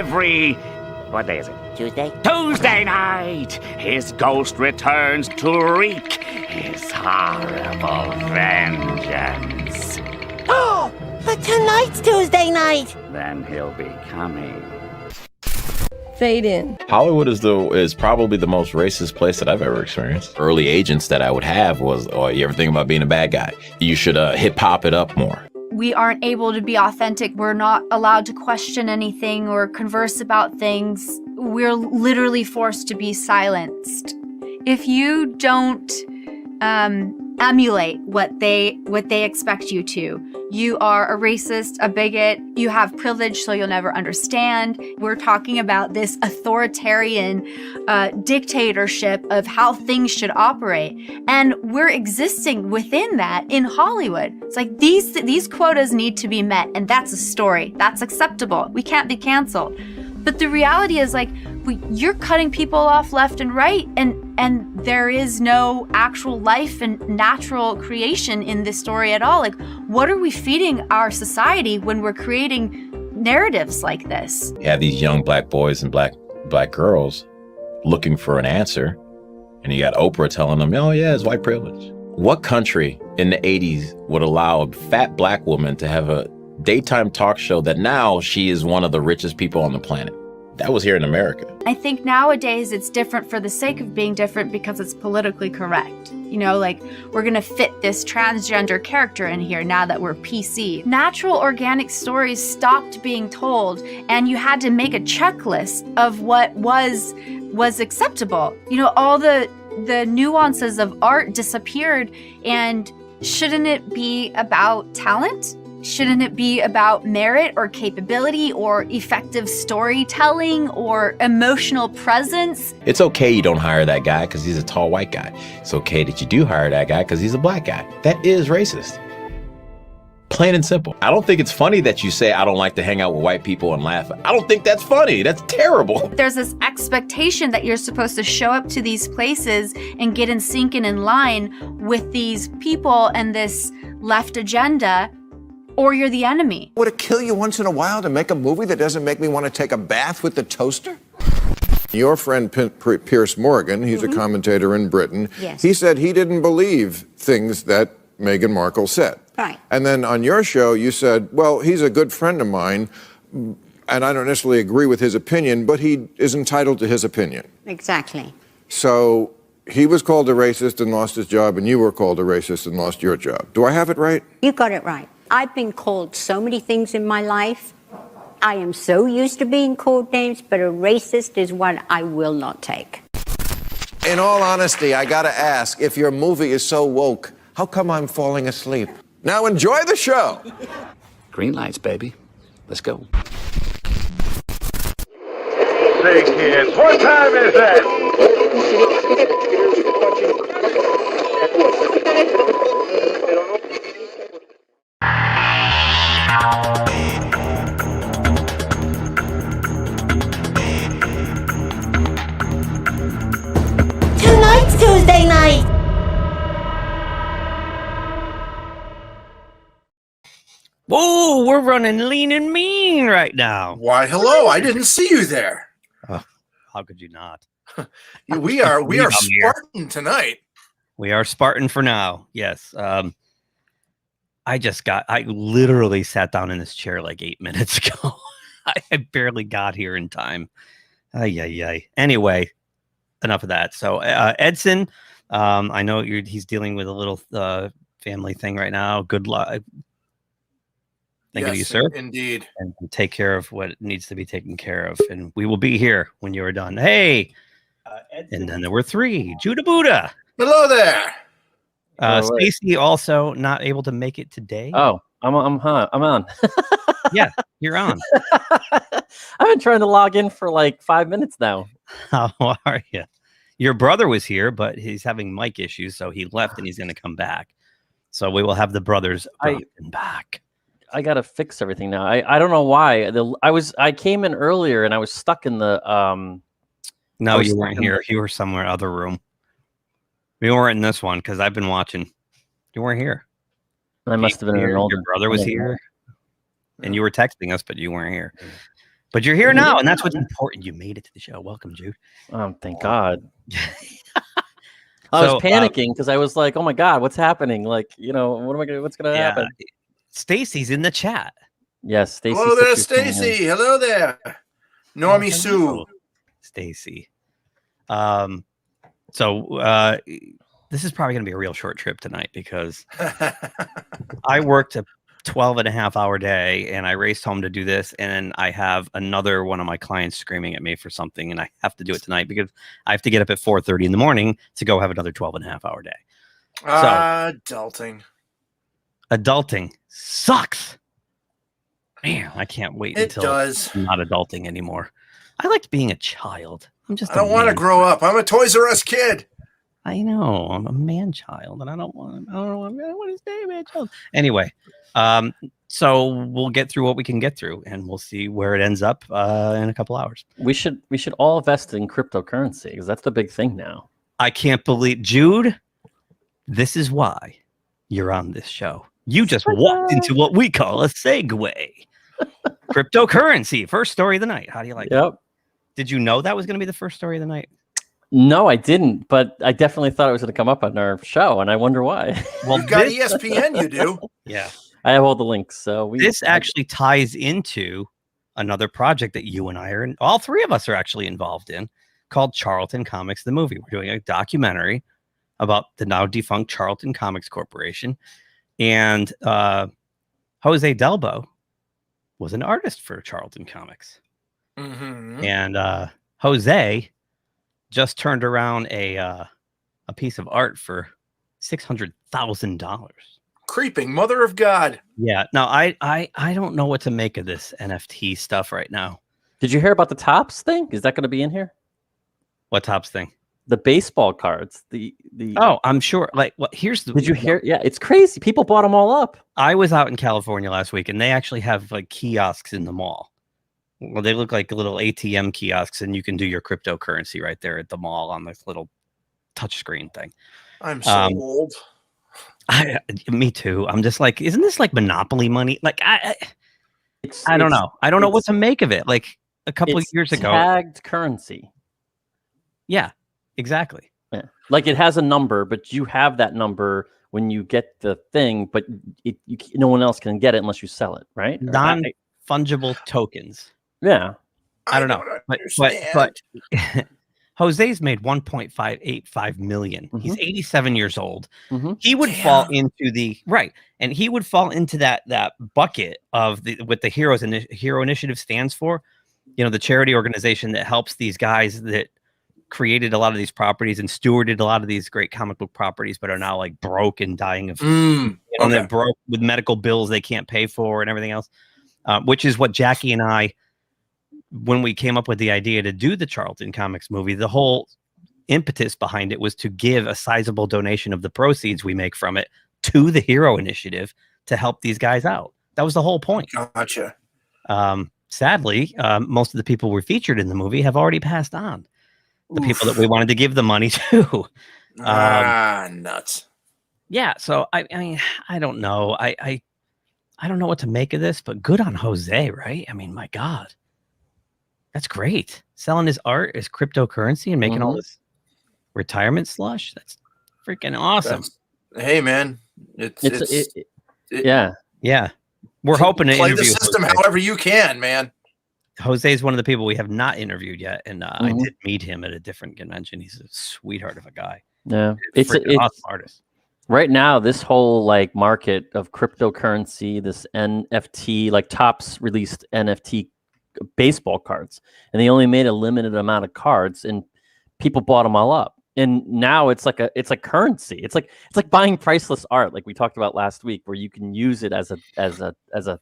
every... What day is it? Tuesday? Tuesday night! His ghost returns to wreak his horrible vengeance. Oh, but tonight's Tuesday night! Then he'll be coming. Fade in. Hollywood is probably the most racist place that I've ever experienced. Early agents that I would have was, oh, you ever think about being a bad guy? You should hip hop it up more. We aren't able to be authentic. We're not allowed to question anything or converse about things. We're literally forced to be silenced. If you don't emulate what they expect you to, you are a racist, a bigot, you have privilege so you'll never understand. We're talking about this authoritarian dictatorship of how things should operate. And we're existing within that in Hollywood. It's like these quotas need to be met, and that's a story. That's acceptable. We can't be canceled. But the reality is, like, you're cutting people off left and right, and there is no actual life and natural creation in this story at all. Like, what are we feeding our society when we're creating narratives like this? You have these young black boys and black girls looking for an answer, and you got Oprah telling them, oh yeah, it's white privilege. What country in the 80s would allow a fat black woman to have a daytime talk show that now she is one of the richest people on the planet? That was here in America. I think nowadays it's different for the sake of being different because it's politically correct. You know, like, we're gonna fit this transgender character in here now that we're PC. Natural organic stories stopped being told, and you had to make a checklist of what was acceptable. You know, all the nuances of art disappeared, and shouldn't it be about talent? Shouldn't it be about merit or capability or effective storytelling or emotional presence? It's okay you don't hire that guy because he's a tall white guy. It's okay that you do hire that guy because he's a black guy. That is racist. Plain and simple. I don't think it's funny that you say, I don't like to hang out with white people and laugh. I don't think that's funny. That's terrible. There's this expectation that you're supposed to show up to these places and get in sync and in line with these people and this left agenda, or you're the enemy. Would it kill you once in a while to make a movie that doesn't make me want to take a bath with the toaster? Your friend Piers Morgan, he's a commentator in Britain. Yes. He said he didn't believe things that Meghan Markle said. Right. And then on your show, you said, well, he's a good friend of mine, and I don't necessarily agree with his opinion, but he is entitled to his opinion. Exactly. So he was called a racist and lost his job, and you were called a racist and lost your job. Do I have it right? You got it right. I've been called so many things in my life. I am so used to being called names, but a racist is one I will not take. In all honesty, I gotta ask, if your movie is so woke, how come I'm falling asleep? Now enjoy the show. Green lights, baby. Let's go. Say, kids, what time is that? Tonight's Tuesday night! Whoa, we're running lean and mean right now. Why, hello, I didn't see you there. How could you not? We are Spartan tonight. We are Spartan for now. Yes. I literally sat down in this chair like 8 minutes ago. I barely got here in time. Ay. Anyway, enough of that. So Edson, I know he's dealing with a little family thing right now. Good luck. Thank you, sir. Indeed. And take care of what needs to be taken care of. And we will be here when you are done. Hey. And then there were 3. Judah Buddha. Hello there. Stacy also not able to make it today. Oh, I'm on. Yeah, you're on. I've been trying to log in for like 5 minutes now. How are you? Your brother was here, but he's having mic issues, so he left and he's going to come back. So we will have the brothers back. I gotta fix everything now. I don't know why. I came in earlier and I was stuck in the No, you weren't here. You were somewhere other room. We weren't in this one because I've been watching. You weren't here. I must have been in an old. Your brother was here, and you were texting us, but you weren't here. But you're here now, and that's what's important. You made it to the show. Welcome, Jude. Thank God. I was panicking because I was like, "Oh my God, what's happening? Like, what's gonna happen?" Stacy's in the chat. Yes, Stacy. Hello there, Stacy. Hello there, Normie Sue. Stacy. This is probably going to be a real short trip tonight because I worked a 12-and-a-half-hour day and I raced home to do this, and I have another one of my clients screaming at me for something, and I have to do it tonight because I have to get up at 4:30 in the morning to go have another 12-and-a-half-hour day. Adulting sucks. Man, I can't wait until I'm not adulting anymore. I liked being a child. I don't want to grow up. I'm a Toys R Us kid. I know. I'm a man child, and I don't want to stay a man child. Anyway, so we'll get through what we can get through, and we'll see where it ends up in a couple hours. We should all invest in cryptocurrency because that's the big thing now. I can't believe, Jude, this is why you're on this show. You just walked into what we call a segue. Cryptocurrency, first story of the night. How do you like it? Did you know that was going to be the first story of the night? No, I didn't, but I definitely thought it was going to come up on our show, and I wonder why. Well, you've got ESPN, you do. Yeah. I have all the links. So this actually ties into another project that you and I are, all three of us are actually involved in, called Charlton Comics, the movie. We're doing a documentary about the now defunct Charlton Comics Corporation. And Jose Delbo was an artist for Charlton Comics. Mm-hmm. And Jose just turned around a piece of art for $600,000. Creeping mother of God. Yeah. Now I don't know what to make of this NFT stuff right now. Did you hear about the Topps thing? Is that going to be in here? What Topps thing? The baseball cards. Oh, I'm sure. Like, what? Here's the. Did you hear? Yeah, it's crazy. People bought them all up. I was out in California last week, and they actually have like kiosks in the mall. Well, they look like little ATM kiosks, and you can do your cryptocurrency right there at the mall on this little touchscreen thing. I'm so old. Me too. I'm just like, isn't this like Monopoly money? Like, I don't know. I don't know what to make of it. Like a couple of years ago, tagged currency. Yeah, exactly. Yeah, like it has a number, but you have that number when you get the thing, but no one else can get it unless you sell it, right? Non-fungible tokens. Yeah, I don't know, but Jose's made 1.585 million. Mm-hmm. He's 87 years old. Mm-hmm. He would fall into the and he would fall into that bucket of what the Hero Initiative stands for. You know, the charity organization that helps these guys that created a lot of these properties and stewarded a lot of these great comic book properties, but are now like broke and dying of they're broke with medical bills they can't pay for and everything else. Which is what Jackie and I, when we came up with the idea to do the Charlton Comics movie, the whole impetus behind it was to give a sizable donation of the proceeds we make from it to the Hero Initiative to help these guys out. That was the whole point. Gotcha. Sadly, most of the people were featured in the movie have already passed on. The people that we wanted to give the money to. Nuts. Yeah, so I mean, I don't know. I don't know what to make of this, but good on Jose, right? I mean, my God. That's great. Selling his art as cryptocurrency and making all this retirement slush. That's freaking awesome. Hey, man. Yeah. Yeah. We're hoping to play interview the system Jose. however you can, man. Jose is one of the people we have not interviewed yet, and I did meet him at a different convention. He's a sweetheart of a guy. Yeah, it's awesome artist. Right now, this whole like market of cryptocurrency, this NFT, like Topps released NFT baseball cards, and they only made a limited amount of cards, and people bought them all up. And now it's like currency. It's like buying priceless art, like we talked about last week, where you can use it as a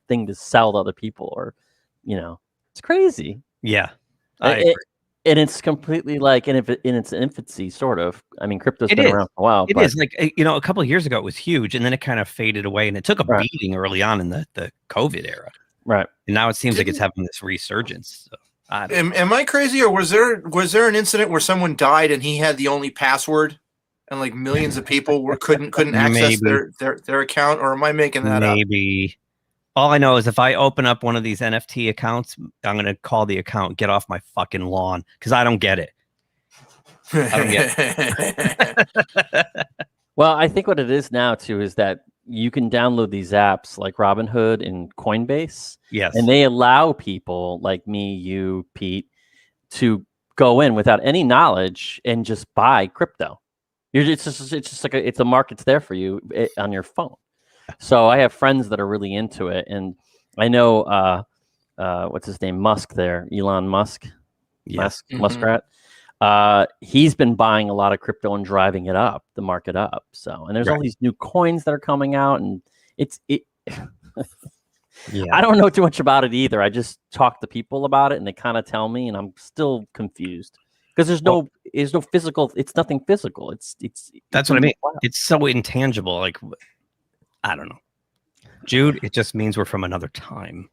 thing to sell to other people, or it's crazy. Yeah, and it's completely like in its infancy, sort of. I mean, crypto's been around for a while. It is like a couple of years ago it was huge, and then it kind of faded away, and it took a beating early on in the COVID era. Right, and now it seems like it's having this resurgence. So, am I crazy, or was there an incident where someone died and he had the only password, and like millions of people couldn't access their account? Or am I making that up? Maybe. All I know is if I open up one of these NFT accounts, I'm going to call the account "Get Off My Fucking Lawn" because I don't get it. I don't get it. Well, I think what it is now too is that you can download these apps like Robinhood and Coinbase. Yes. And they allow people like me, you, Pete, to go in without any knowledge and just buy crypto. It's just like it's a market's there for you on your phone. So I have friends that are really into it, and I know what's his name, Musk there, Elon Musk, yes, Muskrat. He's been buying a lot of crypto and driving it up, the market up. So, and there's all these new coins that are coming out, and Yeah. I don't know too much about it either. I just talk to people about it, and they kind of tell me, and I'm still confused because there's no physical. It's nothing physical. That's what I mean. It's so intangible. Like, I don't know, Jude. It just means we're from another time.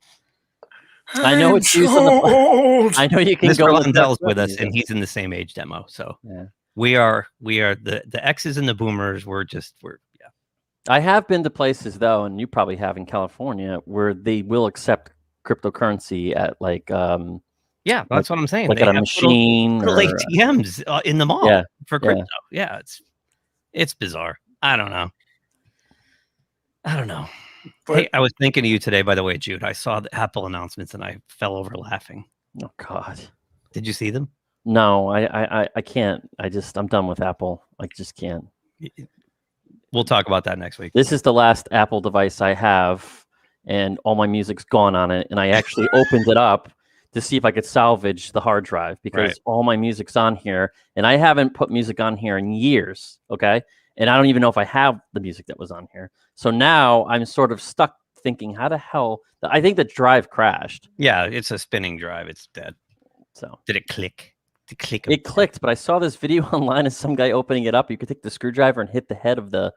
I know it's used I know you can Mr. go. Lundell's with us, and he's in the same age demo. So we are the X's and the Boomers. We're yeah. I have been to places though, and you probably have in California, where they will accept cryptocurrency at like yeah, that's what I'm saying. Like they at a machine little or ATMs in the mall for crypto. Yeah. Yeah, it's bizarre. I don't know. But, hey, I was thinking of you today, by the way, Jude. I saw the Apple announcements and I fell over laughing. Oh God. Did you see them? No, I can't. I'm done with Apple. I just can't. We'll talk about that next week. This is the last Apple device I have, and all my music's gone on it. And I actually opened it up to see if I could salvage the hard drive because all my music's on here, and I haven't put music on here in years. Okay. And I don't even know if I have the music that was on here. So now I'm sort of stuck thinking, how the hell? I think the drive crashed. Yeah, it's a spinning drive. It's dead. So did it click? It clicked, but I saw this video online of some guy opening it up. You could take the screwdriver and hit the head of the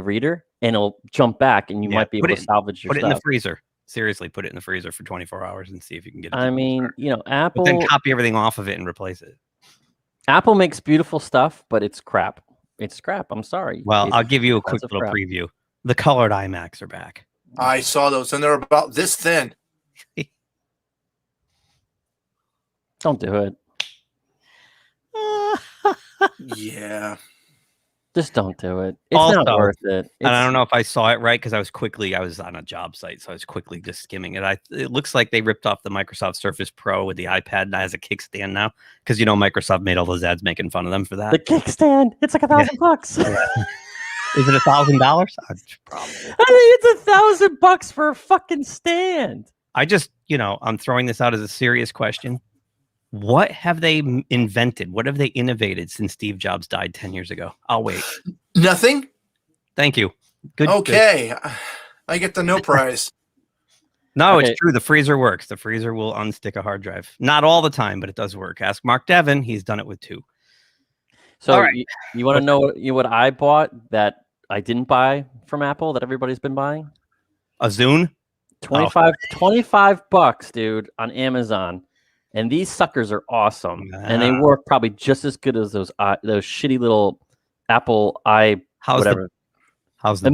reader, and it'll jump back, and you might be able to salvage your stuff. Put it in the freezer. Seriously, put it in the freezer for 24 hours and see if you can get it. I mean, Apple. But then copy everything off of it and replace it. Apple makes beautiful stuff, but it's crap. It's crap. I'm sorry. Well, I'll give you a quick little preview. The colored iMacs are back. I saw those, and they're about this thin. Don't do it. Yeah. Just don't do it. It's not worth it. And I don't know if I saw it right because I was on a job site, so I was quickly just skimming it. It looks like they ripped off the Microsoft Surface Pro with the iPad that has a kickstand now because Microsoft made all those ads making fun of them for that. The kickstand, it's like $1,000. Yeah. Is it $1,000? Probably. I think it's $1,000 for a fucking stand. I just, I'm throwing this out as a serious question. What have they invented? What have they innovated since Steve Jobs died 10 years ago? I'll wait. Nothing. Thank you. Good. Okay. Good. I get the no prize. No, It's true. The freezer works. The freezer will unstick a hard drive. Not all the time, but it does work. Ask Mark Devin. He's done it with 2. So you want to know what I bought that I didn't buy from Apple that everybody's been buying? A Zune? $25, dude, on Amazon. And these suckers are awesome, and they work probably just as good as those shitty little Apple whatever. How's the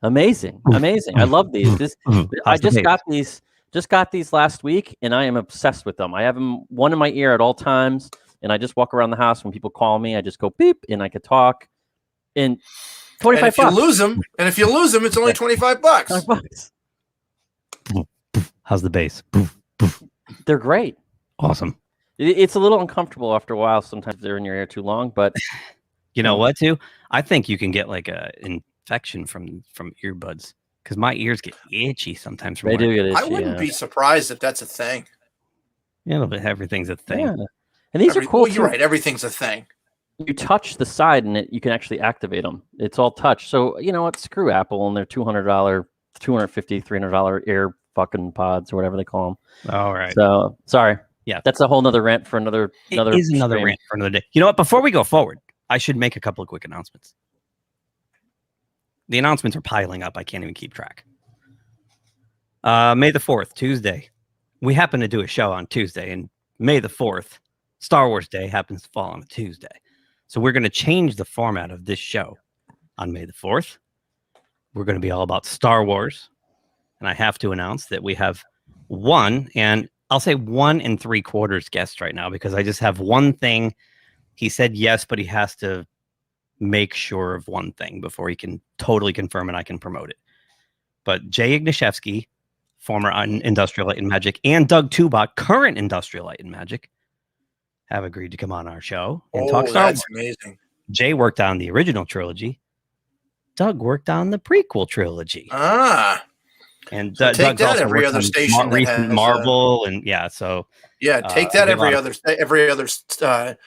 amazing? I love these. I just got these last week, and I am obsessed with them. I have them one in my ear at all times, and I just walk around the house when people call me. I just go beep, and I could talk. And $25. And if you lose them, it's only $25. $25. How's the bass? They're great. Awesome. It's a little uncomfortable after a while. Sometimes they're in your ear too long, but you know what? Too, I think you can get like a infection from earbuds because my ears get itchy sometimes. They do get itchy. I wouldn't be surprised if that's a thing. Yeah, but everything's a thing. Yeah. And these are cool. Well, you're right. Everything's a thing. You touch the side, and you can actually activate them. It's all touch. So you know what? Screw Apple and their $200, $250, $300 air fucking pods or whatever they call them. All right. So sorry. Yeah, that's a whole nother rant for another. It is another rant for another day. You know what? Before we go forward, I should make a couple of quick announcements. The announcements are piling up. I can't even keep track. May the 4th, Tuesday. We happen to do a show on Tuesday, and May the 4th, Star Wars Day, happens to fall on a Tuesday. So we're going to change the format of this show on May the 4th. We're going to be all about Star Wars. and I have to announce that we have one, and I'll say 1 3/4 guest right now because I just have one thing. He said yes, but he has to make sure of one thing before he can totally confirm and I can promote it. But Jay Ignashevsky, former Industrial Light and Magic, and Doug Tubach, current Industrial Light and Magic, have agreed to come on our show and talk Star Wars. That's amazing. Jay worked on the original trilogy. Doug worked on the prequel trilogy. And so take Doug's that also every worked other on station that recent has, Marvel and so take that every other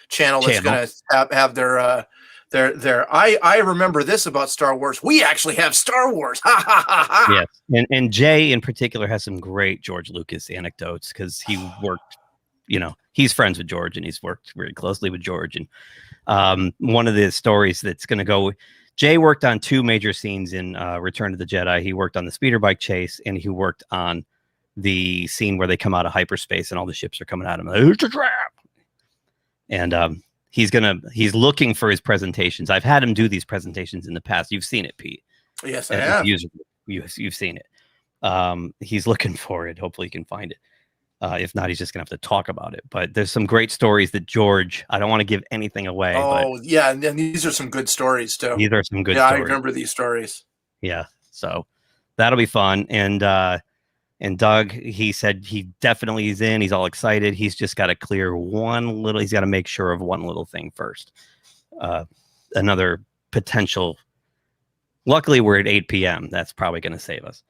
channel that's going to have their I remember this about Star Wars. We actually have Star Wars. Ha ha ha ha. Yes. And Jay in particular has some great George Lucas anecdotes because he worked, he's friends with George and he's worked very closely with George. And one of the stories that's going to go, Jay worked on 2 major scenes in Return of the Jedi. He worked on the speeder bike chase and he worked on the scene where they come out of hyperspace and all the ships are coming at him. Like, it's a trap. And he's looking for his presentations. I've had him do these presentations in the past. You've seen it, Pete. Yes, I have. You've seen it. He's looking for it. Hopefully he can find it. If not, he's just gonna have to talk about it. But there's some great stories that George. I don't want to give anything away. Oh yeah, and these are some good stories too. These are some good. Yeah, stories. I remember these stories. Yeah, so that'll be fun. And Doug, he said he definitely is in. He's all excited. He's just got to clear one little. He's got to make sure of one little thing first. Another potential. Luckily, we're at 8 p.m. That's probably going to save us.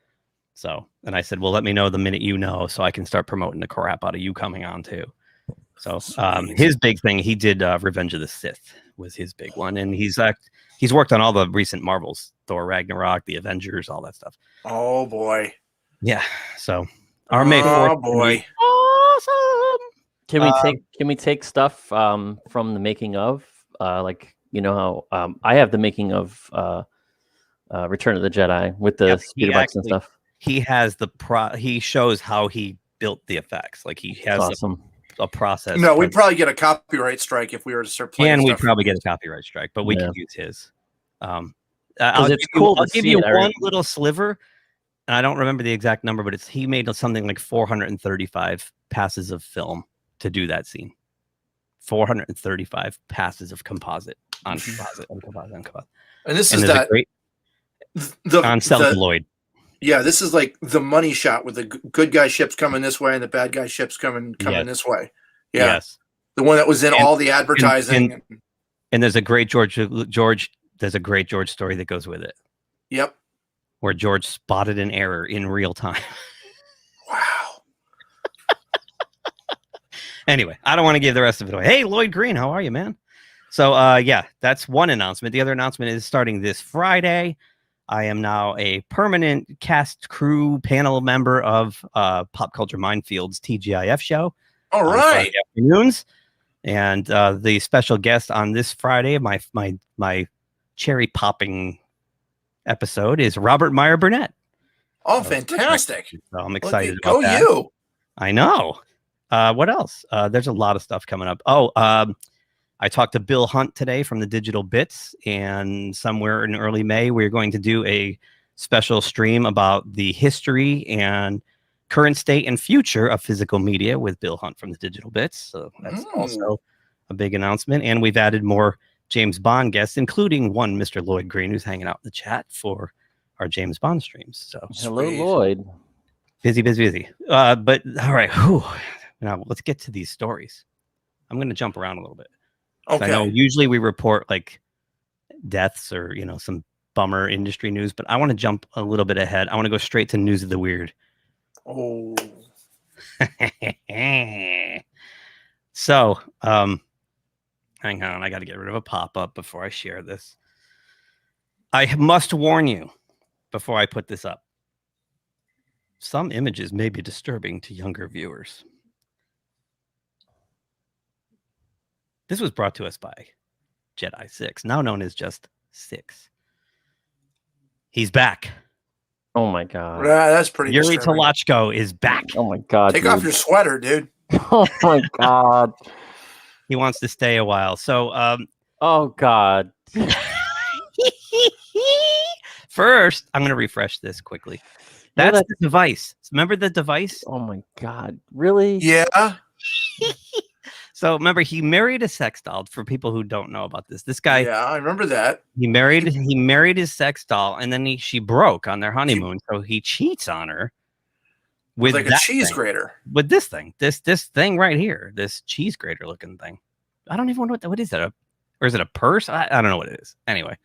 So, and I said, well, let me know the minute you know, so I can start promoting the crap out of you coming on too. So, his big thing, he did Revenge of the Sith was his big one, and he's worked on all the recent Marvels, Thor Ragnarok, the Avengers, all that stuff. Oh boy, yeah. So, our May 4th. Oh boy, awesome. Can we take stuff from the making of, like how I have the making of Return of the Jedi with the speeder bikes and stuff. He has he shows how he built the effects. Like he has a process. No, we'd probably get a copyright strike if we were to start playing. And we'd probably get a copyright strike, but we can use his. I'll give you one little sliver, and I don't remember the exact number, but he made something like 435 passes of film to do that scene. 435 passes of composite on composite on composite on composite. And this is that great on celluloid. Yeah, this is like the money shot with the good guy ships coming this way and the bad guy ships coming this way. Yeah. Yes. The one that was in all the advertising. And there's a great George. There's a great George story that goes with it. Yep. Where George spotted an error in real time. Wow. Anyway, I don't want to give the rest of it away. Hey, Lloyd Green, how are you, man? So, that's one announcement. The other announcement is starting this Friday. I am now a permanent cast crew panel member of Pop Culture Minefield's TGIF show. All right. Afternoons. And the special guest on this Friday, my cherry popping episode, is Robert Meyer Burnett. Oh, fantastic. So I'm excited about that. You. I know. What else? There's a lot of stuff coming up. I talked to Bill Hunt today from the Digital Bits, and somewhere in early May, we're going to do a special stream about the history and current state and future of physical media with Bill Hunt from the Digital Bits. So that's also a big announcement. And we've added more James Bond guests, including one Mr. Lloyd Green, who's hanging out in the chat for our James Bond streams. So hello, Lloyd. Busy. But all right. Now let's get to these stories. I'm going to jump around a little bit. Okay. I know usually we report like deaths or, some bummer industry news, but I want to jump a little bit ahead. I want to go straight to news of the weird. Oh. So, hang on. I got to get rid of a pop-up before I share this. I must warn you before I put this up. Some images may be disturbing to younger viewers. This was brought to us by Jedi 6, now known as just 6. He's back. Oh my god. That's pretty Yuri Talachiko is back. Oh my god. Take off your sweater, dude. Oh my god. He wants to stay a while. So oh god. First, I'm going to refresh this quickly. That's the device. Remember the device? Oh my God. Really? Yeah. So remember, he married a sex doll. For people who don't know about this, this guy. Yeah, I remember that. He married his sex doll, and then she broke on their honeymoon. So he cheats on her with like a cheese grater. With this thing, this thing right here, this cheese grater looking thing. I don't even know what is that? Or is it a purse? I don't know what it is. Anyway,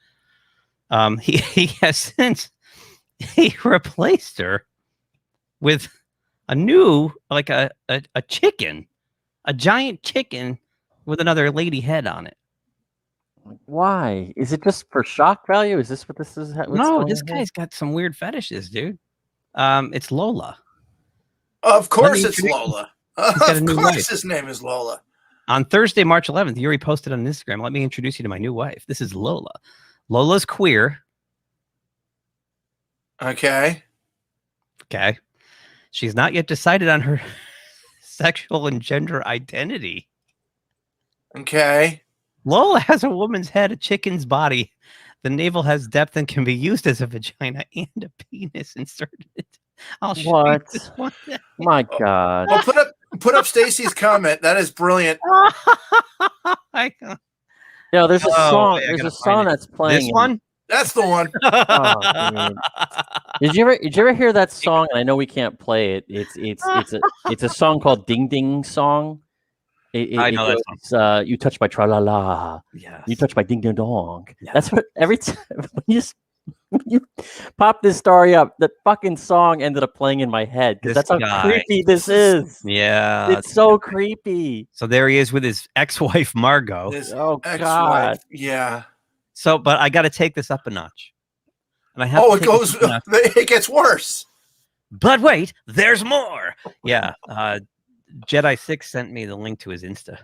he has since he replaced her with a new, like a chicken, a giant chicken with another lady head on it. Why? Is it just for shock value? Is this what this is? No, this guy's got some weird fetishes, dude. It's Lola. Of course it's Lola. Of course wife. His name is Lola. On Thursday, March 11th, Yuri posted on Instagram, "Let me introduce you to my new wife. This is Lola. Lola's queer." Okay. She's not yet decided on her sexual and gender identity. Okay. Lola has a woman's head, a chicken's body. The navel has depth and can be used as a vagina and a penis inserted. I'll show you this one. My God. Well, put up Stacy's comment. That is brilliant. Yeah, there's a song. There's a song that's playing. This one? That's the one. Did you ever hear that song? And I know we can't play it. It's a song called "Ding Ding Song." I know that song. You touch my tra la la. Yes. You touch my ding ding dong. Yeah. That's what every time when you pop this story up, that fucking song ended up playing in my head because that's how creepy this is. Yeah, it's so creepy. So there he is with his ex-wife Margot. God. Yeah. So, but I got to take this up a notch. And I have it gets worse. But wait, there's more. Yeah. Jedi 6 sent me the link to his Insta.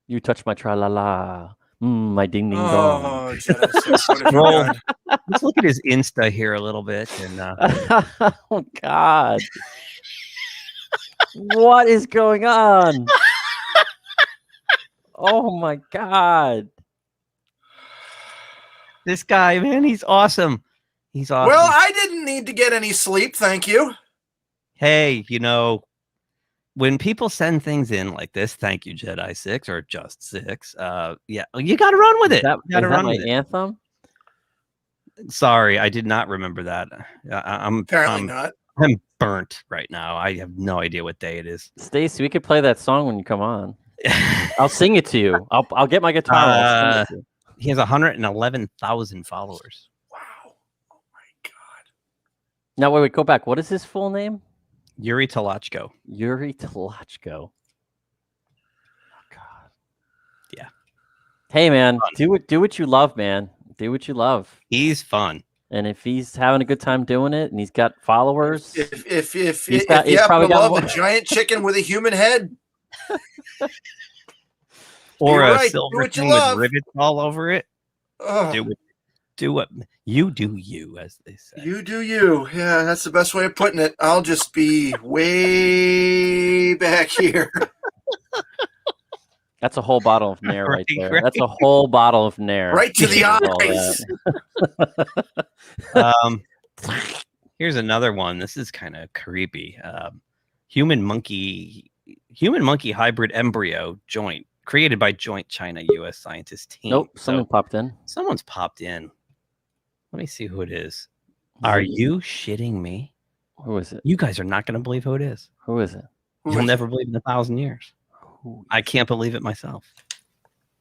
You touch my tra la la. My ding ding dong. Oh, Jedi 6. What have you done? Let's look at his Insta here a little bit. And oh God. What is going on? Oh my God. This guy, man, he's awesome. He's awesome. Well, I didn't need to get any sleep, thank you. Hey, when people send things in like this, thank you, Jedi 6 or just 6. Yeah, you got to run with it. Is that my anthem? Sorry, I did not remember that. I'm apparently not. I'm burnt right now. I have no idea what day it is. Stacy, we could play that song when you come on. I'll sing it to you. I'll get my guitar. I'll sing it to you. He has 111,000 followers. Wow. Oh my God. Now wait, go back. What is his full name? Yuri Talachiko. Yuri Talachiko. Oh God. Yeah. Hey man, do what you love, man. Do what you love. He's fun. And if he's having a good time doing it and he's got followers, if you happen to love a giant chicken with a human head. Or a silver thing with rivets all over it. Do what you do, you, as they say. You do you. Yeah, that's the best way of putting it. I'll just be way back here. That's a whole bottle of Nair right there. Right. That's a whole bottle of Nair. Right to the eyes. Here's another one. This is kind of creepy. Human monkey hybrid embryo joint created by Joint China-U.S. scientist team. Nope, someone popped in. Someone's popped in. Let me see who it is. Are you shitting me? Who is it? You guys are not going to believe who it is. Who is it? You'll never believe in 1,000 years. I can't believe it myself.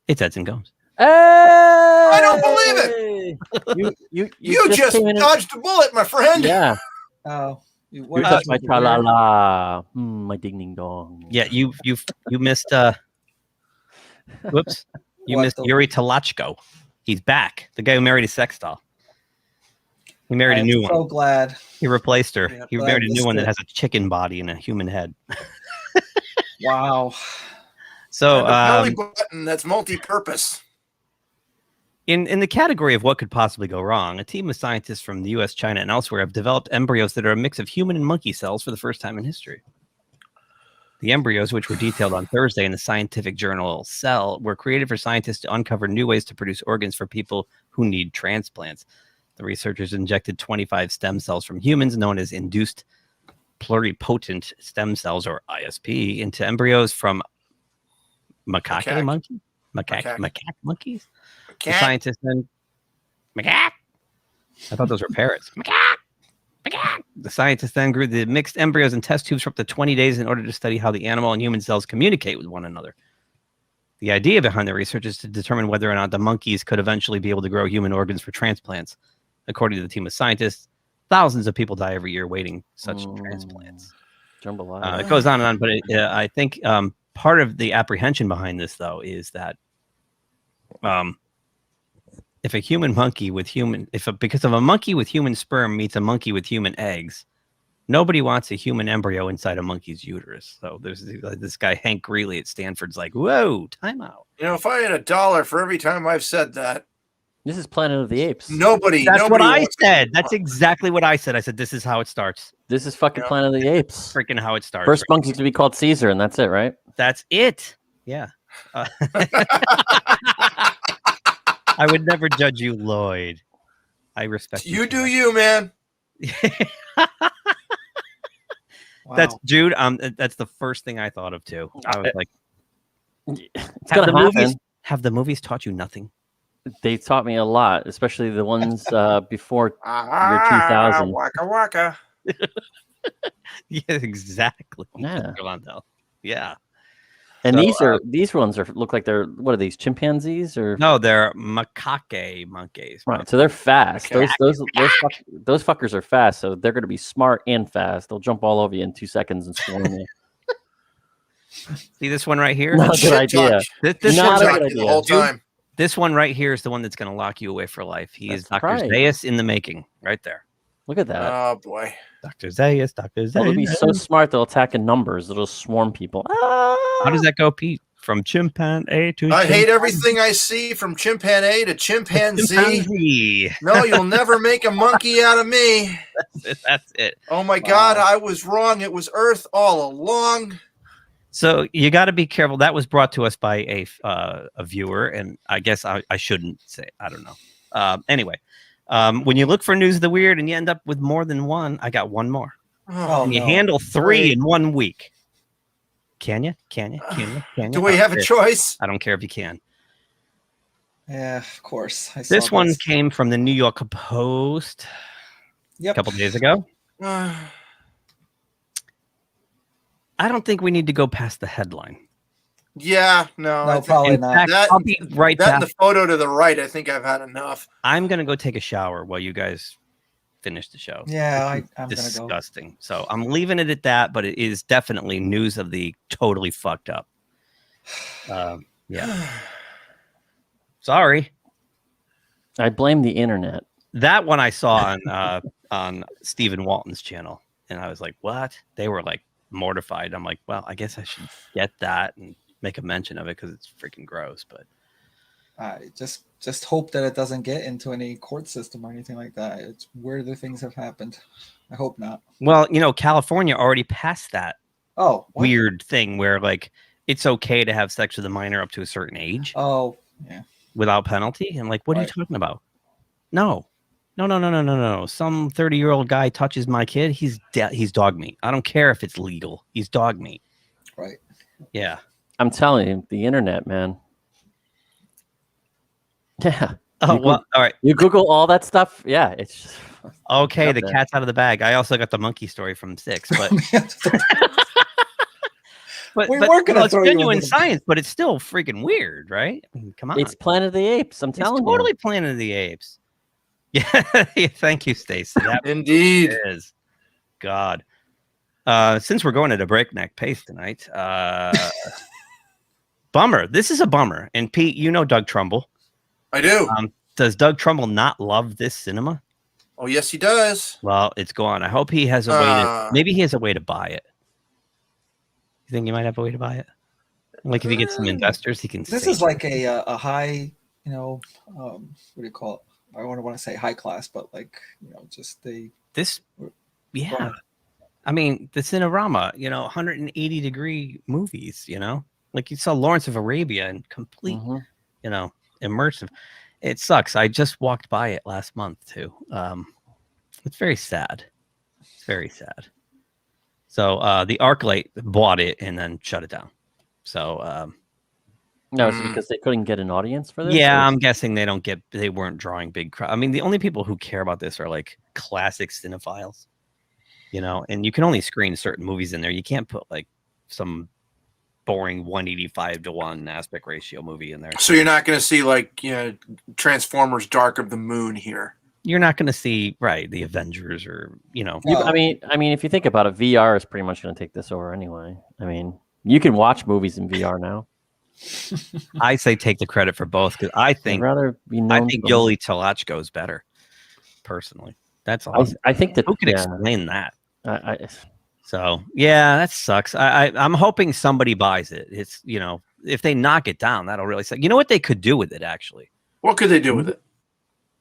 It's Edson Gomes. Hey! I don't believe it. You just dodged a bullet, my friend. Yeah. Oh. You touched my tra-la-la. My ding-ding-dong. Yeah, you missed... Whoops. You missed Yuri Talachko. He's back. The guy who married a sex doll. He married a new one. So glad. He replaced her. Yeah, he married a new one that has a chicken body and a human head. Wow. So belly button that's multi-purpose. In the category of what could possibly go wrong, a team of scientists from the US, China, and elsewhere have developed embryos that are a mix of human and monkey cells for the first time in history. The embryos, which were detailed on Thursday in the scientific journal Cell, were created for scientists to uncover new ways to produce organs for people who need transplants. The researchers injected 25 stem cells from humans, known as induced pluripotent stem cells, or ISP, into embryos from macaque monkeys. The scientists then macaque. I thought those were parrots. Macaque. The scientists then grew the mixed embryos in test tubes for up to 20 days in order to study how the animal and human cells communicate with one another. The idea behind the research is to determine whether or not the monkeys could eventually be able to grow human organs for transplants. According to the team of scientists, thousands of people die every year waiting such transplants. It goes on and on, but I think part of the apprehension behind this, though, is that if a human monkey with human, because of a monkey with human sperm meets a monkey with human eggs, nobody wants a human embryo inside a monkey's uterus. So there's this guy, Hank Greeley at Stanford's like, whoa, time out. You know, if I had $1 for every time I've said that. This is Planet of the Apes. That's what I said. That's exactly what I said. I said, this is how it starts. This is fucking Planet of the Apes. Freaking how it starts. First monkey's to be called Caesar, and that's it, right? That's it. Yeah. I would never judge you, Lloyd. I respect you. Do you, man? Wow. That's Jude. That's the first thing I thought of too. I was like, have the movies taught you nothing? They taught me a lot, especially the ones before year 2000. Waka waka. Yeah, exactly. Yeah. Yeah. And these ones look like they're, what are these, chimpanzees or no? They're macaque monkeys. Right, so they're fast. Those fuckers are fast, so they're going to be smart and fast. They'll jump all over you in 2 seconds and swarm you. See this one right here? Not a good idea. This one's the whole time. This one right here is the one that's going to lock you away for life. He is Dr. Zaius in the making, right there. Look at that. Oh boy. Dr. Zaius. They'll be so smart they'll attack in numbers. It'll swarm people. How does that go, Pete? From chimpanzee to I hate everything I see from chimpanzee to chimpanzee. No, you'll never make a monkey out of me. That's it. Oh my God, I was wrong. It was Earth all along. So you got to be careful. That was brought to us by a viewer, and I guess I shouldn't say. I don't know. Anyway. When you look for news of the weird and you end up with more than one, I got one more. And you handle 3 in 1 week. Can you? Do we have a choice? I don't care if you can. Yeah, of course. This one came from the New York Post a couple days ago. I don't think we need to go past the headline. Yeah, no, probably not. I'll be right back. And the photo to the right, I think I've had enough. I'm gonna go take a shower while you guys finish the show. Yeah, I'm disgusting. Gonna go. So I'm leaving it at that, but it is definitely news of the totally fucked up. Yeah. Sorry. I blame the internet. That one I saw on Stephen Walton's channel, and I was like, "What?" They were like mortified. I'm like, "Well, I guess I should get that and make a mention of it because it's freaking gross." But I just hope that it doesn't get into any court system or anything like that. It's where the things have happened. I hope not. Well, California already passed that weird thing where like it's okay to have sex with a minor up to a certain age. Oh, yeah. Without penalty. And like, what are you talking about? No. Some 30-year-old guy touches my kid. He's dog meat. I don't care if it's legal. He's dog meat. Right. Yeah. I'm telling you, the internet, man. Yeah. Oh, well, all right. You Google all that stuff. Yeah, it's just okay. The cat's out of the bag. I also got the monkey story from 6, but it's genuine science, but it's still freaking weird, right? I mean, come on. It's Planet of the Apes. I'm telling you. Totally Planet of the Apes. Yeah. Thank you, Stacey. That indeed is. God. Since we're going at a breakneck pace tonight, bummer. This is a bummer. And Pete, you know Doug Trumbull. I do. Does Doug Trumbull not love this cinema? Oh, yes, he does. Well, it's gone. I hope he has a way to, maybe he has a way to buy it. You think he might have a way to buy it? Like if he gets some investors, he can. This is like a high, what do you call it? I don't want to say high class, but like, just this. Yeah. I mean, the Cinerama, 180-degree movies, like you saw Lawrence of Arabia and complete, immersive. It sucks. I just walked by it last month too. It's very sad. It's very sad. So the ArcLight bought it and then shut it down. So no, it's because they couldn't get an audience for this. yeah, or? I'm guessing they weren't drawing big crowd. I mean, the only people who care about this are like classic cinephiles, you know. And you can only screen certain movies in there. You can't put like some boring 185-to-1 aspect ratio movie in there. So you're not going to see like Transformers: Dark of the Moon here. You're not going to see the Avengers or I mean, if you think about it, VR is pretty much going to take this over anyway. I mean, you can watch movies in VR now. I say take the credit for both because I think Yoli Talachiko is better. Personally, that's all. I think that who can explain that? So yeah, that sucks. I'm hoping somebody buys it. It's if they knock it down, that'll really suck. You know what they could do with it actually? What could they do with it?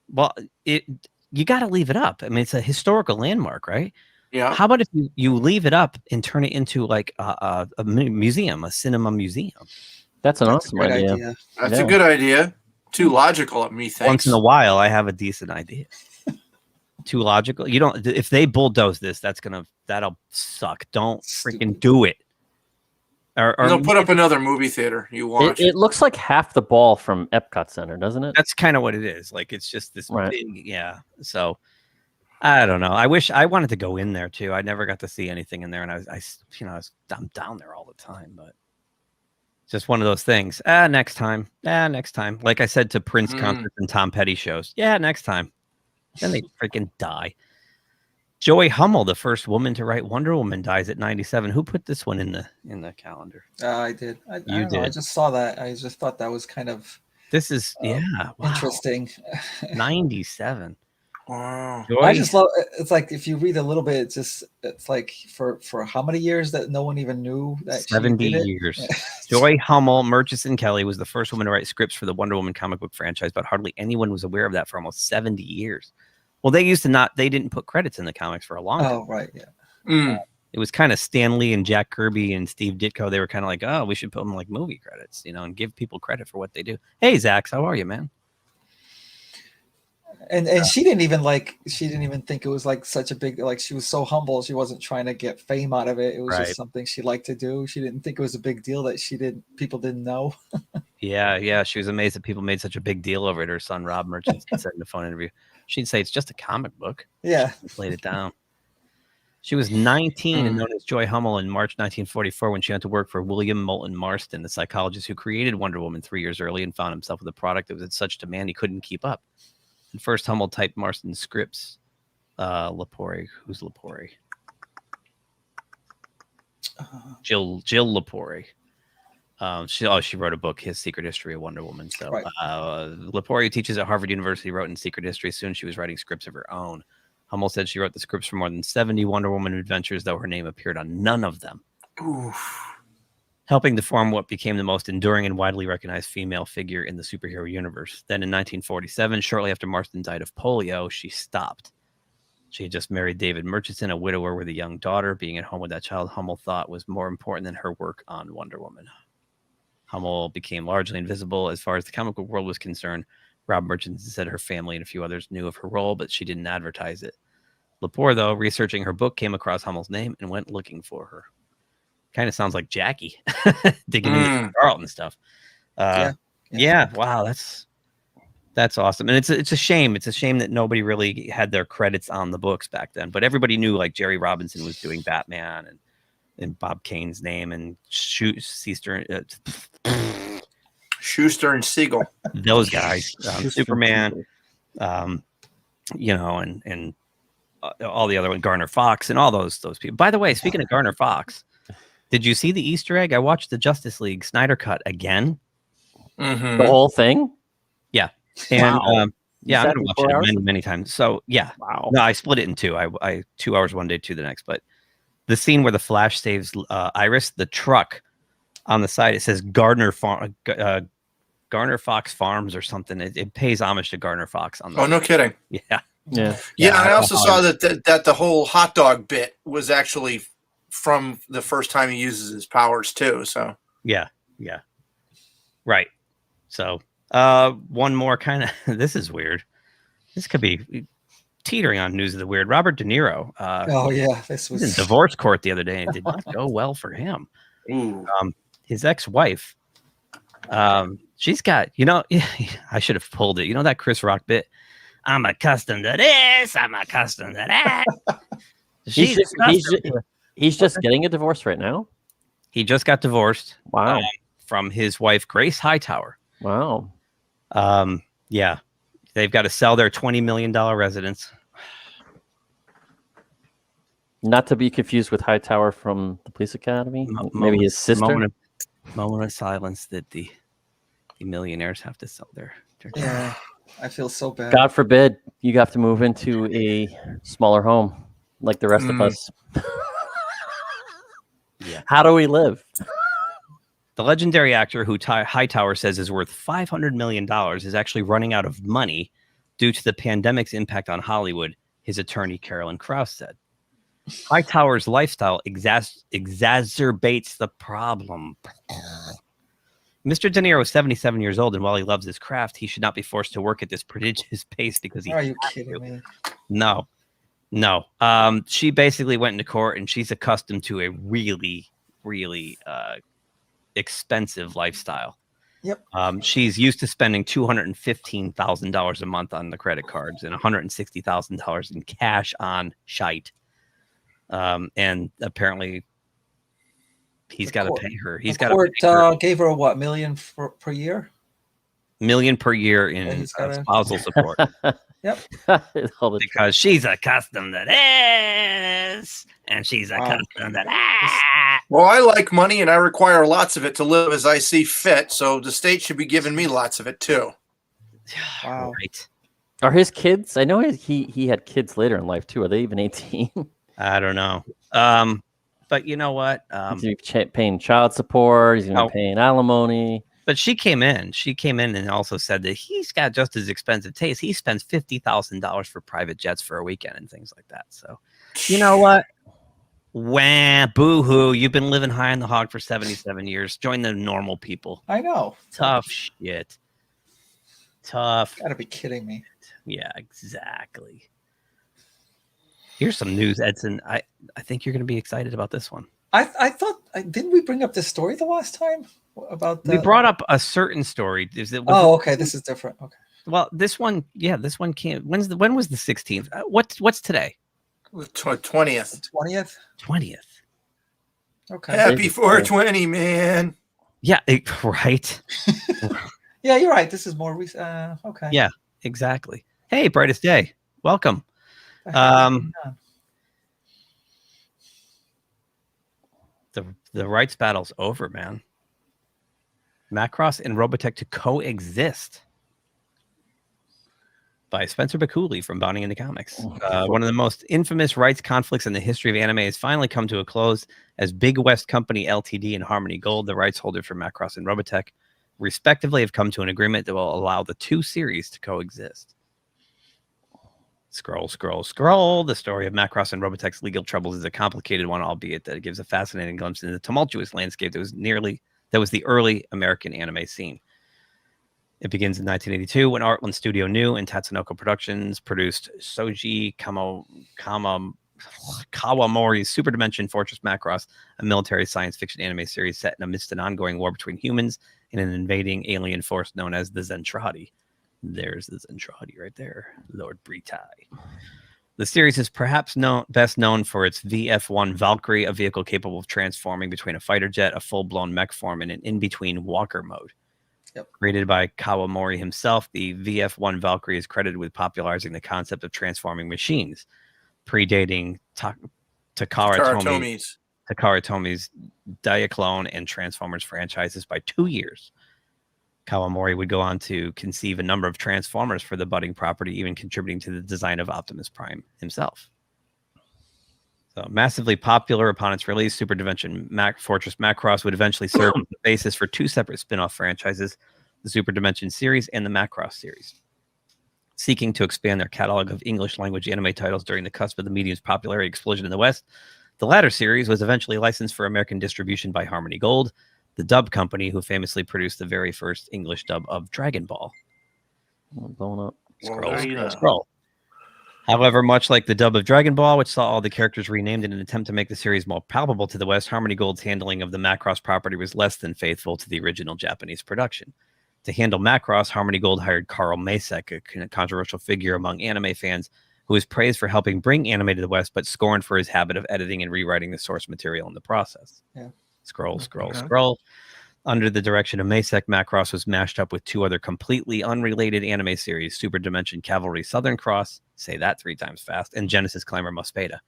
Well, you got to leave it up. I mean, it's a historical landmark, right? Yeah. How about if you leave it up and turn it into like a museum, a cinema museum? That's an awesome idea. That's a good idea. Too logical, methinks. Once in a while, I have a decent idea. Too logical. You don't. If they bulldoze this, that'll suck. Don't freaking do it. Or they'll put up another movie theater. You watch. It looks like half the ball from Epcot Center, doesn't it? That's kind of what it is. Like it's just this big, So I don't know. I wanted to go in there too. I never got to see anything in there, and I'm down there all the time, but just one of those things. Next time. Next time. Like I said to Prince concerts and Tom Petty shows. Yeah, next time. Then they freaking die. Joy Hummel, the first woman to write Wonder Woman, dies at 97. Who put this one in the calendar? I did. You did. I just saw that. I just thought that was kind of. This is interesting. 97. Wow. I just love. It's like if you read a little bit, it's like for how many years that no one even knew that 70 she did years. it? Joy Hummel, Murchison Kelly was the first woman to write scripts for the Wonder Woman comic book franchise, but hardly anyone was aware of that for almost 70 years. Well, they didn't put credits in the comics for a long time. Oh, right, yeah. It was kind of Stan Lee and Jack Kirby and Steve Ditko. They were kind of like, oh, we should put them like movie credits, and give people credit for what they do. Hey, Zach, how are you, man? And she didn't even think it was like such a big, like she was so humble. She wasn't trying to get fame out of it. It was just something she liked to do. She didn't think it was a big deal that people didn't know. Yeah. She was amazed that people made such a big deal over it. Her son, Rob Merchant, said in a phone interview. She'd say it's just a comic book. Yeah. She laid it down. She was 19 and known as Joy Hummel in March 1944 when she went to work for William Moulton Marston, the psychologist who created Wonder Woman 3 years early and found himself with a product that was in such demand he couldn't keep up. And first, Hummel typed Marston's scripts. Lepore. Who's Lepore? Jill Lepore. She wrote a book, His Secret History of Wonder Woman. So Lepore teaches at Harvard University, wrote in Secret History. Soon she was writing scripts of her own. Hummel said she wrote the scripts for more than 70 Wonder Woman adventures, though her name appeared on none of them. Oof. Helping to form what became the most enduring and widely recognized female figure in the superhero universe. Then in 1947, shortly after Marston died of polio, she stopped. She had just married David Murchison, a widower with a young daughter. Being at home with that child, Hummel thought was more important than her work on Wonder Woman. Hummel became largely invisible as far as the comic book world was concerned. Rob Murchison said her family and a few others knew of her role, but she didn't advertise it. Lepore, though, researching her book, came across Hummel's name and went looking for her. Kind of sounds like Jackie digging into Carlton stuff. Yeah. Wow, that's awesome. And it's a shame. It's a shame that nobody really had their credits on the books back then. But everybody knew like Jerry Robinson was doing Batman and Bob Kane's name and Schuster and Siegel. Those guys, Superman, and all the other ones, Garner Fox, and all those people. By the way, speaking of Garner Fox, did you see the Easter egg? I watched the Justice League Snyder Cut again. The whole thing? Yeah. And Wow. I'm going to watch it many, many times. So yeah. Wow. No, I split it in two. I 2 hours one day, 2 the next. But the scene where the Flash saves Iris, the truck on the side, it says Gardner Fox Farms or something. It pays homage to Gardner Fox on the no kidding. Yeah. I also saw that the whole hot dog bit was actually from the first time he uses his powers too. So yeah. Right. So One more kind of. This is weird. This could be teetering on news of the weird. Robert DeNiro. Oh yeah, this was was in divorce court the other day, and it did not go well for him. His ex-wife. She's got. I should have pulled it. You know that Chris Rock bit. I'm accustomed to this. I'm accustomed to that. He's just getting a divorce right now. He just got divorced. Wow. From his wife Grace Hightower. Wow. Yeah, they've got to sell their $20 million residence. Not to be confused with Hightower from the Police Academy. Maybe his sister. Moment of silence that the millionaires have to sell their. Yeah, I feel so bad. God forbid you have to move into a smaller home like the rest of us. Yeah. How do we live? The legendary actor who Hightower says is worth $500 million is actually running out of money due to the pandemic's impact on Hollywood, his attorney Carolyn Krauss said. Hightower's lifestyle exacerbates the problem. Mr. DeNiro is 77 years old, and while he loves his craft, he should not be forced to work at this prodigious pace because he. Are you kidding me? No. She basically went into court, and she's accustomed to a really, really expensive lifestyle. Yep. She's used to spending $215,000 a month on the credit cards and $160,000 in cash on shite. And apparently he's got to pay her. He's got to gave her what, $1 million per year? $1 million per year in spousal support. Yep. Because she's accustomed to this, and she's accustomed to that. Well, I like money, and I require lots of it to live as I see fit. So the state should be giving me lots of it too. Wow. Right. Are his kids? I know he had kids later in life too. Are they even 18? I don't know. But you know what? He's paying child support. He's going to be paying alimony. But she came in and also said that he's got just as expensive taste. He spends $50,000 for private jets for a weekend and things like that. So, you know what? Wah, boo-hoo. You've been living high on the hog for 77 years. Join the normal people. I know. Tough shit. Tough. Gotta be kidding me. Yeah, exactly. Here's some news, Edson. I think you're going to be excited about this one. I thought, didn't we bring up this story the last time? About we brought up a certain story. Okay, this is different. Okay. Well, this one came. When was the 16th? What's today? 20th. 20th. Okay. Happy 420, man. Yeah. Right. Yeah, you're right. This is more recent. Okay. Yeah. Exactly. Hey, brightest day. Welcome. The rights battle's over, man. Macross and Robotech to coexist by Spencer Bakuli from Bounding into Comics. One of the most infamous rights conflicts in the history of anime has finally come to a close as Big West Company Ltd and Harmony Gold, the rights holders for Macross and Robotech, respectively, have come to an agreement that will allow the two series to coexist. Scroll. The story of Macross and Robotech's legal troubles is a complicated one, albeit that it gives a fascinating glimpse into the tumultuous landscape that was the early American anime scene. It begins in 1982 when Artland Studio New and Tatsunoko Productions produced Soji Kawamori's Super Dimension Fortress Macross, a military science fiction anime series set amidst an ongoing war between humans and an invading alien force known as the Zentradi. There's the Zentradi right there, Lord Britai. The series is perhaps best known for its VF-1 Valkyrie, a vehicle capable of transforming between a fighter jet, a full-blown mech form, and an in-between walker mode. Yep. Created by Kawamori himself, the VF-1 Valkyrie is credited with popularizing the concept of transforming machines, predating Takara Tomi's Diaclone and Transformers franchises by 2 years. Kawamori would go on to conceive a number of Transformers for the budding property, even contributing to the design of Optimus Prime himself. So, massively popular upon its release, Super Dimension Fortress Macross would eventually serve as the basis for two separate spin-off franchises, the Super Dimension series and the Macross series. Seeking to expand their catalog of English-language anime titles during the cusp of the medium's popularity explosion in the West, the latter series was eventually licensed for American distribution by Harmony Gold, the dub company who famously produced the very first English dub of Dragon Ball. Blowing up. Scroll. However, much like the dub of Dragon Ball, which saw all the characters renamed in an attempt to make the series more palpable to the West, Harmony Gold's handling of the Macross property was less than faithful to the original Japanese production. To handle Macross, Harmony Gold hired Carl Macek, a controversial figure among anime fans, who was praised for helping bring anime to the West, but scorned for his habit of editing and rewriting the source material in the process. Yeah. Scroll. Under the direction of Macek, Macross was mashed up with two other completely unrelated anime series, Super Dimension Cavalry Southern Cross, say that 3 times fast, and Genesis Climber Mospeada.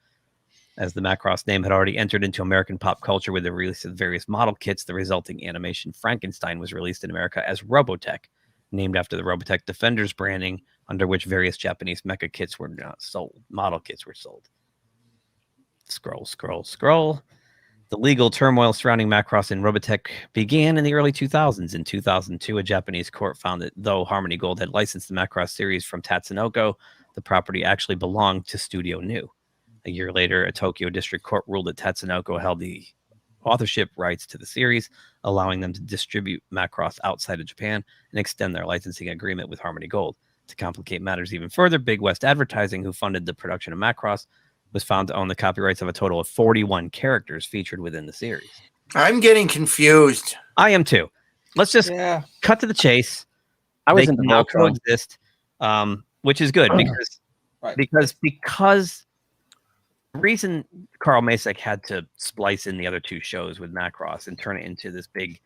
As the Macross name had already entered into American pop culture with the release of various model kits, the resulting animation Frankenstein was released in America as Robotech, named after the Robotech Defenders branding, under which various Japanese mecha kits were not sold. Model kits were sold. Scroll. The legal turmoil surrounding Macross and Robotech began in the early 2000s. In 2002, a Japanese court found that though Harmony Gold had licensed the Macross series from Tatsunoko, the property actually belonged to Studio New. A year later, a Tokyo district court ruled that Tatsunoko held the authorship rights to the series, allowing them to distribute Macross outside of Japan and extend their licensing agreement with Harmony Gold. To complicate matters even further, Big West Advertising, who funded the production of Macross, was found to own the copyrights of a total of 41 characters featured within the series. I'm getting confused. I am too. Let's just cut to the chase. They can now coexist, which is good because the reason Carl Macek had to splice in the other 2 shows with Macross and turn it into this big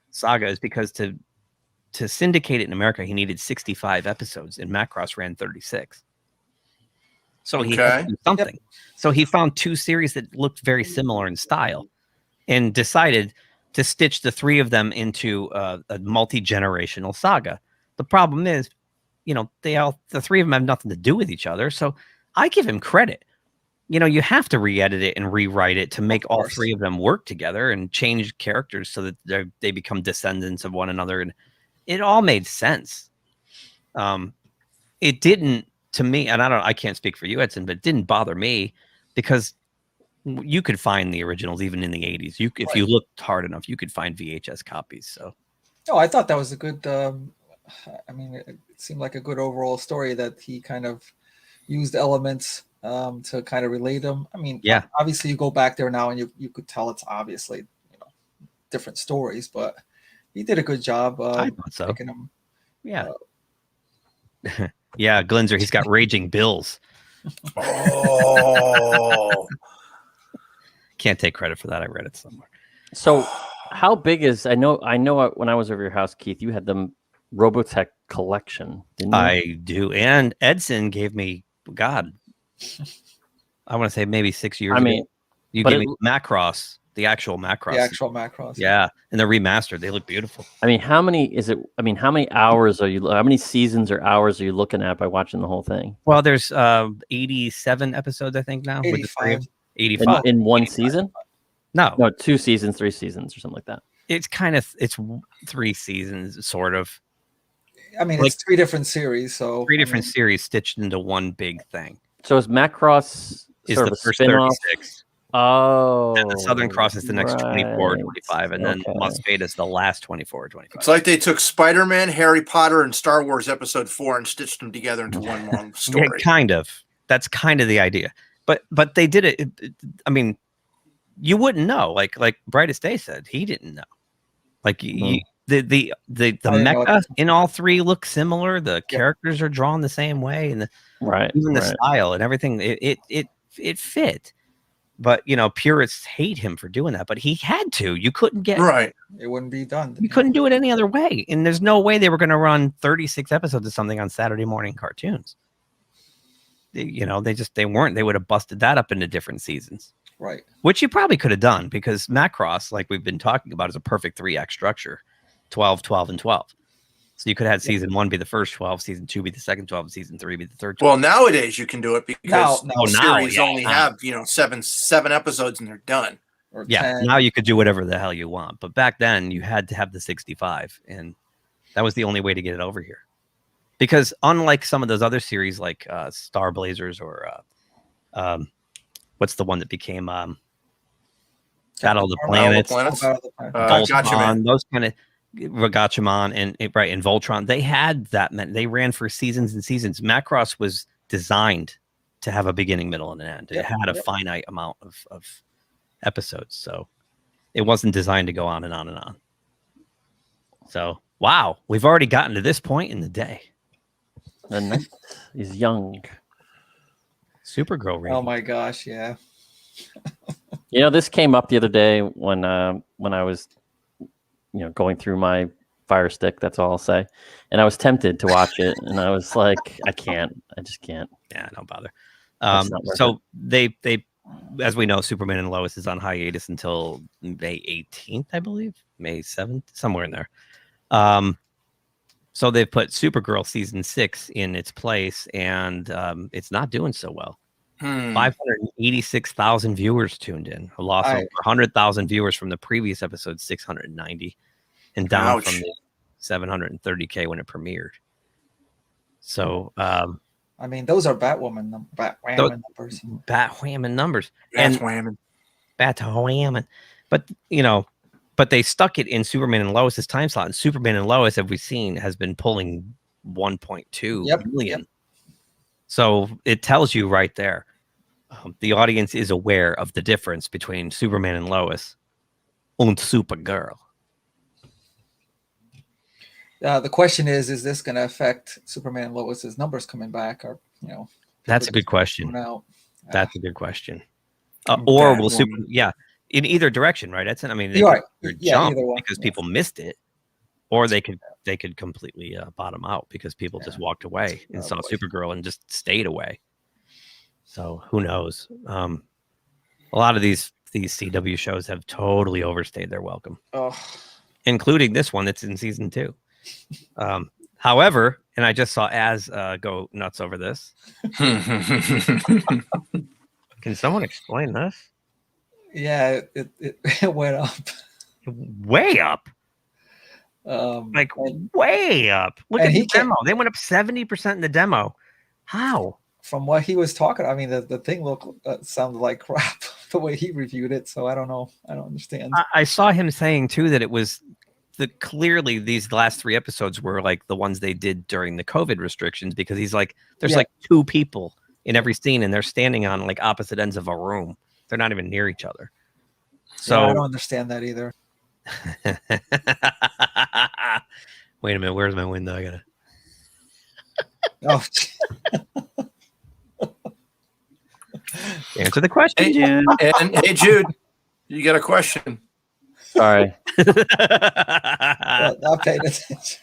saga is because to syndicate it in America, he needed 65 episodes, and Macross ran 36. So he had to do something. Yep. So he found 2 series that looked very similar in style and decided to stitch the 3 of them into a multi-generational saga. The problem is, the 3 of them have nothing to do with each other. So I give him credit. You have to re-edit it and rewrite it to make all 3 of them work together and change characters so that they become descendants of one another. And it all made sense. It didn't, to me, and I can't speak for you, Edson, but it didn't bother me because you could find the originals even in the 80s. If you looked hard enough, you could find VHS copies. So, I thought that was a good. It seemed like a good overall story that he kind of used elements to kind of relate them. Obviously, you go back there now and you could tell it's obviously different stories, but he did a good job. I thought so. Them, yeah, Glinzer, he's got raging bills. Can't take credit for that. I read it somewhere. So how big is, I know when I was over your house, Keith, you had the Robotech collection, didn't you? I do. And Edson gave me, God, I want to say maybe 6 years ago. You gave me Macross. The actual Macross. The actual Macross. Yeah. And they're remastered. They look beautiful. How many hours how many seasons or hours are you looking at by watching the whole thing? Well, there's 87 episodes, I think, now. 85. 85. In one season? No, 2 seasons, 3 seasons, or something like that. It's 3 seasons, sort of. It's 3 different series. So 3 different series stitched into one big thing. So is Macross is the first 36? Oh, and the Southern Cross is the next 24 or 25, and then Mospeada is the last 24 or 25. It's like they took Spider-Man, Harry Potter, and Star Wars Episode 4 and stitched them together into one long story. Yeah, kind of. That's kind of the idea. But they did it. You wouldn't know. Like Brightest Day said, he didn't know. The mecha in all 3 look similar. The characters are drawn the same way, and even the style and everything. It fit. But purists hate him for doing that. But he had to. You couldn't get It wouldn't be done. You couldn't do it any other way. And there's no way they were going to run 36 episodes of something on Saturday morning cartoons. They weren't. They would have busted that up into different seasons. Right. Which you probably could have done because Macross, like we've been talking about, is a perfect 3-act structure. 12, 12, and 12. So you could have season 1 be the first 12, season 2 be the second 12, and season 3 be the third 12. Well, nowadays you can do it because series only have 7 episodes and they're done. Or 10. Now you could do whatever the hell you want. But back then you had to have the 65, and that was the only way to get it over here. Because unlike some of those other series like Star Blazers or what's the one that became Battle of the Planets, Gotcha, man. those kind of Ragachamon and Voltron. They had that. They ran for seasons and seasons. Macross was designed to have a beginning, middle, and an end. It had a finite amount of episodes, so it wasn't designed to go on and on and on. So, wow, we've already gotten to this point in the day. The night is young. Supergirl rating. Oh my gosh, yeah. You know, this came up the other day when I was, going through my Fire Stick. That's all I'll say. And I was tempted to watch it, and I was like, I just can't. Yeah, don't bother. So they, as we know, Superman and Lois is on hiatus until May 18th, I believe, May 7th, somewhere in there. So they've put Supergirl season 6 in its place, and it's not doing so well. 586,000 viewers tuned in, a loss of over 100,000 viewers from the previous episode, 690, and down from the 730K when it premiered. So, I mean, those are Batwoman numbers. Batwhammon numbers. Batwhammon. But they stuck it in Superman and Lois's time slot. And Superman and Lois, have we seen, has been pulling 1.2 million. So it tells you right there. The audience is aware of the difference between Superman and Lois and Supergirl. The question is this going to affect Superman and Lois's numbers coming back? Or, that's a good question. That's a good question. Or will in either direction, right? That's, I mean, they could jump because people missed it, or they could completely bottom out because people just walked away and saw Supergirl and just stayed away. So who knows? A lot of these CW shows have totally overstayed their welcome, including this one that's in season 2. However, and I just saw Az go nuts over this. Can someone explain this? Yeah, it went up. Way up. Way up. Look at the demo. They went up 70% in the demo. How? From what he was talking, I mean, the thing sounded like crap the way he reviewed it. So I don't know. I don't understand. I saw him saying too that it was clearly these last 3 episodes were like the ones they did during the COVID restrictions, because he's like, there's like 2 people in every scene and they're standing on like opposite ends of a room. They're not even near each other. So I don't understand that either. Wait a minute. Where's my window? I gotta. Answer the question. Hey, Jude, you got a question? Sorry. Not paying attention.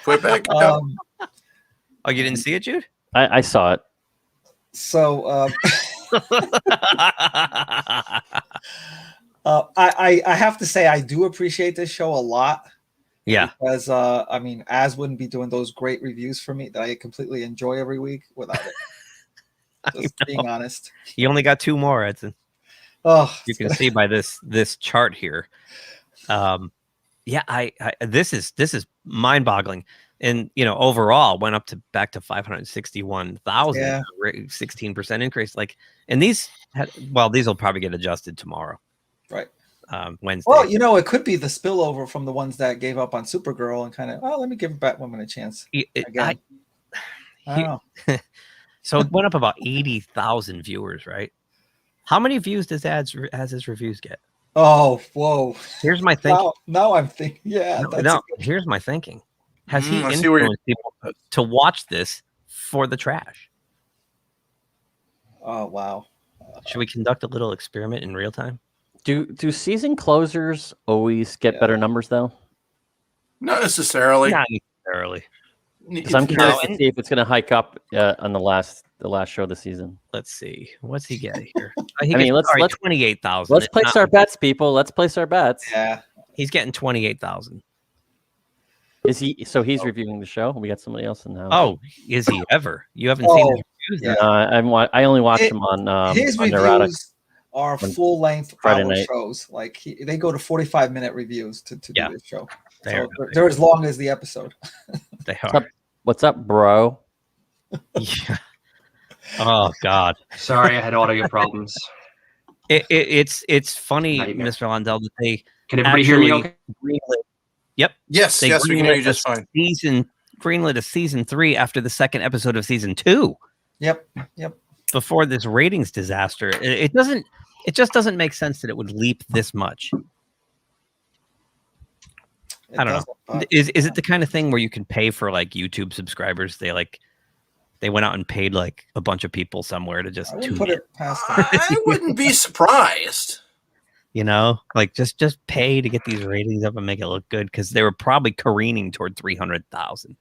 Put it back up. Oh, you didn't see it, Jude? I saw it. So I have to say I do appreciate this show a lot. Yeah. Because I mean, Az wouldn't be doing those great reviews for me that I completely enjoy every week without it. Just being honest. You only got 2 more, Edson. Oh, you can see by this chart here. This is mind-boggling. And overall went up back to 561,000, 16% increase. Like, and these will probably get adjusted tomorrow. Right. Wednesday. Well, it could be the spillover from the ones that gave up on Supergirl and kind of, let me give Batwoman a chance. I don't know. So it went up about 80,000 viewers, right? How many views does his reviews get? Oh, whoa. Here's my thinking. Now I'm thinking, here's my thinking. Has he influenced people to watch this for the trash? Oh, wow. Should we conduct a little experiment in real time? Do season closers always get better numbers, though? Not necessarily. Not necessarily. Because I'm curious to see if it's going to hike up on the last show of the season. Let's see. What's he getting here? Let's 28,000. Let's place our bets, people. Let's place our bets. Yeah. He's getting 28,000. Is he? So he's reviewing the show. We got somebody else in the house. Oh, is he ever? You haven't seen his reviews? Yeah. I only watch him on his on reviews Neurotic. Are full length Friday hour night shows. Like they go to 45-minute reviews to do this show. They're as long as the episode. They are. What's up, bro? Yeah. Oh God. Sorry, I had audio problems. It's funny, Nightmare. Mr. Lundell, that they Can everybody hear me okay? greenlit. Yep. Yes, They yes, we can hear you greenlit just fine. Greenlit a season 3 after the second episode of season 2. Yep. Before this ratings disaster. It just doesn't make sense that it would leap this much. I don't know. Is it the kind of thing where you can pay for like YouTube subscribers? They went out and paid like a bunch of people somewhere to just tune put in. it past them. I wouldn't be surprised. You know, like just pay to get these ratings up and make it look good, because they were probably careening toward 300,000.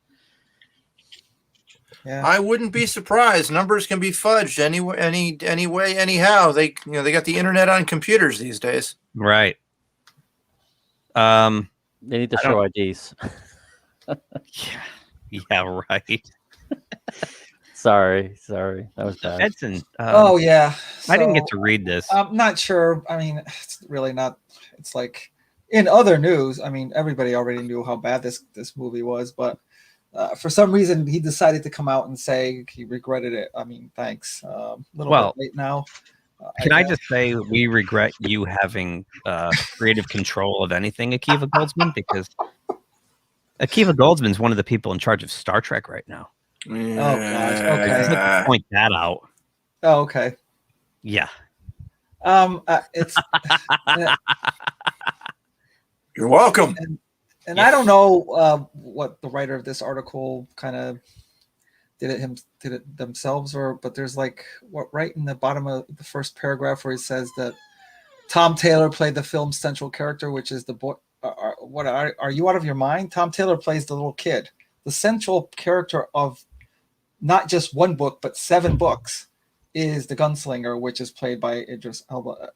Yeah. I wouldn't be surprised. Numbers can be fudged any way, anyhow. They got the internet on computers these days. Right. They need to show IDs. Yeah, right. Sorry, that was bad. Edson. Oh yeah, I didn't get to read this. I'm not sure. I mean, it's really not. It's like in other news. I mean, everybody already knew how bad this movie was, but for some reason he decided to come out and say he regretted it. I mean, thanks. Little bit late now. Can I just say we regret you having creative control of anything, Akiva Goldsman, because Akiva Goldsman's one of the people in charge of Star Trek right now. Oh gosh. Okay. I just have to point that out. Oh, okay. Yeah. It's. You're welcome. And I don't know what the writer of this article kind of did it themselves, but there's like right in the bottom of the first paragraph where he says that Tom Taylor played the film's central character, which is the boy. What are you out of your mind? Tom Taylor plays the little kid, the central character of not just one book but 7 books. Is the gunslinger, which is played by Idris Elba,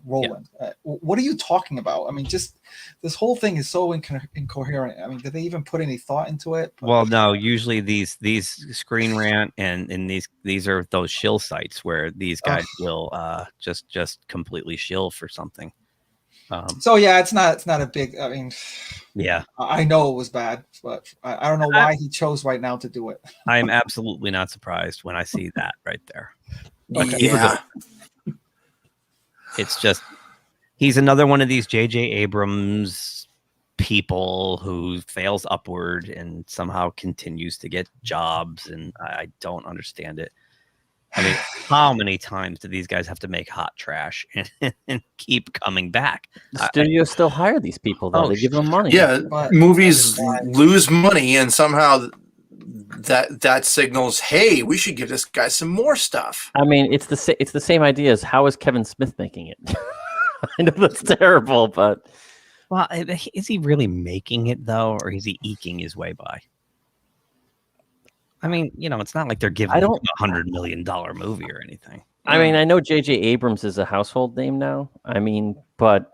Roland. Yeah. What are you talking about? I mean, just this whole thing is so incoherent. I mean, did they even put any thought into it? Well, no. Usually these Screen Rant and these are those shill sites where these guys will just completely shill for something. So yeah, it's not a big. I mean, yeah, I know it was bad, but I don't know why he chose right now to do it. I am absolutely not surprised when I see that right there. Okay. Yeah. It's just he's another one of these J.J. Abrams people who fails upward and somehow continues to get jobs, and I don't understand it. I mean, how many times do these guys have to make hot trash and keep coming back? The studios still hire these people, though. They give them money. Yeah, movies lose money, and somehow that signals, hey, we should give this guy some more stuff. I mean, it's the same idea as how is Kevin Smith making it? I know that's terrible, but well, is he really making it though, or is he eking his way by? I mean, it's not like they're giving him a $100 million movie or anything. I mean, I know J.J. Abrams is a household name now. I mean, but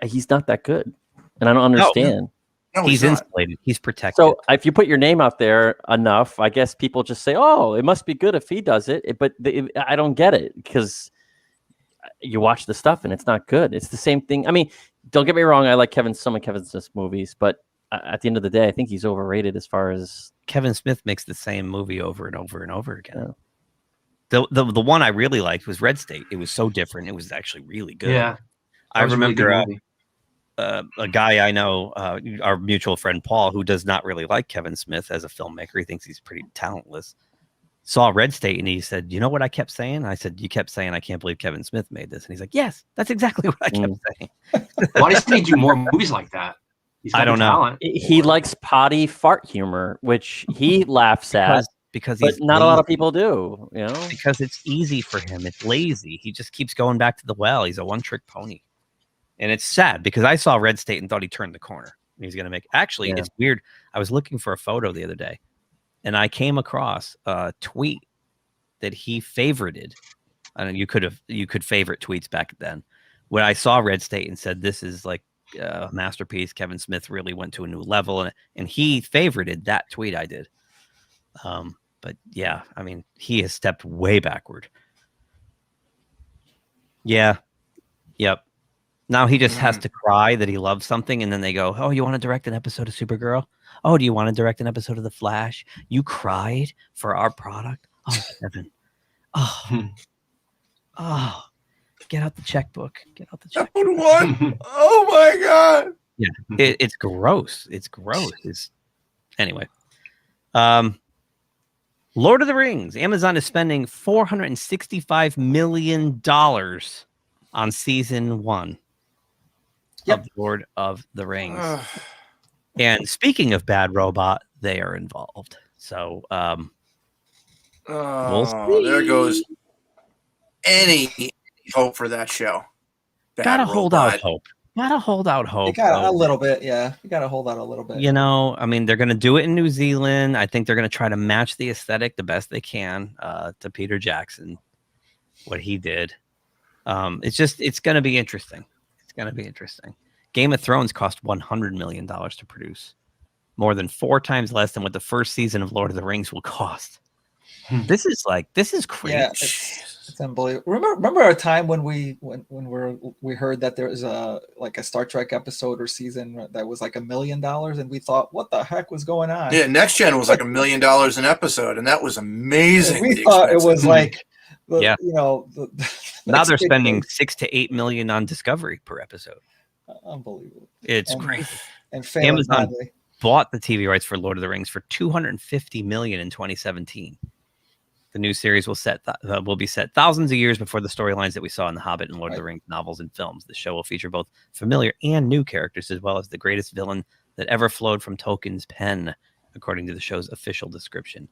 he's not that good, and I don't understand. No, he's insulated. He's protected. So if you put your name out there enough, I guess people just say, "Oh, it must be good if he does it." But I don't get it, because you watch the stuff and it's not good. It's the same thing. I mean, don't get me wrong. I like some of Kevin Smith's movies, but at the end of the day, I think he's overrated as far as Kevin Smith makes the same movie over and over and over again. Yeah. The one I really liked was Red State. It was so different. It was actually really good. Yeah, I remember a guy I know, our mutual friend Paul, who does not really like Kevin Smith as a filmmaker. He thinks he's pretty talentless. Saw Red State and he said, "You know what I kept saying?" I said, "You kept saying I can't believe Kevin Smith made this." And he's like, "Yes, that's exactly what I kept saying." Why doesn't he do more movies like that? I don't know. He likes potty fart humor, which he laughs at. Because but not a lot of people do, because it's easy for him. It's lazy. He just keeps going back to the well. He's a one-trick pony. And it's sad because I saw Red State and thought he turned the corner. He's going to make. Actually, It's weird. I was looking for a photo the other day, and I came across a tweet that he favorited. I don't know, you could favorite tweets back then. When I saw Red State and said, "This is like a masterpiece. Kevin Smith really went to a new level," and he favorited that tweet I did. But yeah, I mean, he has stepped way backward. Yeah. Yep. Now he just has to cry that he loves something, and then they go, "Oh, you want to direct an episode of Supergirl? Oh, do you want to direct an episode of The Flash? You cried for our product? Oh, Kevin. Oh. Get out the checkbook. Get out the checkbook. What? Oh my god. Yeah, it's gross. It's gross. Anyway. Lord of the Rings. Amazon is spending $465 million on season 1 of Lord of the Rings. And speaking of Bad Robot, they are involved. So we'll see. There goes any hope for that show. Gotta hold out hope. Gotta hold out hope. You got a little bit, yeah. You got to hold out a little bit. You know, I mean, they're going to do it in New Zealand. I think they're going to try to match the aesthetic the best they can to Peter Jackson, what he did. It's going to be interesting. It's going to be interesting. Game of Thrones cost $100 million to produce, more than 4 times less than what the first season of Lord of the Rings will cost. This is crazy. Yeah, it's unbelievable. Remember a time when we heard that there was a Star Trek episode or season that was like $1 million, and we thought, what the heck was going on? Yeah, Next Gen was like $1 million an episode, and that was amazing. We thought it was like, now they're spending expensive. $6 to $8 million on Discovery per episode. Unbelievable. It's crazy. And Amazon badly. bought the TV rights for Lord of the Rings for $250 million in 2017. The new series will be set thousands of years before the storylines that we saw in The Hobbit and Lord of the Rings novels and films. The show will feature both familiar and new characters, as well as the greatest villain that ever flowed from Tolkien's pen, according to the show's official description.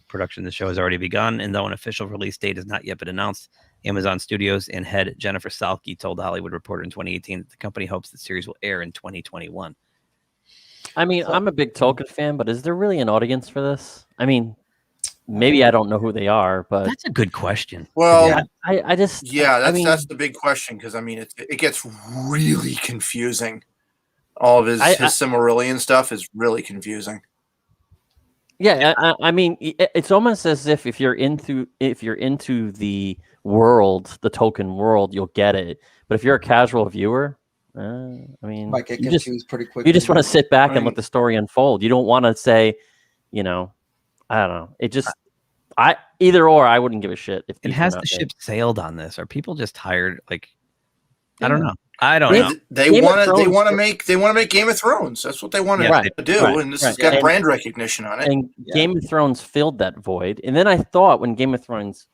Production of the show has already begun, and though an official release date has not yet been announced, Amazon Studios and head Jennifer Salke told The Hollywood Reporter in 2018 that the company hopes the series will air in 2021. I mean, I'm a big Tolkien fan, but is there really an audience for this? I mean, maybe I don't know who they are, but that's a good question. Well, that's the big question, because I mean it gets really confusing. All of his Silmarillion stuff is really confusing. Yeah, I mean, it's almost as if you're into the world, the Tolkien world, you'll get it. But if you're a casual viewer, I mean, might get confused pretty quickly. You just want to sit back and let the story unfold. You don't want to say, I don't know. It just, either or, I wouldn't give a shit. If it has the ship sailed on this, are people just tired? Like, I don't know. I don't know. They want to make Game of Thrones. That's what they want to do, and this has got brand recognition on it. And Game of Thrones filled that void. And then I thought when Game of Thrones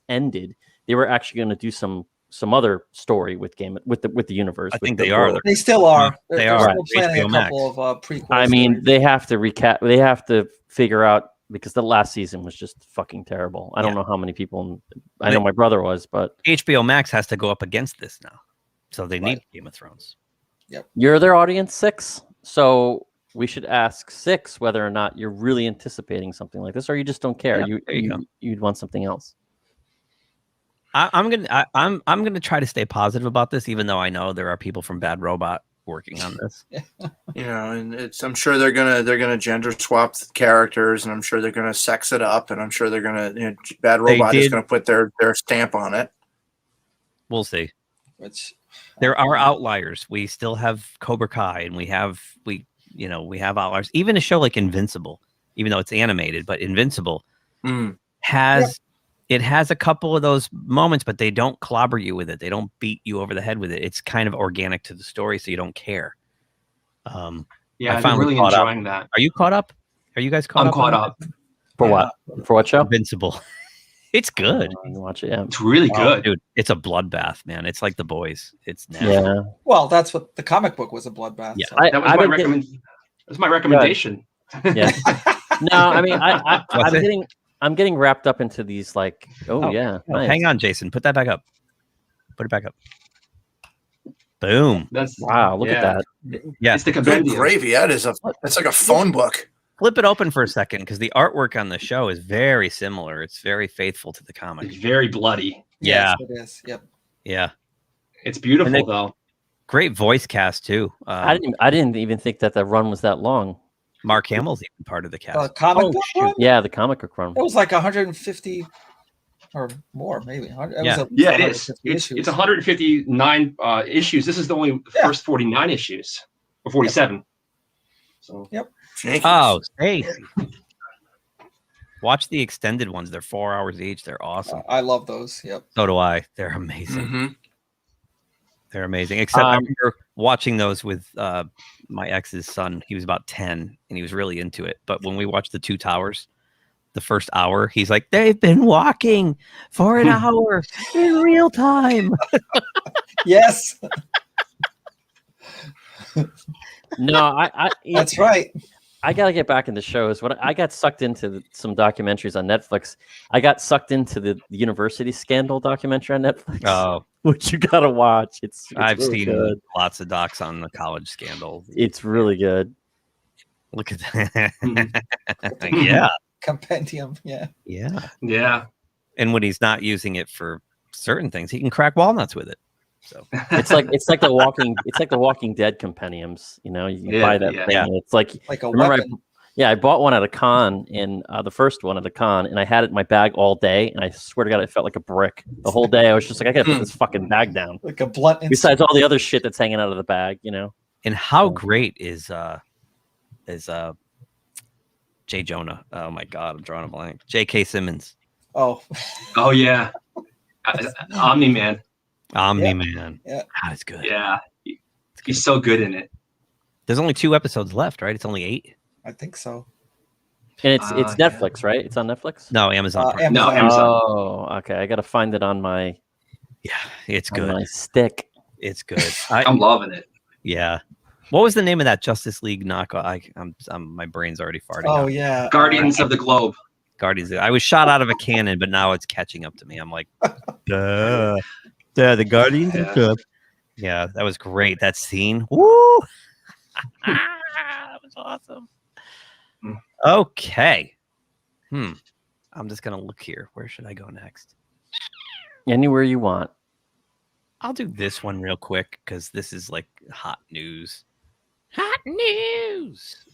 ended, they were actually going to do some other story with the universe. I think they are. They still are. They are still planning a couple of prequels. I mean, they have to recap. They have to figure out, because the last season was just fucking terrible. I don't know how many people. I know my brother was, but HBO Max has to go up against this now. So they need Game of Thrones. Yep. You're their audience 6, so we should ask 6 whether or not you're really anticipating something like this, or you just don't care. You'd want something else. I'm gonna try to stay positive about this, even though I know there are people from Bad Robot working on this. And I'm sure they're gonna gender swap the characters, and I'm sure they're gonna sex it up, and I'm sure they're gonna Bad Robot is gonna put their stamp on it. We'll see. Which there are outliers. We still have Cobra Kai, and we have outliers. Even a show like Invincible, even though it's animated, but Invincible has a couple of those moments, but they don't clobber you with it. They don't beat you over the head with it. It's kind of organic to the story, so you don't care. I'm really enjoying that. Are you caught up? Are you guys caught up? I'm caught up. For what? For what show? Invincible. It's good. Watch it. Yeah. It's really good, dude. It's a bloodbath, man. It's like The Boys. It's nasty. Yeah. Well, that's what the comic book was, a bloodbath. Yeah, so. That's my recommendation. Yeah. No, I mean, I'm getting wrapped up into these nice. Hang on, Jason. Put that back up. Put it back up. Boom. Wow. Look at that. Yeah. It's the Good compendium. gravy. That's like a phone book. Flip it open for a second, because the artwork on the show is very similar. It's very faithful to the comic. It's very bloody. Yeah. Yes, it is. Yep. Yeah. It's beautiful though. Great voice cast too. I didn't even think that the run was that long. Mark Hamill's even part of the cast. The comic book run? Yeah, the comic book run. It was like 150 or more, maybe. It is. It's 159 issues. This is the only first 49 issues, or 47. So. Yep. Oh, Stacy. Watch the extended ones. They're 4 hours each. They're awesome. I love those. Yep. So do I. They're amazing. Mm-hmm. They're amazing. Except I remember watching those with my ex's son. He was about 10 and he was really into it. But when we watched the Two Towers, the first hour, he's like, they've been walking for an hour in real time. Yes. No, I that's right. I gotta get back into shows. What I got sucked into some documentaries on Netflix. I got sucked into the university scandal documentary on Netflix. Oh, which you gotta watch. It's I've really seen good. lots of docs on the college scandal. It's really good. Look at that. Yeah. Compendium. Yeah. Yeah. Yeah. And when he's not using it for certain things, he can crack walnuts with it. So it's like the Walking Dead compendiums. You know, you buy that thing. And it's like a weapon. I bought one at a con, and the first one at a con, and I had it in my bag all day, and I swear to God, it felt like a brick the whole day. I was just like, I gotta put this fucking bag down. Like a blunt. Besides all the other shit that's hanging out of the bag, you know. And how great is Jay Jonah? Oh my God, I'm drawing a blank. J.K. Simmons. Oh. Oh yeah. Omni-Man. Omni-Man. Yeah. God, it's good. Yeah. He's so good in it. There's only 2 episodes left, right? It's only 8. I think so. And it's Netflix, right? It's on Netflix? No, Amazon. Amazon. No, Amazon. Oh, okay. I gotta find it on my it's good. my stick. It's good. I'm loving it. Yeah. What was the name of that Justice League knockoff? I'm my brain's already farting. Oh out. yeah. Guardians of the Globe. Guardians. I was shot out of a cannon, but now it's catching up to me. I'm like, duh, the Guardians of the Globe. Yeah, that was great. That scene. Woo! That was awesome. Okay. I'm just gonna look here. Where should I go next? Anywhere you want. I'll do this one real quick because this is like hot news. Hot news.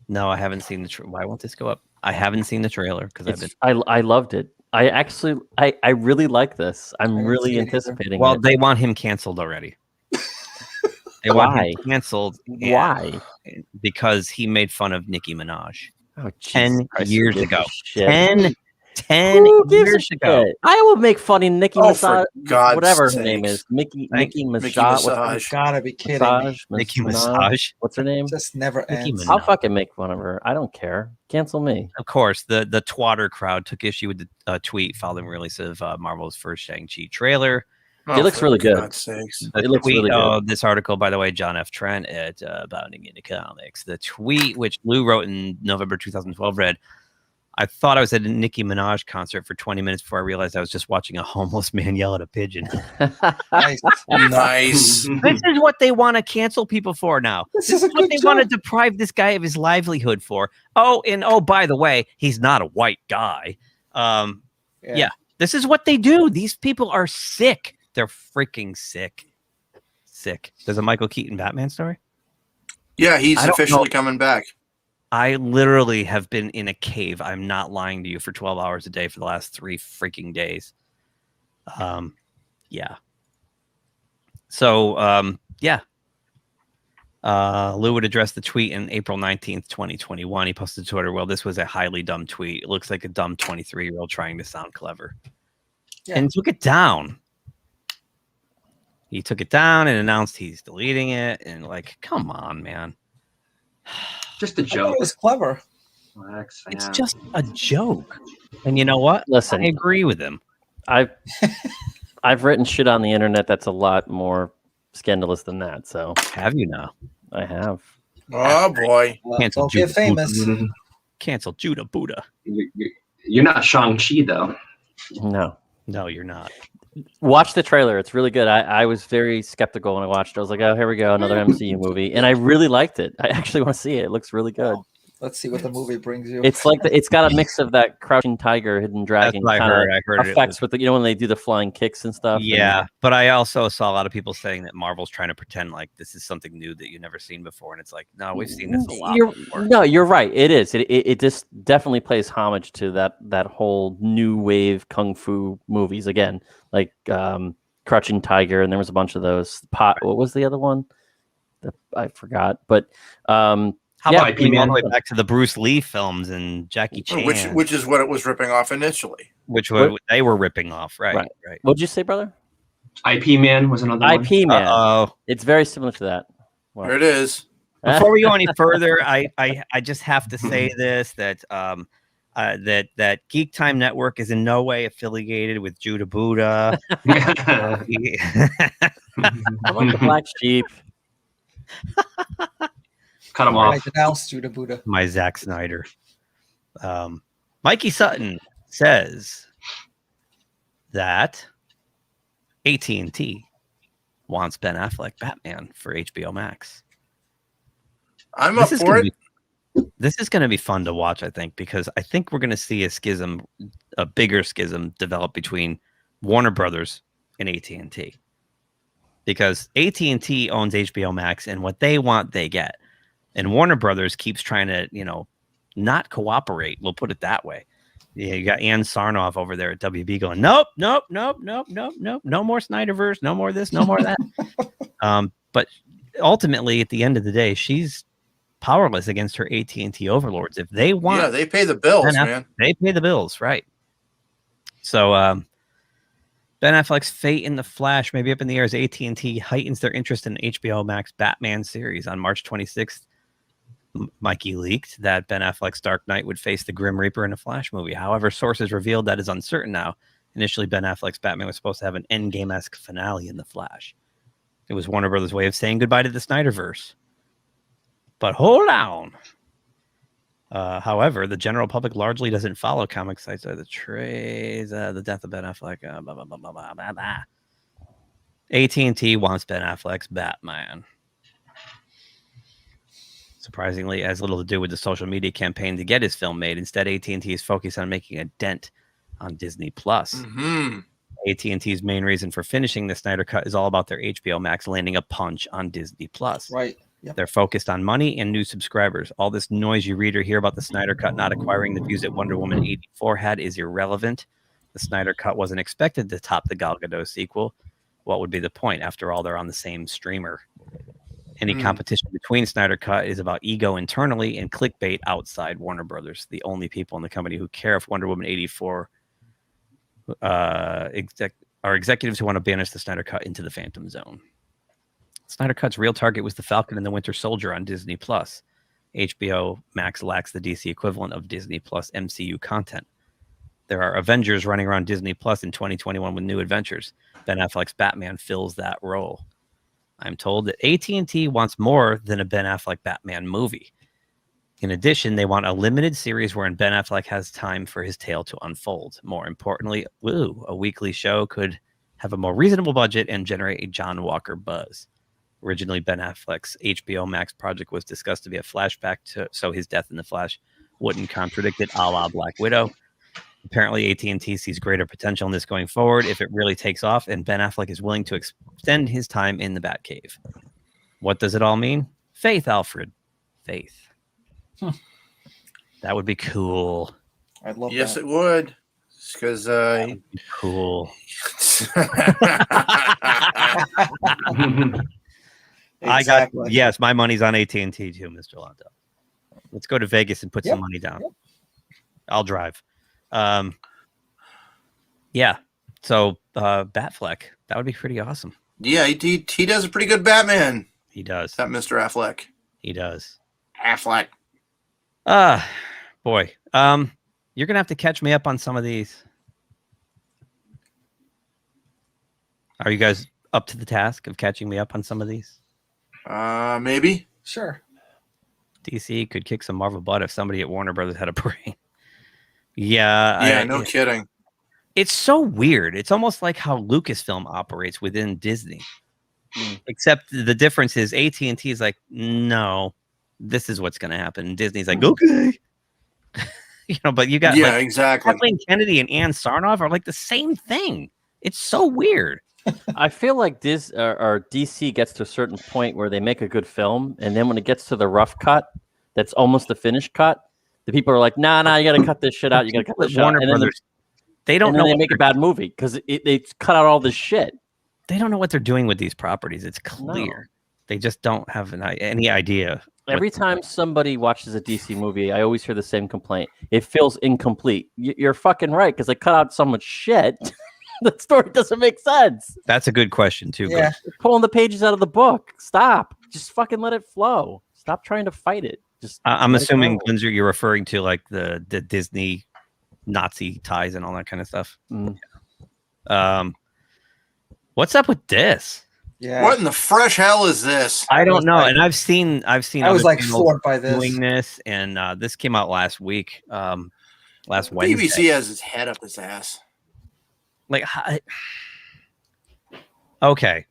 No, I haven't seen the why won't this go up? I haven't seen the trailer because I loved it. I really like this. I'm really anticipating Well, it. they want him canceled already. They want him canceled. Why? Because he made fun of Nicki Minaj. Oh, 10 Christ, years who gives ago. a shit? 10 Who gives years a ago. shit? I will make fun of Nicki Oh, Minaj, for God's whatever her sakes. name is. Nicki Minaj. Minaj. Gotta be kidding me. Nicki Minaj. What's her name? Just never Nicki ends. Minaj. I'll fucking make fun of her. I don't care. Cancel me. Of course, the twatter crowd took issue with the tweet following the release of Marvel's first Shang-Chi trailer. It looks really good. God's sakes. The It looks tweet, really good. this article, by the way, John F. Trent at Bounding into Comics. The tweet, which Lou wrote in November 2012, read, I thought I was at a Nicki Minaj concert for 20 minutes before I realized I was just watching a homeless man yell at a pigeon. Nice. Nice. This is what they want to cancel people for now. This is what they want to deprive this guy of his livelihood for. Oh, and by the way, he's not a white guy. Yeah, this is what they do. These people are sick. They're freaking sick. Sick. There's a Michael Keaton Batman story? Yeah, he's I don't officially know. coming back. I literally have been in a cave. I'm not lying to you for 12 hours a day for the last 3 freaking days. Yeah. So, yeah. Lou would address the tweet on April 19th, 2021. He posted to Twitter, well, this was a highly dumb tweet. It looks like a dumb 23-year-old trying to sound clever. Yeah. And took it down. He took it down and announced he's deleting it. And like, come on, man. Just a I thought joke. it was clever. Relax, It's yeah. just a joke. And you know what? Listen, I agree with him. I've written shit on the internet that's a lot more scandalous than that. So Have you now? I have. Oh boy. Cancel Don't get Judah famous. Buddha. Cancel Judah Buddha. You're not Shang-Chi, though. No. No, you're not. Watch the trailer. It's really good. I was very skeptical when I watched it. I was like, oh, here we go. Another MCU movie. And I really liked it. I actually want to see it. It looks really good. Let's see what the movie brings you. It's like it's got a mix of that Crouching Tiger, Hidden Dragon what I kinda heard. I heard it effects was- with the, when they do the flying kicks and stuff. Yeah, but I also saw a lot of people saying that Marvel's trying to pretend like this is something new that you've never seen before, and it's like, no, we've seen this a lot before. No, you're right. It is. It just definitely plays homage to that whole new wave kung fu movies again, like Crouching Tiger, and there was a bunch of those. What was the other one? I forgot. But How Yeah, about IP going all Man. the way back to the Bruce Lee films and Jackie Chan, Which is what it was ripping off initially. they were ripping off, right? What'd you say, brother? IP Man was another one. IP Man. Uh-oh. It's very similar to that. Well, There it is. Before we go any further, I just have to say this that that GeekTime Network is in no way affiliated with Judah Buddha. I like the black sheep. Cut him I off. denounce Judah Buddha. My Zack Snyder. Mikey Sutton says that AT&T wants Ben Affleck Batman for HBO Max. I'm up for it. This is going to be fun to watch, I think, because I think we're going to see a bigger schism develop between Warner Brothers and AT&T. Because AT&T owns HBO Max, and what they want, they get. And Warner Brothers keeps trying to, not cooperate. We'll put it that way. Yeah, you got Ann Sarnoff over there at WB going, nope, no more Snyderverse, no more this, no more that. But ultimately, at the end of the day, she's powerless against her AT&T overlords. If they want, yeah, they pay the bills, man. They pay the bills, right? So, Ben Affleck's fate in the Flash may be up in the air as AT&T heightens their interest in HBO Max Batman series. On March 26th, Mikey leaked that Ben Affleck's Dark Knight would face the Grim Reaper in a Flash movie. However, sources revealed that is uncertain now. Initially, Ben Affleck's Batman was supposed to have an Endgame-esque finale in the Flash. It was Warner Brothers' way of saying goodbye to the Snyderverse. But hold on. However, the general public largely doesn't follow comic sites or the trades. The death of Ben Affleck. Blah, blah, blah, blah, blah, blah, blah. AT&T wants Ben Affleck's Batman. Surprisingly, has little to do with the social media campaign to get his film made. Instead, AT&T is focused on making a dent on Disney+. Mm-hmm. AT&T's main reason for finishing the Snyder Cut is all about their HBO Max landing a punch on Disney+. Right. Yep. They're focused on money and new subscribers. All this noise you read or hear about the Snyder Cut not acquiring the views that Wonder Woman 84 had is irrelevant. The Snyder Cut wasn't expected to top the Gal Gadot sequel. What would be the point? After all, they're on the same streamer. Any competition between Snyder Cut is about ego internally and clickbait outside Warner Brothers. The only people in the company who care if Wonder Woman 84 are executives who want to banish the Snyder Cut into the Phantom Zone. Snyder Cut's real target was the Falcon and the Winter Soldier on Disney+. HBO Max lacks the DC equivalent of Disney Plus MCU content. There are Avengers running around Disney Plus in 2021 with new adventures. Ben Affleck's Batman fills that role. I'm told that AT&T wants more than a Ben Affleck Batman movie. In addition, they want a limited series wherein Ben Affleck has time for his tale to unfold. More importantly, a weekly show could have a more reasonable budget and generate a John Walker buzz. Originally, Ben Affleck's HBO Max project was discussed to be a flashback so his death in the Flash wouldn't contradict it, a la Black Widow. Apparently, AT&T sees greater potential in this going forward if it really takes off, and Ben Affleck is willing to extend his time in the Batcave. What does it all mean? Faith, Alfred. Faith. That would be cool. I'd love yes, that. It would. Because cool. Exactly. Yes, my money's on AT&T too, Mr. Lonto. Let's go to Vegas and put some money down. Yep. I'll drive. Yeah. So Batfleck, that would be pretty awesome. Yeah, he does a pretty good Batman. He does. That Mr. Affleck. He does. Affleck. Boy. You're gonna have to catch me up on some of these. Are you guys up to the task of catching me up on some of these? Maybe. Sure. DC could kick some Marvel butt if somebody at Warner Brothers had a brain. Yeah. Yeah, no kidding. It's so weird. It's almost like how Lucasfilm operates within Disney. Except the difference is AT&T is like, no, this is what's going to happen. And Disney's like, okay. But you got exactly. Kathleen Kennedy and Ann Sarnoff are like the same thing. It's so weird. I feel like DC gets to a certain point where they make a good film, and then when it gets to the rough cut, that's almost the finished cut, the people are like, nah, you got to cut this shit out. You got to cut this shit out. And Brothers, they don't know. They make a bad movie because they cut out all this shit. They don't know what they're doing with these properties. It's clear. They just don't have any idea Every time somebody watches a DC movie, I always hear the same complaint. It feels incomplete. You're fucking right, because they cut out so much shit. The story doesn't make sense. That's a good question too. Yeah, you're pulling the pages out of the book. Stop. Just fucking let it flow. Stop trying to fight it. Just. I'm let it assuming, go. Gunther, you're referring to like the Disney Nazi ties and all that kind of stuff. What's up with this? Yeah. What in the fresh hell is this? I don't know. And I've seen. I was other like channels floored by this. doing this, and this came out last week. Last Wednesday. BBC has his head up his ass. Like, okay,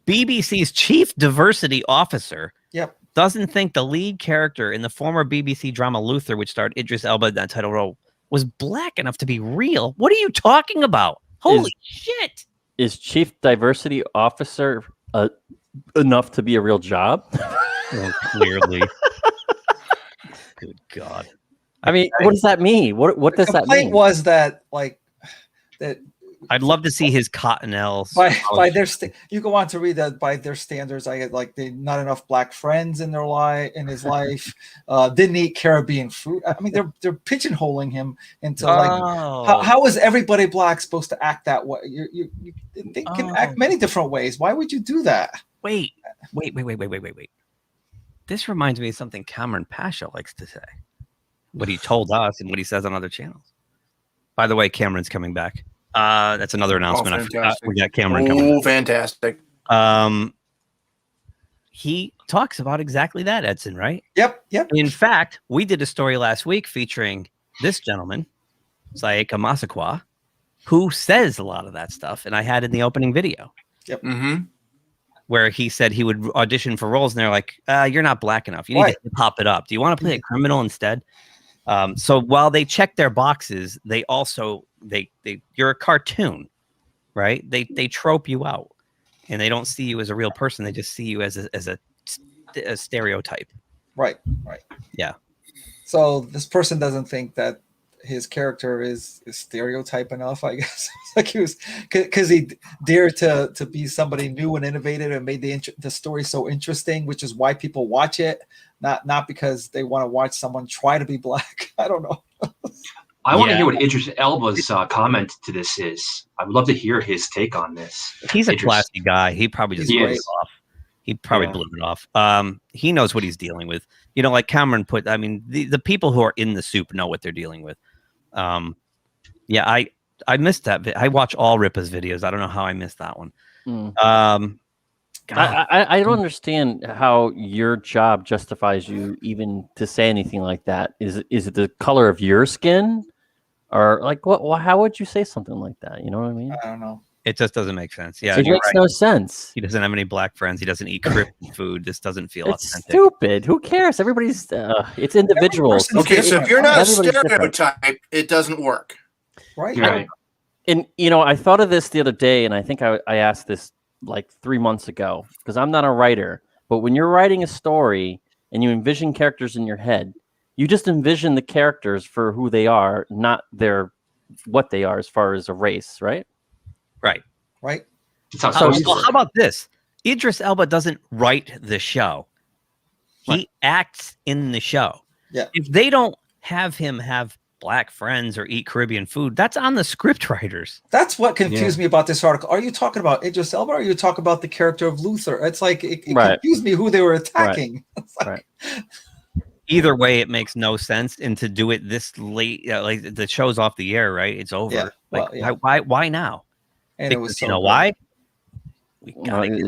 BBC's chief diversity officer. Yep. Doesn't think the lead character in the former BBC drama Luther, which starred Idris Elba in that title role, was black enough to be real. What are you talking about? Holy shit! Is chief diversity officer enough to be a real job? Well, clearly. Good God. I mean, what does that mean? What does that mean? The complaint was that that. I'd love to see his Cottonelles. By their you go on to read that by their standards, I had like they not enough black friends in their his life. Didn't eat Caribbean food. I mean, they're pigeonholing him into like how is everybody black supposed to act that way? They can act many different ways. Why would you do that? Wait. This reminds me of something Cameron Pasha likes to say. What he told us and what he says on other channels. By the way, Cameron's coming back. That's another announcement. I forgot. We got Cameron coming. Oh, fantastic. He talks about exactly that, Edson, right? Yep. In fact, we did a story last week featuring this gentleman, Sayeka Masakwa, who says a lot of that stuff, and I had in the opening video. Yep. Where he said he would audition for roles, and they're like, "You're not black enough. You need to pop it up. Do you want to play a criminal instead?" So while they check their boxes, they also you're a cartoon, right? They trope you out, and they don't see you as a real person. They just see you as a stereotype. Right. Yeah. So this person doesn't think that his character is stereotype enough, I guess. Like he was, because he dared to be somebody new and innovative and made the story so interesting, which is why people watch it, not because they want to watch someone try to be black. I don't know. I want to hear what Idris Elba's comment to this is. I would love to hear his take on this. He's a classy guy. He probably just blew it off. He probably blew it off. He knows what he's dealing with. You know, like Cameron put, I mean, the people who are in the soup know what they're dealing with. I missed that. I watch all Ripa's videos. I don't know how I missed that one. I don't understand how your job justifies you even to say anything like that. Is it the color of your skin, or like what? How would you say something like that? You know what I mean? I don't know. It just doesn't make sense. Yeah, it makes no sense. He doesn't have any black friends. He doesn't eat Caribbean food. This doesn't feel authentic. Stupid. Who cares? Everybody's it's individuals. Okay, so if you're not a stereotype, it doesn't work. Right. And I thought of this the other day, and I think I asked this like 3 months ago, because I'm not a writer, but when you're writing a story and you envision characters in your head, you just envision the characters for who they are, not what they are as far as a race, right? Right. So how about this? Idris Elba doesn't write the show. He acts in the show. Yeah. If they don't have him have black friends or eat Caribbean food, that's on the script writers. That's what confused me about this article. Are you talking about Idris Elba, or are you talking about the character of Luther? It's like it confused me who they were attacking. Right. Either way, it makes no sense. And to do it this late, like the show's off the air, right? It's over. Yeah. Why now? And it was why? We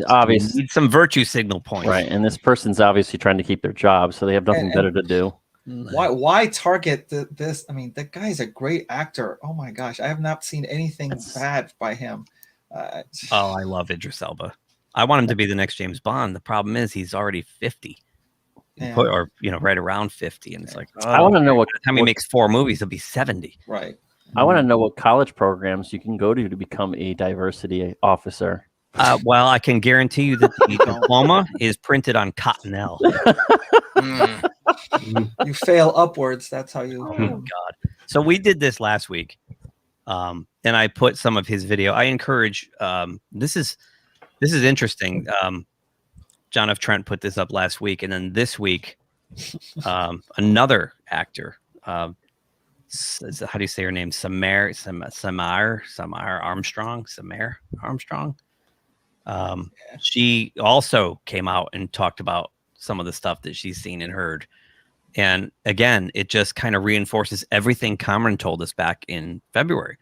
obviously need some virtue signal points, right? And this person's obviously trying to keep their job, so they have nothing better to do. Why target this? I mean, the guy's a great actor. Oh my gosh, I have not seen anything bad by him. I love Idris Elba. I want him to be the next James Bond. The problem is he's already 50, or right around 50, and it's like I want to know what time he makes 4 movies, he'll be 70. Right. I want to know what college programs you can go to become a diversity officer. Well, I can guarantee you that the diploma is printed on Cottonelle. You fail upwards. That's how you. Oh God! So we did this last week, and I put some of his video. I encourage. This is interesting. John F. Trent put this up last week, and then this week, Another actor. How do you say her name? Samar Armstrong. She also came out and talked about some of the stuff that she's seen and heard. And again, it just kind of reinforces everything Cameron told us back in February.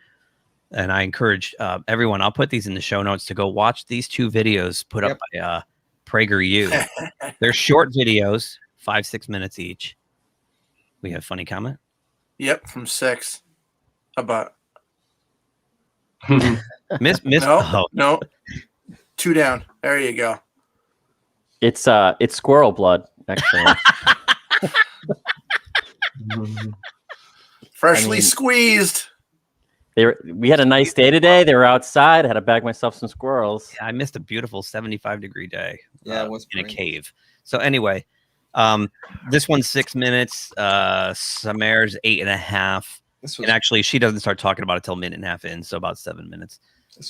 And I encourage everyone, I'll put these in the show notes, to go watch these 2 videos put up by PragerU. They're short videos, 5-6 minutes each. We have funny comment. Yep, from 6. About Miss. No. 2 down. There you go. It's squirrel blood, actually. Freshly squeezed. We had a nice day today. They were outside. I had to bag myself some squirrels. Yeah, I missed a beautiful 75-degree day. Yeah, it was in a cave. So anyway, this one's 6 minutes. Samar's 8.5. And actually, she doesn't start talking about it till a minute and a half in, so about 7 minutes.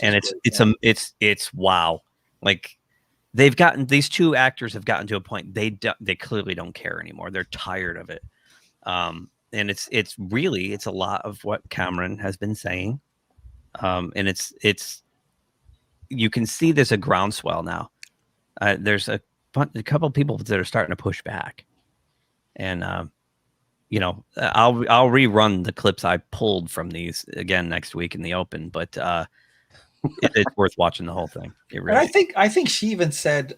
And it's wow. Like, these 2 actors have gotten to a point they clearly don't care anymore. They're tired of it. And it's a lot of what Cameron has been saying. And it's you can see there's a groundswell now. There's a couple of people that are starting to push back. And I'll rerun the clips I pulled from these again next week in the open, but it's worth watching the whole thing. And I think she even said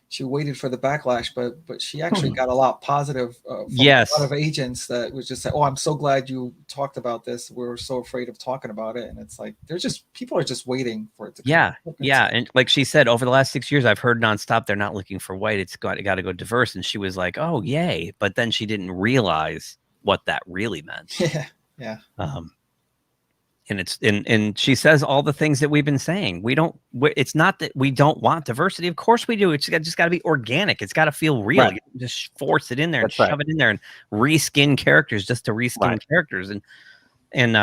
she waited for the backlash, but she actually got a lot positive from a lot of agents that was just like, "Oh, I'm so glad you talked about this. We were so afraid of talking about it." And it's like people are just waiting for it to come. Yeah. And like she said, over the last 6 years, I've heard nonstop they're not looking for white. It's got to go diverse. And she was like, "Oh, yay!" But then she didn't realize what that really meant. Yeah. And she says all the things that we've been saying. It's not that we don't want diversity. Of course we do. It's just got to be organic. It's got to feel real. Right. You just force it in there and shove it in there and reskin characters just to reskin characters. And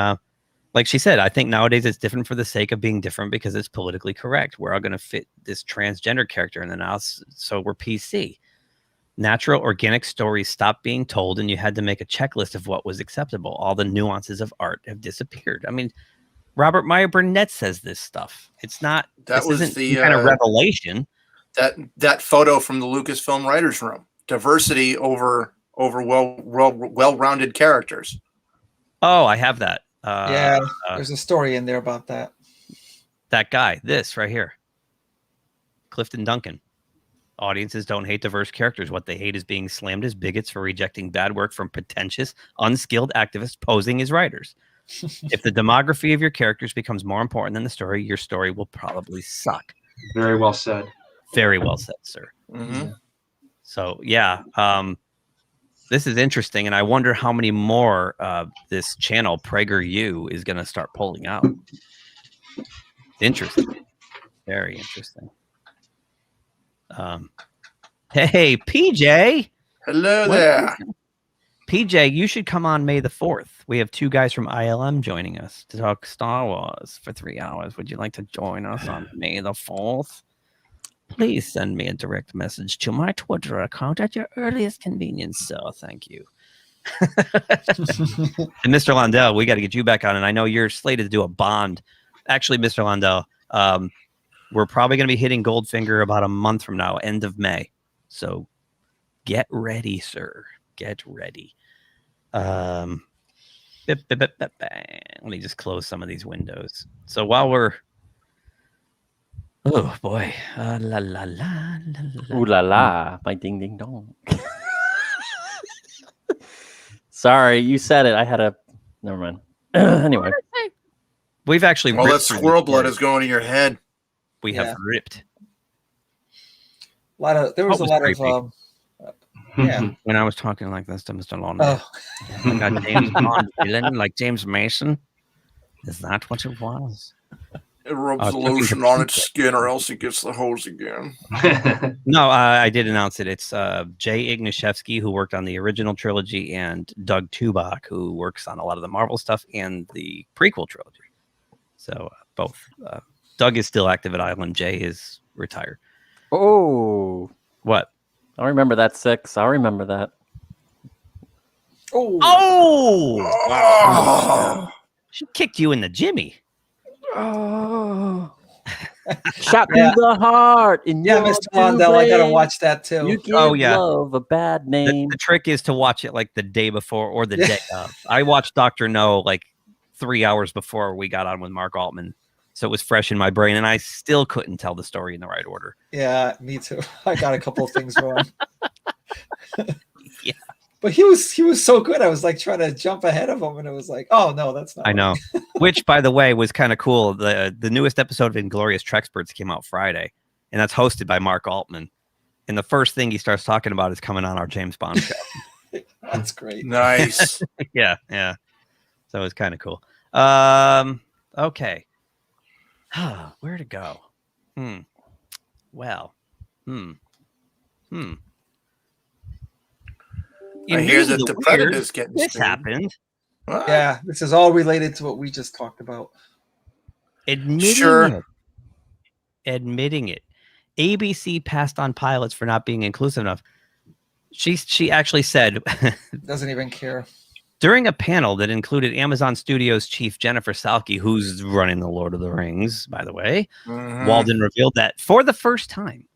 like she said, I think nowadays it's different for the sake of being different because it's politically correct. We're all going to fit this transgender character in the house, so we're PC. Natural, organic stories stopped being told, and you had to make a checklist of what was acceptable. All the nuances of art have disappeared. I mean, Robert Meyer Burnett says this stuff. It's not. That was the kind of revelation. That photo from the Lucasfilm writers' room. Diversity over well-rounded characters. Oh, I have that. There's a story in there about that. That guy, this right here, Clifton Duncan. Audiences don't hate diverse characters. What they hate is being slammed as bigots for rejecting bad work from pretentious, unskilled activists posing as writers. If the demography of your characters becomes more important than the story, your story will probably suck. Very well said. Very well said, sir. Mm-hmm. So, this is interesting, and I wonder how many more this channel, PragerU, is going to start pulling out. Interesting. Very interesting. Hey, PJ. Hello there. PJ, you should come on May the 4th. We have 2 guys from ILM joining us to talk Star Wars for 3 hours. Would you like to join us on May the 4th? Please send me a direct message to my Twitter account at your earliest convenience, sir. Thank you. And Mr. Londell, we got to get you back on. And I know you're slated to do a Bond. Actually, Mr. Londell, we're probably going to be hitting Goldfinger about a month from now, end of May. So get ready, sir. Get ready. Let me just close some of these windows. So while we're... Oh, boy. La, la, la, la, la. Ooh la la. My ding ding dong. Sorry, you said it. I had a... Never mind. Anyway. We've actually... All that squirrel blood is going to your head. We have ripped. There was a lot of when I was talking like this to Mr. Lawnman. I got James Bond villain like James Mason. Is that what it was? It rubs the lotion on its skin, or else it gets the hose again. No, I did announce it. It's Jay Ignashevsky, who worked on the original trilogy, and Doug Tubach, who works on a lot of the Marvel stuff and the prequel trilogy. So both. Doug is still active at Island. Jay is retired. Oh, what? I remember that 6. I remember that. Oh! She kicked you in the jimmy. Oh. Shot through the heart. And yeah, Mr. Mondell, I gotta watch that too. You give love a bad name. The trick is to watch it like the day before or the day of. I watched Dr. No like 3 hours before we got on with Mark Altman. So it was fresh in my brain, and I still couldn't tell the story in the right order. Yeah, me too. I got a couple of things wrong. Yeah. But he was so good. I was like trying to jump ahead of him, and it was like, oh no, that's not. I know. Which, by the way, was kind of cool. The newest episode of Inglorious Trexperts came out Friday, and that's hosted by Mark Altman. And the first thing he starts talking about is coming on our James Bond show. That's great. Nice. Yeah. So it's kind of cool. Okay. Where to go? Well. I hear that the Predator's getting this streamed. happened. Yeah, this is all related to what we just talked about. Admitting it. ABC passed on pilots for not being inclusive enough. She actually said Doesn't even care. during a panel that included Amazon Studios chief Jennifer Salke, who's running the Lord of the Rings, by the way, Walden revealed that for the first time,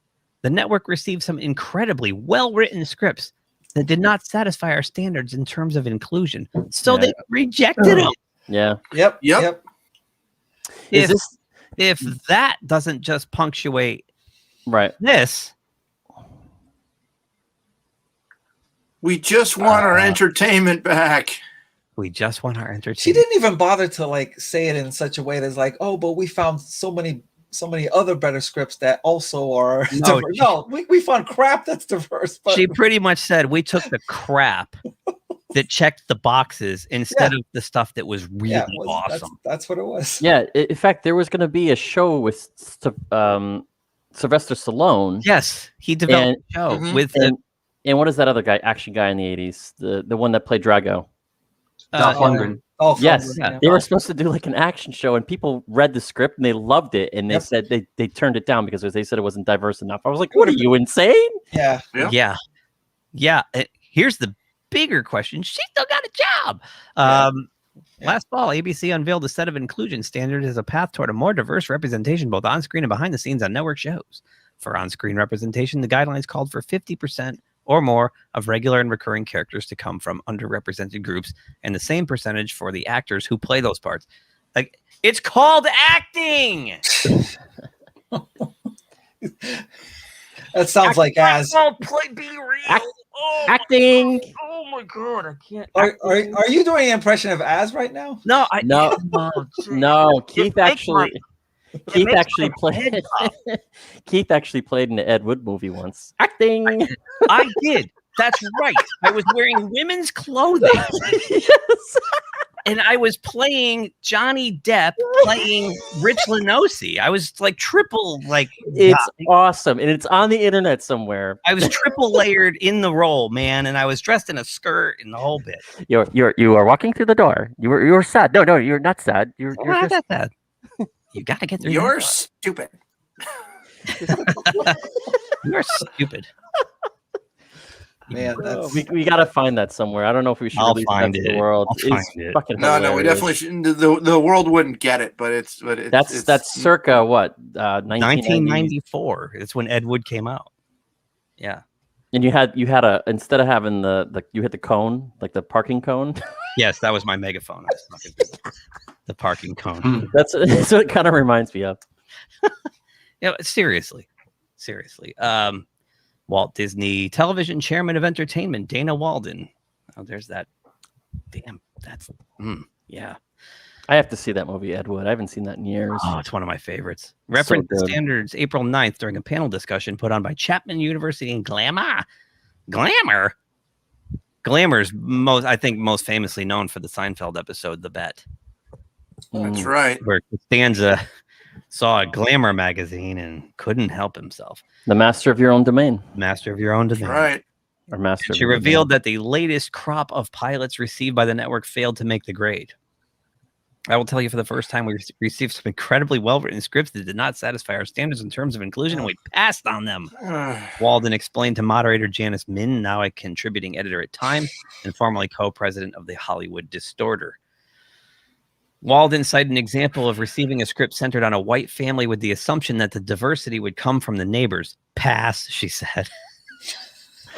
the network received some incredibly well-written scripts that did not satisfy our standards in terms of inclusion. So they rejected them. Yeah. Yep. If that doesn't just punctuate this. We just want our entertainment back. We just want our entertainment. She didn't even bother to like say it in such a way that's like, oh, but we found so many other better scripts that also are diverse. No, we found crap that's diverse. But She pretty much said we took the crap that checked the boxes instead of the stuff that was really awesome. That's what it was. Yeah. In fact, there was going to be a show with Sylvester Stallone. Yes, he developed a show with and what is that other guy, action guy in the 80s? The one that played Drago. Dolph Lundgren. Yes, they were supposed to do like an action show, and people read the script and they loved it, and they said they turned it down because they said it wasn't diverse enough. I was like, "What are you insane?" Yeah. Here's the bigger question: she still got a job. Last fall, ABC unveiled a set of inclusion standards as a path toward a more diverse representation, both on screen and behind the scenes on network shows. For on-screen representation, the guidelines called for 50% or more of regular and recurring characters to come from underrepresented groups, and the same percentage for the actors who play those parts. Like, it's called acting. That sounds like as be real. Acting. Oh my god, I can't. Are you doing an impression of Az right now? No, no. Keith actually played. Keith actually played in the Ed Wood movie once. Acting. I did. That's right. I was wearing women's clothing. And I was playing Johnny Depp playing Rich Lenosi. I was like triple, like it's awesome, and it's on the internet somewhere. I was triple layered in the role, man, and I was dressed in a skirt and the whole bit. You are walking through the door. You were sad. No, you're not sad. You're not that sad. You gotta get through. You're stupid. You're stupid. Man, we gotta find that somewhere. I don't know if we should release that to the world. Fucking no, we definitely shouldn't. The world wouldn't get it, but it's that's circa what 1994. It's when Ed Wood came out. Yeah, and you had a instead of having you had the cone, like the parking cone. Yes, that was my megaphone. The parking cone. That's what it kind of reminds me of. Seriously. Walt Disney Television Chairman of Entertainment, Dana Walden. Oh, there's that. Damn, that's yeah. I have to see that movie, Ed Wood. I haven't seen that in years. Oh, it's one of my favorites. Referenced the standards April 9th during a panel discussion put on by Chapman University in Glamour. Glamour's most famously known for the Seinfeld episode, The Bet. That's right. Where Costanza saw a Glamour magazine and couldn't help himself. The master of your own domain. Master of your own domain. Right. Or master. She revealed that the latest crop of pilots received by the network failed to make the grade. I will tell you, for the first time, we received some incredibly well-written scripts that did not satisfy our standards in terms of inclusion, and we passed on them. Walden explained to moderator Janice Min, now a contributing editor at Time and formerly co-president of the Hollywood Distorter. Walden cited an example of receiving a script centered on a white family with the assumption that the diversity would come from the neighbors. Pass, she said.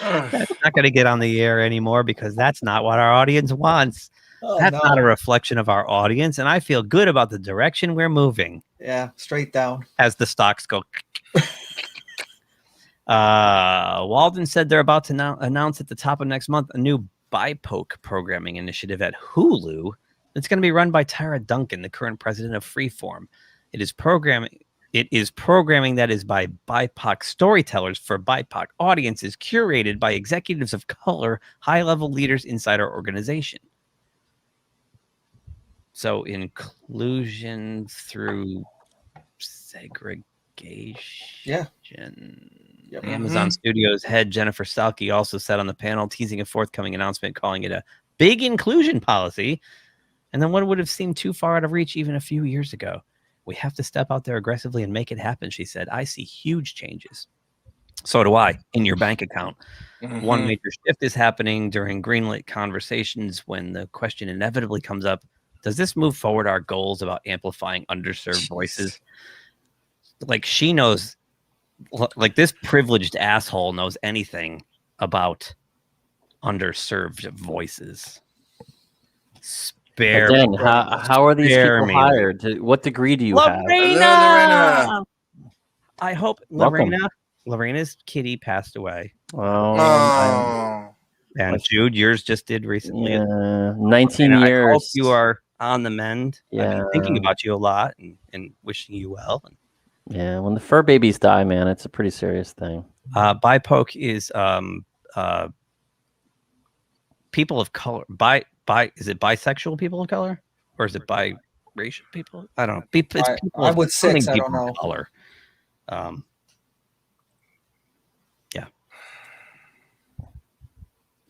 That's not going to get on the air anymore because that's not what our audience wants. That's not a reflection of our audience, and I feel good about the direction we're moving. Yeah, straight down. As the stocks go. Walden said they're about to announce at the top of next month a new BIPOC programming initiative at Hulu. It's going to be run by Tara Duncan, the current president of Freeform. It is programming that is by BIPOC storytellers for BIPOC audiences, curated by executives of color, high-level leaders inside our organization. So inclusion through segregation. Yeah. Yep. Amazon Studios head Jennifer Salke also said on the panel, teasing a forthcoming announcement, calling it a big inclusion policy. And then what would have seemed too far out of reach even a few years ago. We have to step out there aggressively and make it happen, she said. I see huge changes. So do I, in your bank account. One major shift is happening during greenlit conversations when the question inevitably comes up, does this move forward our goals about amplifying underserved voices? Like, she knows, like, this privileged asshole knows anything about underserved voices. Again, how are these people hired? To what degree do you have? Lorena! I hope Lorena's kitty passed away. Oh. And Jude, yours just did recently. Yeah, 19 and years. I hope you are on the mend. Yeah. I've been thinking about you a lot and wishing you well. Yeah, when the fur babies die, man, it's a pretty serious thing. BIPOC is people of color. Is it bisexual people of color, or is it biracial people? I don't know. It's people I would say I don't know. Of color. Yeah.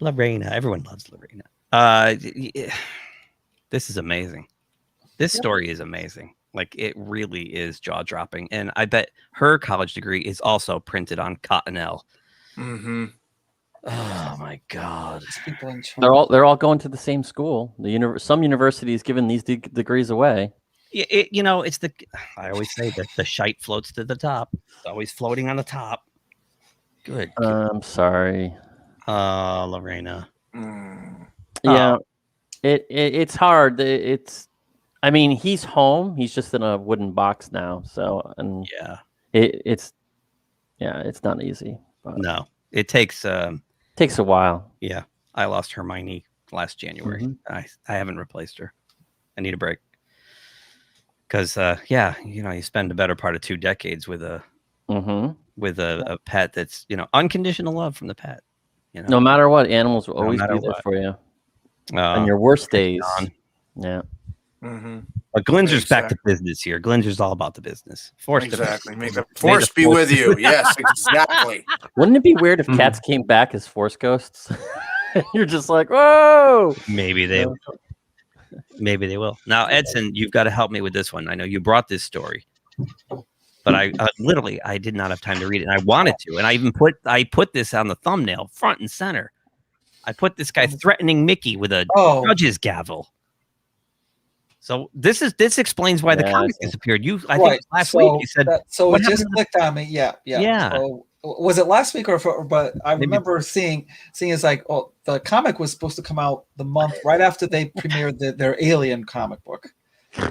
Lorena, everyone loves Lorena. This is amazing. This story is amazing. Like, it really is jaw-dropping, and I bet her college degree is also printed on Cottonelle. Oh my God! They're all going to the same school. Some universities giving these degrees away. It's I always say that the shite floats to the top. It's always floating on the top. Good. I'm sorry, Lorena. Yeah, it's hard. I mean, he's home. He's just in a wooden box now. So, and it's not easy. But. No, it takes a while. Yeah, I lost Hermione last January. I haven't replaced her. I need a break because you spend the better part of 2 decades with a pet that's unconditional love from the pet. No matter what, animals will always be there for you on your worst days. Yeah. But Glinzer's back to business here. Glinzer's all about the business. Make the force be with you. Yes, exactly. Wouldn't it be weird if cats came back as force ghosts? You're just like, whoa. Maybe they will. Now, Edson, you've got to help me with this one. I know you brought this story, but I did not have time to read it, and I wanted to. And I put this on the thumbnail, front and center. I put this guy threatening Mickey with a judge's gavel. So this explains why the comic disappeared. I think last week you said it just clicked on me. Yeah. So, was it last week but I remember seeing it's like, the comic was supposed to come out the month right after they premiered their Alien comic book,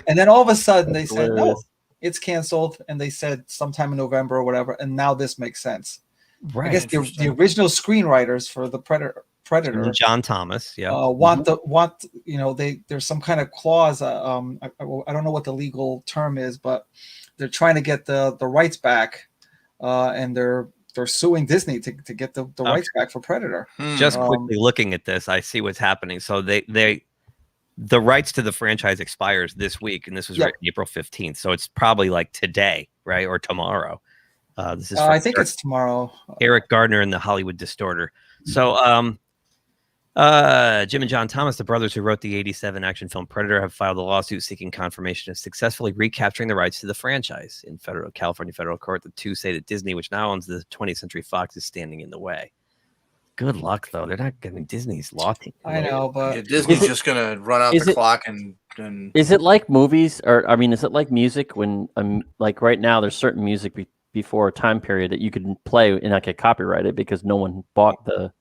and then all of a sudden they said no, it's canceled, and they said sometime in November or whatever, and now this makes sense. Right. I guess the original screenwriters for the Predator John Thomas, there's some kind of clause. I don't know what the legal term is, but they're trying to get the rights back, and they're suing Disney to get the rights back for Predator. Just quickly looking at this, I see what's happening. So the rights to the franchise expires this week, and this was written April 15th. So it's probably like today, right, or tomorrow. This is I think it's tomorrow. Eric Gardner and the Hollywood Distorter. So Jim and John Thomas, the brothers who wrote the 87 action film Predator, have filed a lawsuit seeking confirmation of successfully recapturing the rights to the franchise. In California federal court, the two say that Disney, which now owns the 20th Century Fox, is standing in the way. Good luck, though. They're not getting Disney's law team. I know, but yeah, Disney's just going to run out the clock and. Is it like movies, or I mean, is it like music? When like right now, there's certain music before a time period that you could play and not get copyrighted because no one bought the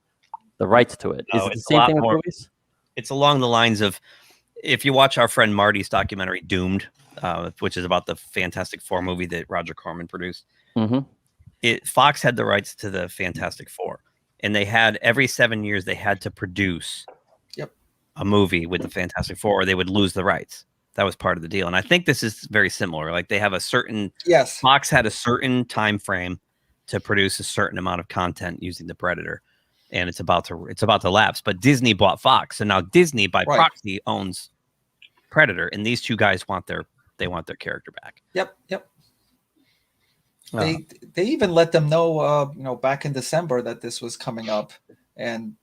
rights to it. Is it the same thing with movies? It's along the lines of, if you watch our friend Marty's documentary Doomed, which is about the Fantastic Four movie that Roger Corman produced. Mm-hmm. Fox had the rights to the Fantastic Four, and they had every 7 years they had to produce a movie with the Fantastic Four, or they would lose the rights. That was part of the deal, and I think this is very similar. Like they have a certain Fox had a certain time frame to produce a certain amount of content using the Predator, and it's about to lapse. But Disney bought Fox, so now Disney by proxy owns Predator, and these two guys want their character back. Yep. They even let them know, back in December that this was coming up, and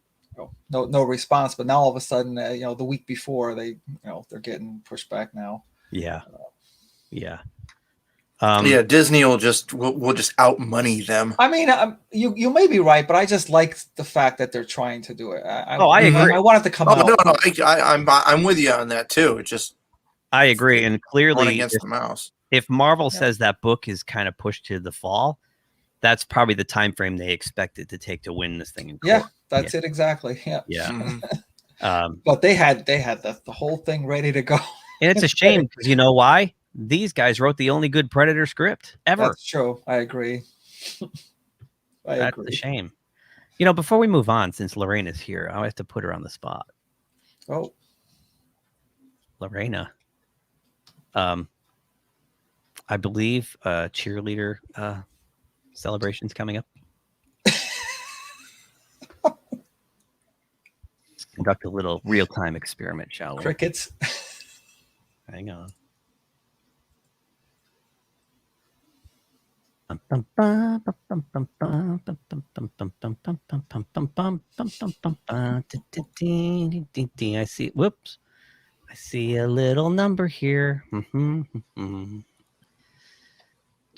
no response. But now all of a sudden, the week before, they're getting pushed back now. Yeah. Disney will just out money them. I mean, you may be right, but I just like the fact that they're trying to do it. I agree. I want it to come out. No, I'm with you on that too. It just I agree, and clearly against the mouse. If Marvel says that book is kind of pushed to the fall, that's probably the time frame they expected to take to win this thing in court. Yeah, that's it exactly. Yeah. Mm-hmm. But they had the whole thing ready to go. And it's a shame because you know why? These guys wrote the only good Predator script ever. That's true. I agree. That's a shame. Before we move on, since Lorena's here, I have to put her on the spot. Oh, Lorena. I believe cheerleader celebration's coming up. Let's conduct a little real-time experiment, shall we? Crickets. Hang on. I see. Whoops. I see a little number here.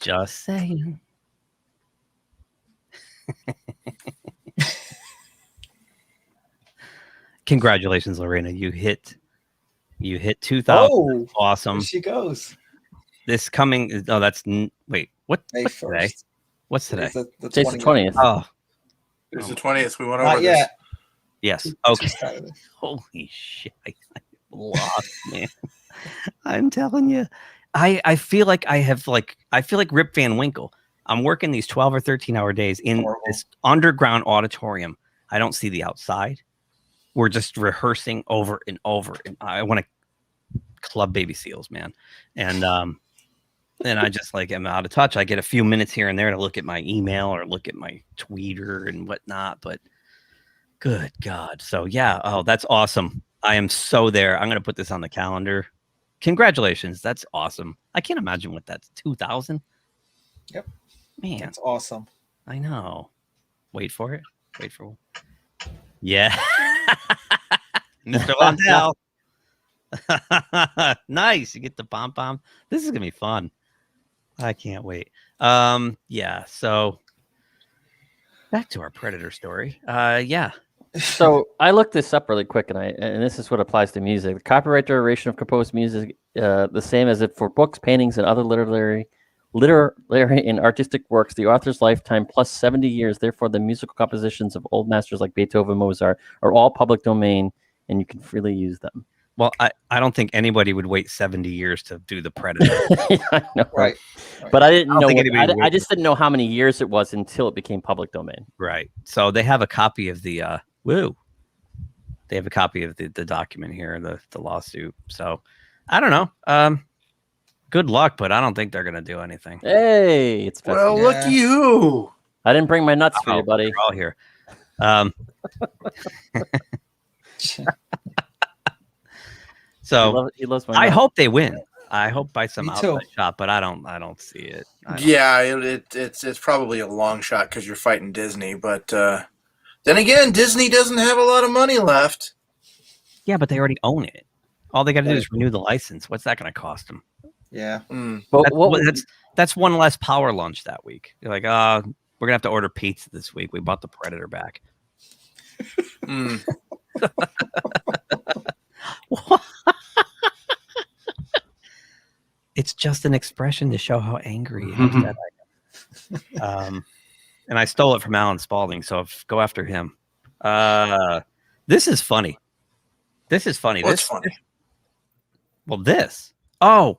Just saying. Congratulations, Lorena. You hit 2,000. Oh, awesome. There she goes. This coming. Oh, that's wait. What's today? What's today? It's the 20th. Oh, it's the 20th. We went over this. Yet. Yes. Okay. Holy shit! I lost, man. I'm telling you, I feel like I feel like Rip Van Winkle. I'm working these 12 or 13-hour days in this underground auditorium. I don't see the outside. We're just rehearsing over and over. And I want to club baby seals, man. And I just am out of touch. I get a few minutes here and there to look at my email or look at my Twitter and whatnot. But good God. So yeah. Oh, that's awesome. I am so there. I'm going to put this on the calendar. Congratulations. That's awesome. I can't imagine what that's 2,000. Yep. Man. That's awesome. I know. Wait for it. Yeah. Mr. Lundell. Nice. You get the pom-pom. This is going to be fun. I can't wait. Yeah. So back to our Predator story. Yeah. So I looked this up really quick, and this is what applies to music. The copyright duration of composed music, the same as if for books, paintings, and other literary and artistic works, the author's lifetime plus 70 years. Therefore, the musical compositions of old masters like Beethoven, Mozart are all public domain, and you can freely use them. Well, I don't think anybody would wait 70 years to do the Predator. I know, right? But I didn't know. I just didn't know how many years it was until it became public domain. Right. So they have a copy of the They have a copy of the document here, the lawsuit. So I don't know. Good luck, but I don't think they're gonna do anything. Hey, it's well, look at you. I didn't bring my nuts for you, buddy. We're all here. So he loves my I nuts. hope they win. I hope by some outside shot, but I don't see it. Yeah, it's probably a long shot because you're fighting Disney, but Then again, Disney doesn't have a lot of money left. Yeah, but they already own it. All they got to do is renew the license. What's that going to cost them? Yeah. That's one less power lunch that week. You're like, we're going to have to order pizza this week. We bought the Predator back. It's just an expression to show how angry and upset I am. And I stole it from Alan Spalding, so go after him. This is funny. What's funny? This. Oh,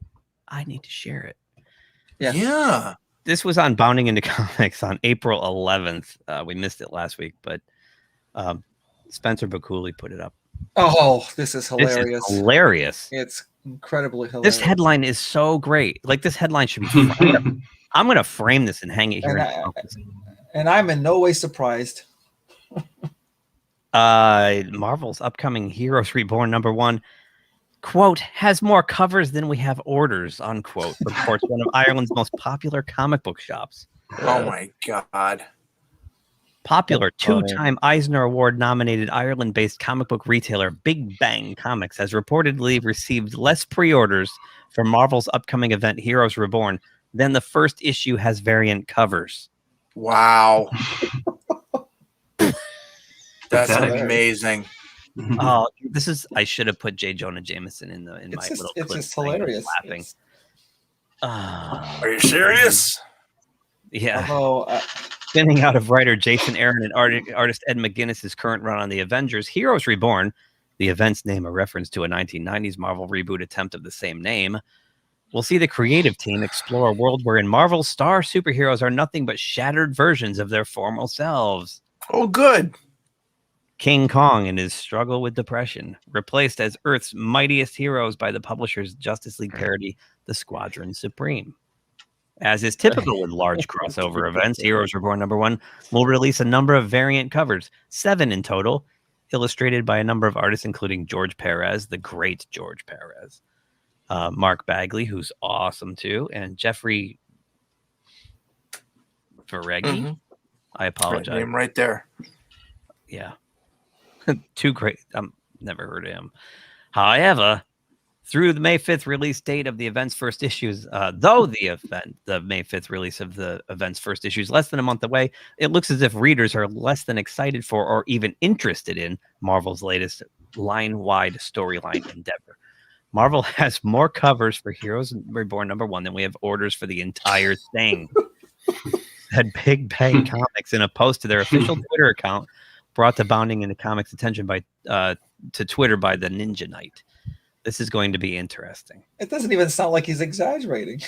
I need to share it. Yeah. This was on Bounding into Comics on April 11th. We missed it last week, but Spencer Bakuli put it up. Oh, this is hilarious. This is hilarious. It's incredibly hilarious. This headline is so great. Like, this headline should be fun. I'm going to frame this and hang it here. And I'm in no way surprised. Marvel's upcoming Heroes Reborn #1, quote, has more covers than we have orders, unquote, reports one of Ireland's most popular comic book shops. Oh my God. Popular two-time Eisner Award nominated Ireland-based comic book retailer Big Bang Comics has reportedly received less pre-orders for Marvel's upcoming event Heroes Reborn than the first issue has variant covers. Wow. That's amazing. Oh, this is, I should have put J. Jonah Jameson in my little clip. It's just hilarious. Laughing. Are you serious? Yeah. Although, spinning out of writer Jason Aaron and artist Ed McGuinness's current run on the Avengers, Heroes Reborn, the event's name a reference to a 1990s Marvel reboot attempt of the same name, will see the creative team explore a world wherein Marvel's star superheroes are nothing but shattered versions of their former selves. Oh, good. King Kong and his struggle with depression, replaced as Earth's mightiest heroes by the publisher's Justice League parody, The Squadron Supreme. As is typical with large crossover events, Heroes Reborn #1 will release a number of variant covers, 7 in total, illustrated by a number of artists, including George Perez, the great George Perez, Mark Bagley, who's awesome too, and Jeffrey Verreggi. I apologize. Name right there. Yeah. Too great. Never heard of him. However, through the May 5th release date of the event's first issues, though the May 5th release of the event's first issues less than a month away, it looks as if readers are less than excited for or even interested in Marvel's latest line-wide storyline endeavor. Marvel has more covers for Heroes Reborn #1 than we have orders for the entire thing. Said Big Bang Comics in a post to their official Twitter account, brought to Bounding into Comics attention by to Twitter by the Ninja Knight. This is going to be interesting. It doesn't even sound like he's exaggerating.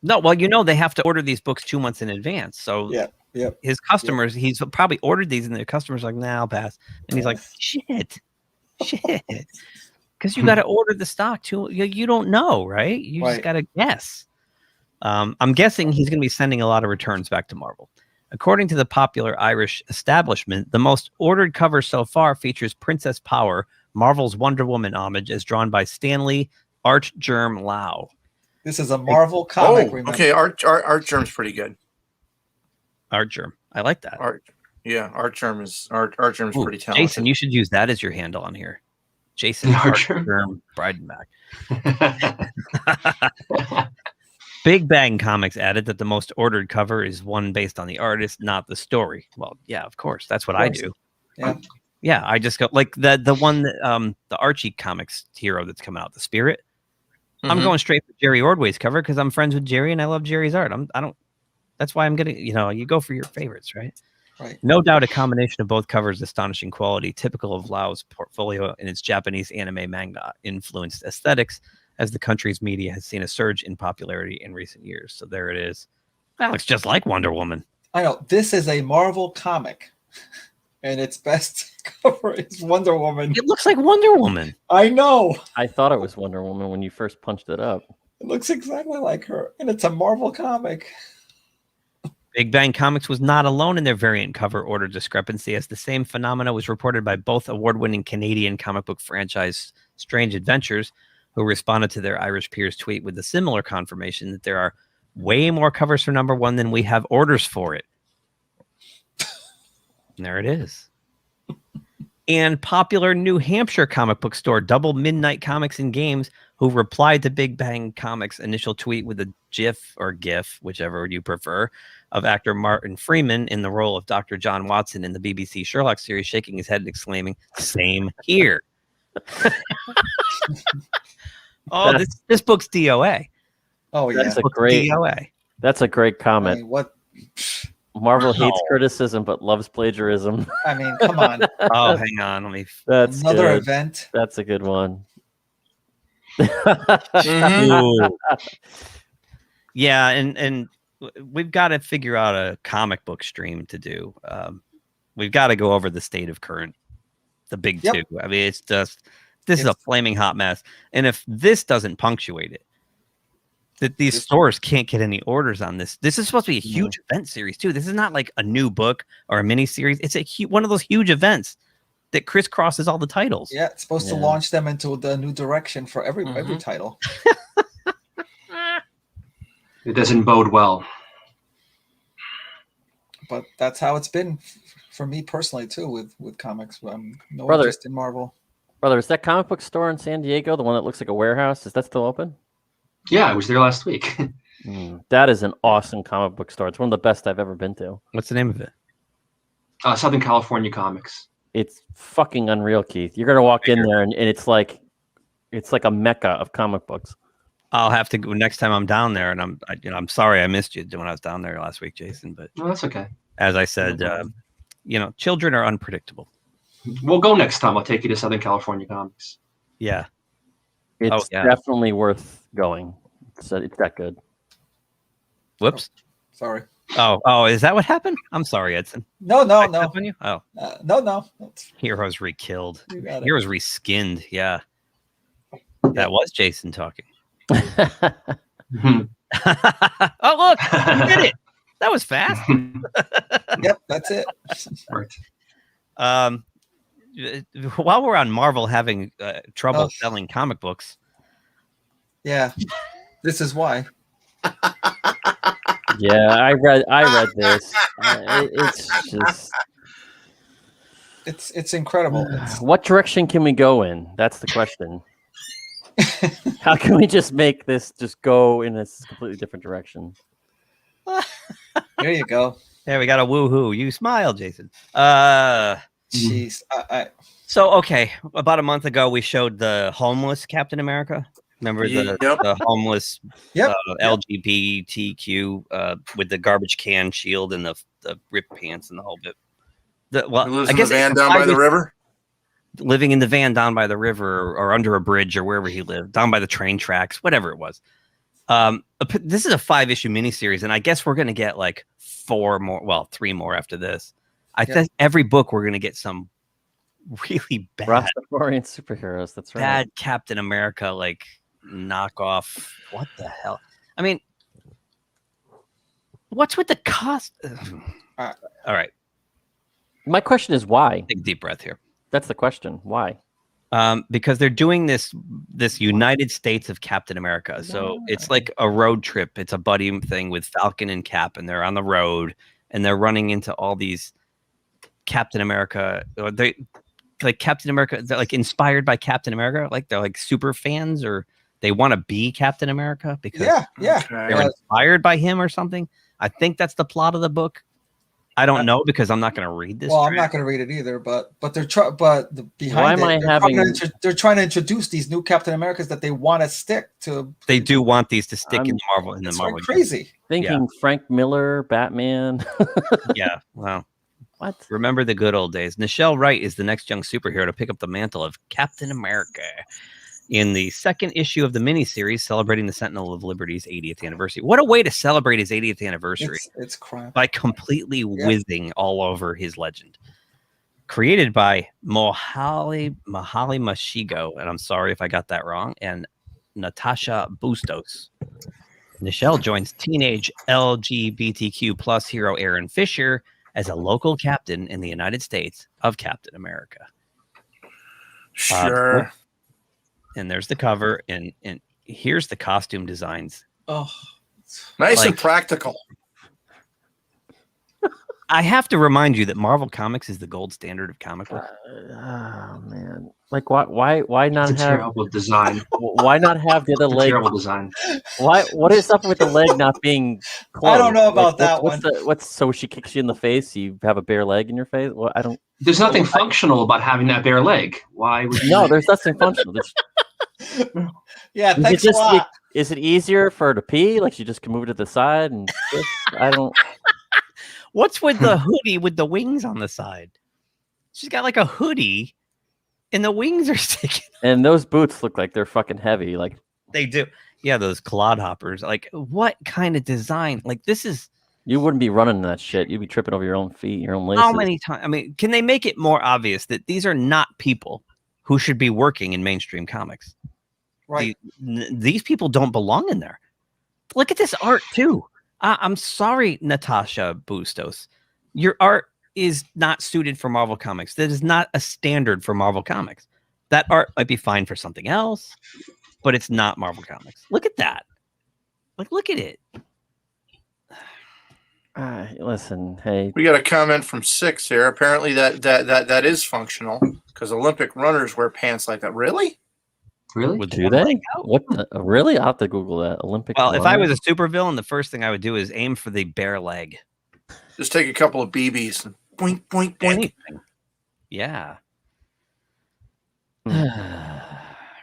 No, well, they have to order these books 2 months in advance. So his customers, he's probably ordered these, and their customers are like, nah, I'll pass. And he's like, shit. Because you got to order the stock too. You don't know, right? You just got to guess. I'm guessing he's going to be sending a lot of returns back to Marvel. According to the popular Irish establishment, the most ordered cover so far features Princess Power, Marvel's Wonder Woman homage, as drawn by Stanley Artgerm Lau. This is a Marvel comic. Oh, okay. Artgerm's pretty good. Artgerm. I like that. Artgerm's pretty talented. Jason, you should use that as your handle on here. Jason Artgerm Breidenbach. Big Bang Comics added that the most ordered cover is one based on the artist, not the story. Well, yeah, of course. That's what I do. Yeah, I just go like the one that the Archie Comics hero that's coming out, the Spirit. Mm-hmm. I'm going straight for Jerry Ordway's cover because I'm friends with Jerry and I love Jerry's art. That's why I'm gonna, you go for your favorites, right? Right. No doubt a combination of both covers' astonishing quality, typical of Lau's portfolio and its Japanese anime manga influenced aesthetics, as the country's media has seen a surge in popularity in recent years. So there it is. That looks just like Wonder Woman. I know. This is a Marvel comic, and its best cover is Wonder Woman. It looks like Wonder Woman. I know. I thought it was Wonder Woman when you first punched it up. It looks exactly like her, and it's a Marvel comic. Big Bang Comics was not alone in their variant cover order discrepancy, as the same phenomena was reported by both award-winning Canadian comic book franchise Strange Adventures, who responded to their Irish peers' tweet with a similar confirmation that there are way more covers for #1 than we have orders for it. And there it is. And popular New Hampshire comic book store Double Midnight Comics and Games, who replied to Big Bang Comics' initial tweet with a GIF or GIF, whichever you prefer, of actor Martin Freeman in the role of Dr. John Watson in the BBC Sherlock series, shaking his head and exclaiming, "Same here." Oh, this book's DOA. Oh yeah, that's a great DOA. That's a great comment. I mean, what? Marvel hates criticism but loves plagiarism. I mean, come on. Oh, hang on. Let me. That's Another good. event. That's a good one. Yeah, and we've got to figure out a comic book stream to do. We've got to go over the state of the big two. I mean, it's just this is a flaming hot mess. And if this doesn't punctuate it, that these stores can't get any orders on this. This is supposed to be a huge event series too. This is not like a new book or a mini series. It's one of those huge events that crisscrosses all the titles. Yeah, it's supposed to launch them into the new direction for every title. It doesn't bode well. But that's how it's been for me personally too with comics. No Brother, interest in Marvel. Brother, is that comic book store in San Diego the one that looks like a warehouse? Is that still open? Yeah, I was there last week. That is an awesome comic book store. It's one of the best I've ever been to. What's the name of it? Southern California Comics. It's fucking unreal, Keith. You're gonna walk in there and it's like a mecca of comic books. I'll have to go next time I'm down there, and I'm sorry I missed you when I was down there last week, Jason. But that's okay. As I said, children are unpredictable. We'll go next time. I'll take you to Southern California Comics. Yeah. It's definitely worth going. It's that good. Whoops. Sorry. Oh, is that what happened? I'm sorry, Edson. No. On you? Oh. No. Heroes re-killed. You got it. Heroes reskinned. Yeah. That was Jason talking. Oh, look. You did it. That was fast. Yep, that's it. While we're on Marvel having trouble selling comic books. Yeah. This is why. Yeah, I read this. It's just it's incredible. What direction can we go in? That's the question. How can we just make this just go in a completely different direction? There you go. There we got a woohoo. You smile, Jason. Jeez. So okay, about a month ago we showed the homeless Captain America. Remember the homeless LGBTQ with the garbage can shield and the ripped pants and the whole bit. He lives in the van down by the river? Living in the van down by the river or under a bridge or wherever he lived, down by the train tracks, whatever it was. This is a 5-issue miniseries, and I guess we're going to get like 3 more after this. I think every book we're going to get some really bad Rastafarian superheroes. That's right. Bad Captain America, like knockoff. What the hell? I mean, what's with the cost? All right. My question is why? Take a deep breath here. That's the question. Why? Because they're doing this United States of Captain America. So it's like a road trip. It's a buddy thing with Falcon and Cap, and they're on the road and they're running into all these Captain America. They're like inspired by Captain America. Like they're like super fans, or they want to be Captain America because they're inspired by him or something. I think that's the plot of the book. I don't know because I'm not going to read this. Well, I'm not going to read it either. But they're trying to introduce these new Captain Americas that they want to stick to. They do want these to stick in the Marvel. Crazy. Thinking Frank Miller, Batman. Yeah. Wow. What? Remember the good old days. Nichelle Wright is the next young superhero to pick up the mantle of Captain America in the 2nd issue of the miniseries celebrating the Sentinel of Liberty's 80th anniversary. What a way to celebrate his 80th anniversary. It's crap. By completely whizzing all over his legend. Created by Mahali Mashigo, and I'm sorry if I got that wrong, and Natasha Bustos. Nichelle joins teenage LGBTQ plus hero Aaron Fisher as a local captain in the United States of Captain America. Sure. And there's the cover, and here's the costume designs. Oh, nice and practical. I have to remind you that Marvel Comics is the gold standard of comic book. Oh man, like why not It's a have terrible design. Why not have the other It's a leg? terrible design. What is up with the leg not being closed? I don't know about that one. What's so she kicks you in the face? You have a bare leg in your face? Well, I don't. There's nothing functional about having that bare leg. Why would you? No, there's nothing functional. Yeah, thanks a lot. Is it easier for her to pee? Like she just can move it to the side and I don't. What's with the hoodie with the wings on the side? She's got like a hoodie, and the wings are sticking. And those boots look like they're fucking heavy. Like they do. Yeah, those clodhoppers. Like, what kind of design? Like, this is. You wouldn't be running that shit. You'd be tripping over your own feet, your own laces. How many times? I mean, can they make it more obvious that these are not people who should be working in mainstream comics? Right. These people don't belong in there. Look at this art too. I'm sorry, Natasha Bustos. Your art is not suited for Marvel Comics. That is not a standard for Marvel Comics. That art might be fine for something else, but it's not Marvel Comics. Look at that. Like, look at it. Listen, hey. We got a comment from 6 here. Apparently that is functional because Olympic runners wear pants like that. Really? Really? Do they? What? Really? I'll have to Google that. Olympic. Well, if I was a supervillain, the first thing I would do is aim for the bare leg. Just take a couple of BBs and boink, boink, boink. Anything. Yeah.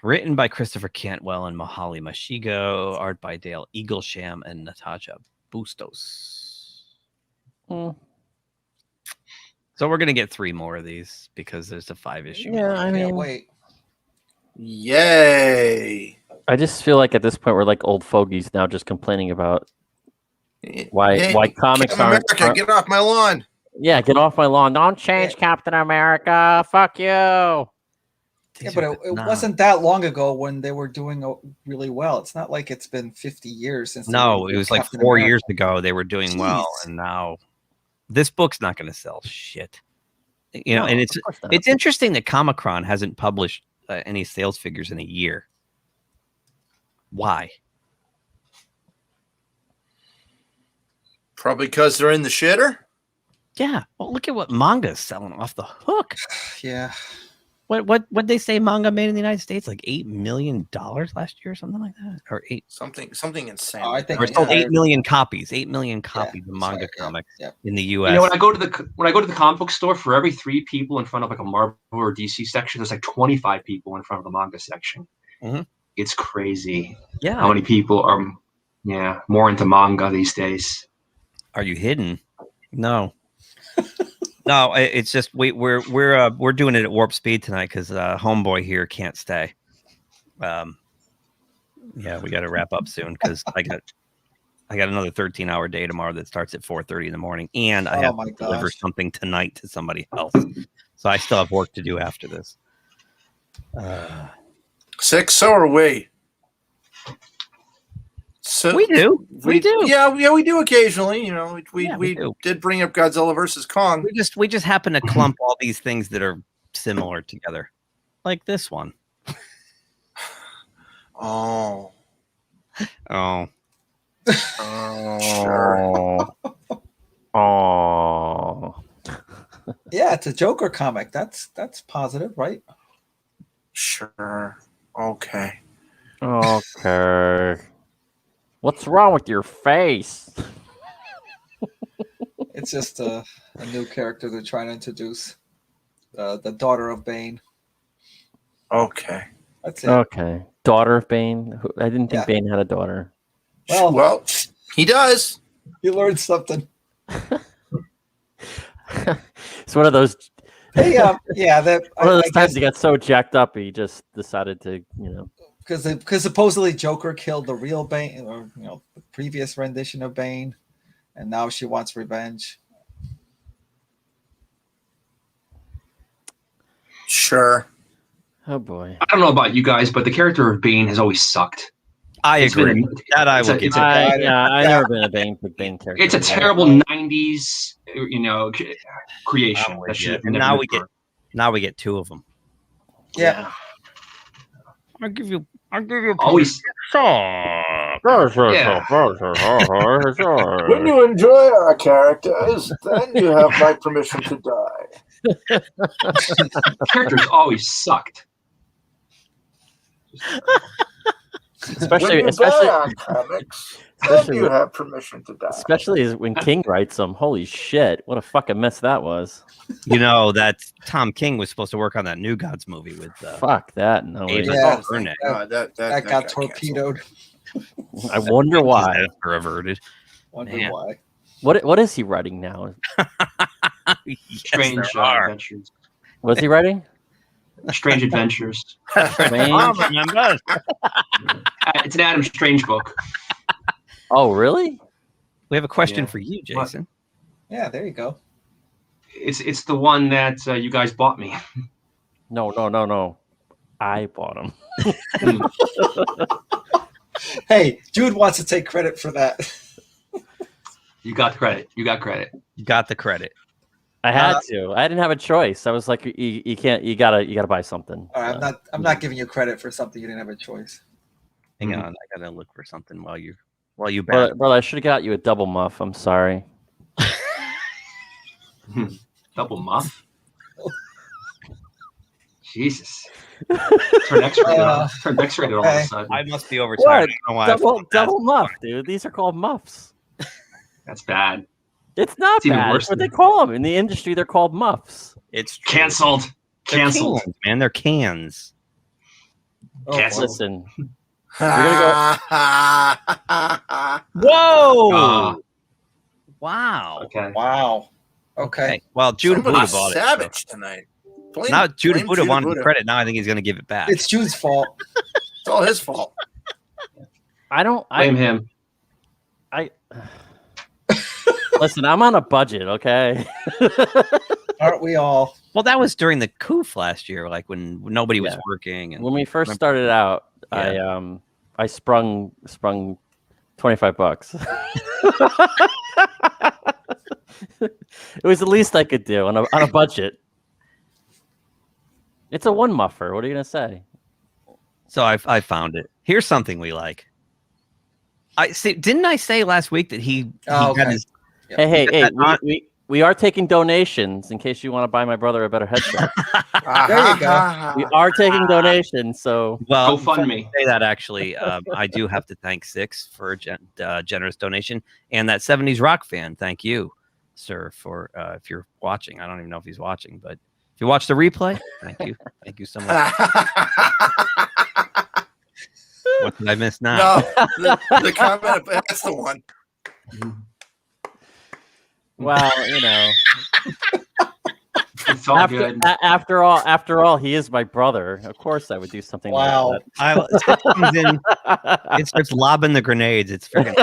Written by Christopher Cantwell and Mahali Mashigo. Art by Dale Eaglesham and Natasha Bustos. So we're going to get 3 more of these because there's a 5-issue. Yeah, I mean, wait. Yay. I just feel like at this point we're like old fogies now, just complaining about why comics aren't. Get off my lawn. Yeah, get off my lawn. Don't change Captain America. Fuck you. Yeah, but it wasn't that long ago when they were doing really well. It's not like it's been 50 years since. No, it was like 4 years ago they were doing well, and now this book's not going to sell shit. You know, and it's interesting that Comicron hasn't published any sales figures in a year. Why? Probably because they're in the shitter. Yeah. Well, look at what manga's selling off the hook. Yeah. What they say manga made in the United States? Like $8 million last year or something like that? Or something insane. Oh, I think it sold 8 million copies. 8 million copies of manga comics in the US. You know, when I go to the comic book store, for every 3 people in front of like a Marvel or DC section, there's like 25 people in front of the manga section. Mm-hmm. It's crazy. Yeah. How many people are more into manga these days? Are you hidden? No. No, it's just we're doing it at warp speed tonight because homeboy here can't stay. Yeah, we got to wrap up soon because I got another 13-hour day tomorrow that starts at 4:30 in the morning, and I have to deliver something tonight to somebody else. So I still have work to do after this. 6, so are we. So we do. Yeah, we do occasionally. You know, we did bring up Godzilla versus Kong. We just happen to clump all these things that are similar together, like this one. Oh. Sure. Oh. Yeah, it's a Joker comic. That's positive, right? Sure. Okay. What's wrong with your face? It's just a new character they're trying to introduce. The daughter of Bane. Okay. That's it. Okay. Daughter of Bane? I didn't think Bane had a daughter. Well, he does. You learned something. It's one of those. Hey, yeah, that one of those times he got so jacked up he just decided to, because supposedly Joker killed the real Bane, or the previous rendition of Bane, and now she wants revenge. Sure. Oh boy. I don't know about you guys, but the character of Bane has always sucked. I agree. I've never been a Bane character. It's a terrible 90s, creation. And now we get 2 of them. Yeah. I'll give you I'll give you Always. Yeah. When you enjoy our characters, then you have my permission to die. Characters always sucked. Especially, when you buy our comics, then you have permission to die. Especially when King writes them. Holy shit! What a fucking mess that was. You know that Tom King was supposed to work on that New Gods movie with. Fuck that! No way. Yeah, that got torpedoed. I wonder why. Reverted. Wonder why. What is he writing now? Strange Adventures. What's he writing? Strange Adventures. Strange. It's an Adam Strange book. Oh, really? We have a question for you, Jason. Yeah, there you go. It's the one that you guys bought me. No. I bought him. Hey, Jude wants to take credit for that. You got the credit. You got credit. You got the credit. I had to. I didn't have a choice. I was like, you can't. You gotta buy something. All right, I'm not giving you credit for something you didn't have a choice. Hang on, I gotta look for something while you Brother, I should have got you a double muff. I'm sorry. Double muff. Jesus. Turn X-rated all of a sudden. I must be overtired. Double muff, dude. These are called muffs. That's bad. It's not even bad. worse It's what they call them in the industry. They're called muffs. It's canceled. Canceled. Cans, man. They're cans. Canceled. Listen. We're gonna Whoa! Wow. Okay. Wow. Okay. Well, Judah Buddha Somebody's bought it. savage tonight. Now Judah blame Buddha Judah wanted Buddha. the credit. Now I think he's going to give it back. It's Jude's fault. It's all his fault. Blame him. Listen, I'm on a budget, okay? Aren't we all? Well, that was during the coof last year, like when nobody was working. And When we first started out, I sprung $25. It was the least I could do on a budget. It's a one muffer. What are you gonna say? So I found it. Here's something we like. I see. Didn't I say last week that he got his? Hey! We are taking donations in case you want to buy my brother a better headset. There you go. We are taking donations, so Well, GoFundMe. Say that actually. I do have to thank Six for a generous donation, and that 70s rock fan. Thank you, sir, for if you're watching. I don't even know if he's watching, but if you watch the replay, thank you so much. What did I miss now? No, the comment. That's the one. well, you know. It's all good. After all, he is my brother. Of course, I would do something like that. Comes in, it starts lobbing the grenades. It's freaking.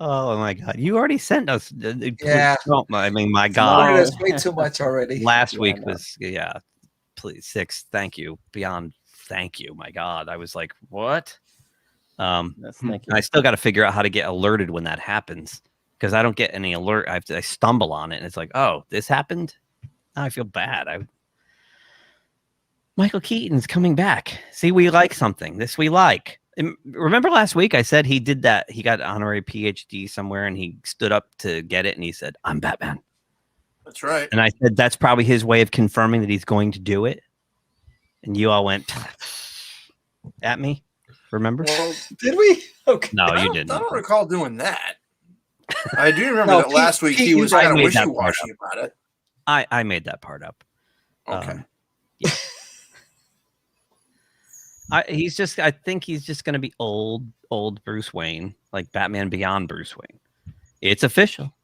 Oh my God! You already sent us. Yeah. I mean, my Wanted God. us way too much already. Last week was please Six. Thank you. Beyond thank you. My God, I was like, what? Thank you. I still got to figure out how to get alerted when that happens because I don't get any alert. I stumble on it and it's like, oh, this happened. Now I feel bad. Michael Keaton's coming back. See, we like something. This we like. And remember last week I said he did that. He got an honorary PhD somewhere and he stood up to get it and he said, I'm Batman. That's right. And I said, that's probably his way of confirming that he's going to do it. And you all went at me. Remember? Well, did we? Okay. No, you didn't. I don't recall doing that. I do remember that last week he was kind of wishy-washy about it. I made that part up. Okay. Yeah. I think he's just going to be old Bruce Wayne, like Batman Beyond Bruce Wayne. It's official.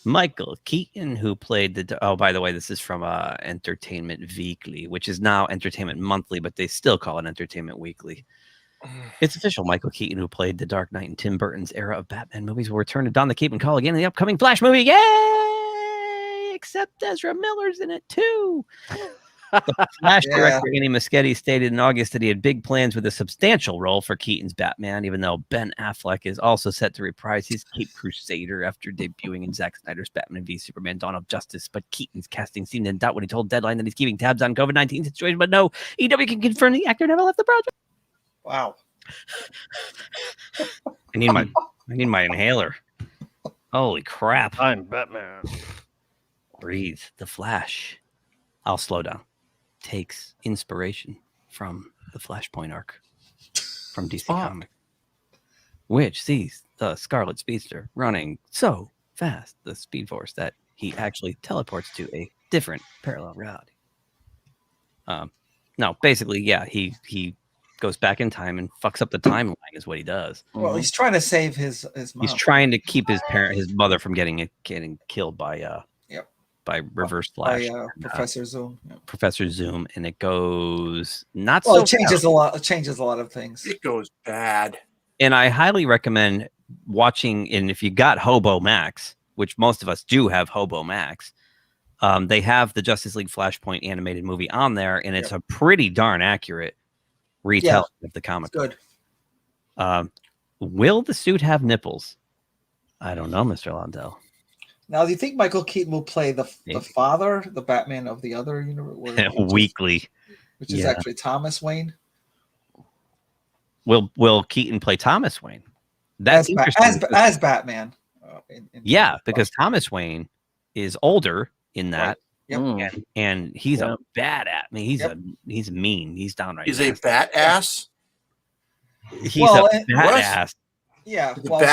Michael Keaton, who played by the way, this is from Entertainment Weekly, which is now Entertainment Monthly, but they still call it Entertainment Weekly. It's official. Michael Keaton, who played the Dark Knight in Tim Burton's era of Batman movies, will return to don the cape and call again in the upcoming Flash movie. Yay! Except Ezra Miller's in it too. The Flash director Andy Muschietti stated in August that he had big plans with a substantial role for Keaton's Batman, even though Ben Affleck is also set to reprise his Cape Crusader after debuting in Zack Snyder's Batman v Superman: Dawn of Justice. But Keaton's casting seemed in doubt when he told Deadline that he's keeping tabs on COVID-19 situation. But no, EW can confirm the actor never left the project. Wow. I need my inhaler. Holy crap. I'm Batman. Breathe. The Flash. I'll slow down. Takes inspiration from the Flashpoint arc from DC Comics, which sees the Scarlet Speedster running so fast, the Speed Force, that he actually teleports to a different parallel reality. No, basically, yeah, he goes back in time and fucks up the timeline is what he does. Well, he's trying to save his mom. He's trying to keep his mother from getting killed by Reverse Flash, Professor Zoom. Yep. Professor Zoom, and it goes not well, so. It changes bad. a lot. It changes a lot of things. It goes bad. And I highly recommend watching. And if you got Hobo Max, which most of us do have Hobo Max, they have the Justice League Flashpoint animated movie on there, and it's a pretty darn accurate retelling of the comic. Good. Will the suit have nipples? I don't know, Mr. Londell. Now, do you think Michael Keaton will play the father, the Batman of the other universe? Weekly. Which is actually Thomas Wayne? Will Keaton play Thomas Wayne? That's interesting. As Batman. Because Thomas Wayne is older in that. Right. Yep. And he's a badass. I mean, he's mean. He's downright. He's a badass. He's a badass. Yeah, what?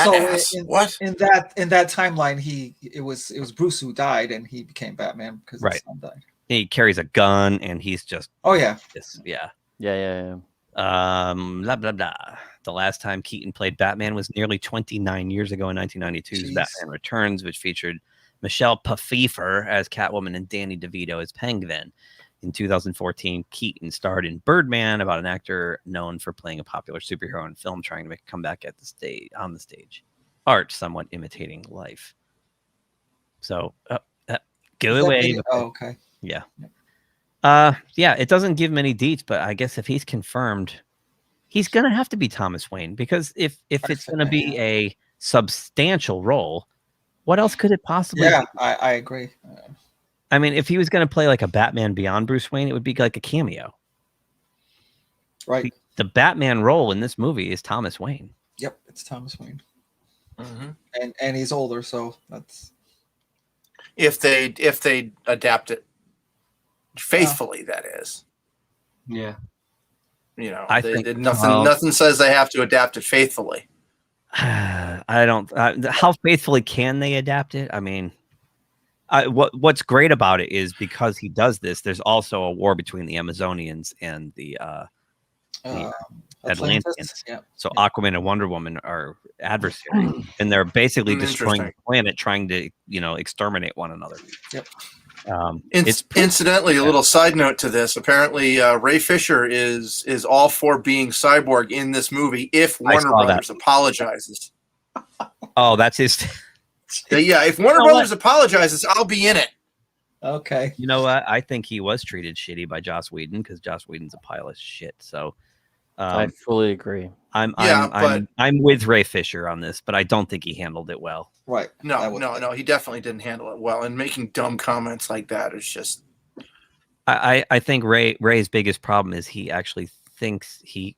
In that timeline, it was Bruce who died, and he became Batman because his son died. He carries a gun, and he's just yeah. Blah blah blah. The last time Keaton played Batman was nearly 29 years ago in 1992's Batman Returns, which featured Michelle Pfeiffer as Catwoman and Danny DeVito as Penguin. In 2014, Keaton starred in Birdman, about an actor known for playing a popular superhero in film trying to make a comeback on the stage. Art somewhat imitating life. So, go away. Okay. Yeah. It doesn't give many deets, but I guess if he's confirmed, he's going to have to be Thomas Wayne, because if it's going to be a substantial role, what else could it possibly be? I agree. I mean, if he was going to play like a Batman beyond Bruce Wayne, it would be like a cameo. Right. The Batman role in this movie is Thomas Wayne. Yep, it's Thomas Wayne. Mm-hmm. And he's older, so that's if they adapt it faithfully, that is. Yeah. You know, I think nothing says they have to adapt it faithfully. I don't. How faithfully can they adapt it? I mean, what's great about it is because he does this, there's also a war between the Amazonians and the Atlanteans. So Aquaman and Wonder Woman are adversaries, and they're basically destroying the planet, trying to exterminate one another. Yep. Incidentally, a little side note to this: apparently, Ray Fisher is all for being Cyborg in this movie if Warner Brothers apologizes. Oh, that's his. Yeah, if Warner Brothers apologizes, I'll be in it. Okay. You know what? I think he was treated shitty by Joss Whedon, because Joss Whedon's a pile of shit. So I fully agree. I'm with Ray Fisher on this, but I don't think he handled it well. Right. No, he definitely didn't handle it well. And making dumb comments like that is just. I think Ray's biggest problem is he actually thinks he.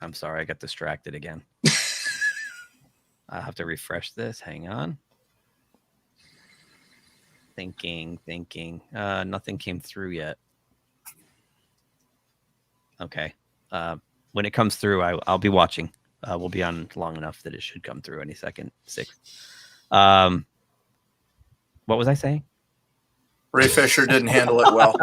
I'm sorry, I got distracted again. I'll have to refresh this. Hang on. Thinking. Nothing came through yet. Okay. When it comes through, I'll be watching. We'll be on long enough that it should come through any second. 6. What was I saying? Ray Fisher didn't handle it well.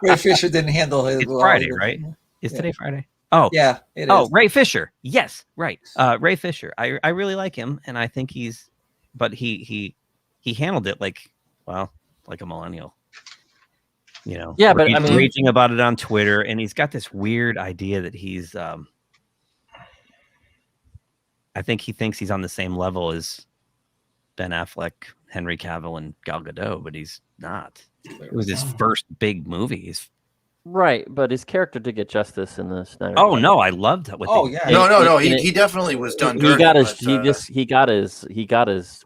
Ray Fisher didn't handle it well. Friday, right? Is today Friday? Oh, yeah, it is. Oh, Ray Fisher. Yes, right. Ray Fisher. I really like him, and I think he handled it like a millennial. You know, yeah, but he's I mean, raging about it on Twitter, and he's got this weird idea that he's. I think he thinks he's on the same level as Ben Affleck, Henry Cavill, and Gal Gadot, but he's not. It was his first big movie. Right, but his character did get justice in the Snyder. Oh no, I loved it. No. He definitely was done. He got his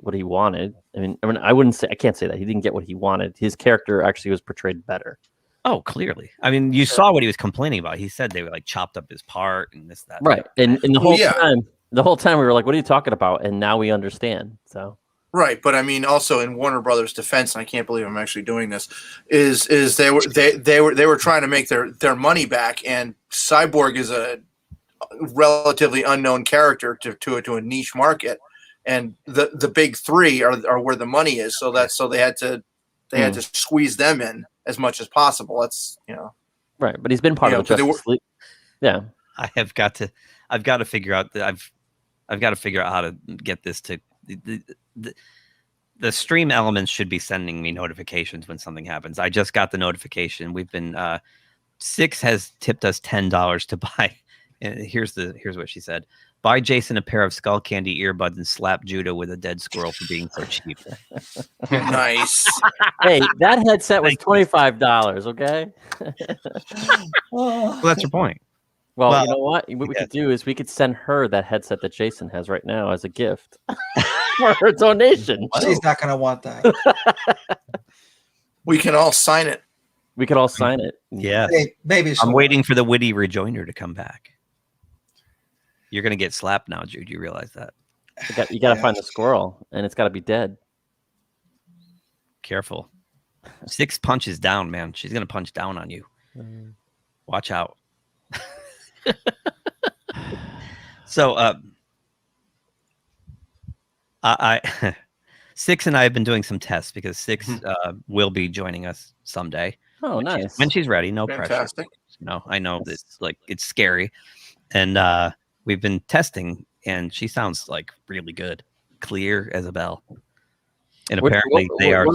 what he wanted. I mean, I can't say that he didn't get what he wanted. His character actually was portrayed better. Oh, clearly. I mean, you saw what he was complaining about. He said they were like chopped up his part and this, that. Right, and the whole time we were like, "What are you talking about?" And now we understand. So. Right, but I mean, also in Warner Brothers' defense, and I can't believe I'm actually doing this, is they were trying to make their money back, and Cyborg is a relatively unknown character to a niche market, and the big three are where the money is. So they had to squeeze them in as much as possible. That's right, but he's been part of Justice League. Yeah, I've got to figure out that I've got to figure out how to get this to. The stream elements should be sending me notifications when something happens. I just got the notification. We've been Six has tipped us $10 to buy. And here's what she said: buy Jason a pair of skull candy earbuds and slap Judah with a dead squirrel for being so cheap. Nice. Hey, that headset was $25. Okay. Well, that's your point. Well, you know what? What we could do is we could send her that headset that Jason has right now as a gift for her donation. She's not going to want that. We can all sign it. We could all sign it. Yeah. Maybe I'm waiting for the witty rejoinder to come back. You're going to get slapped now, Jude. You realize that? You got to find the squirrel, and it's got to be dead. Careful. 6 punches down, man. She's going to punch down on you. Watch out. So I Six and I have been doing some tests because Six will be joining us someday. Oh, nice. When she's ready, no Fantastic. pressure. No, I know this, like, it's scary, and we've been testing, and she sounds like really good, clear as a bell. And apparently they are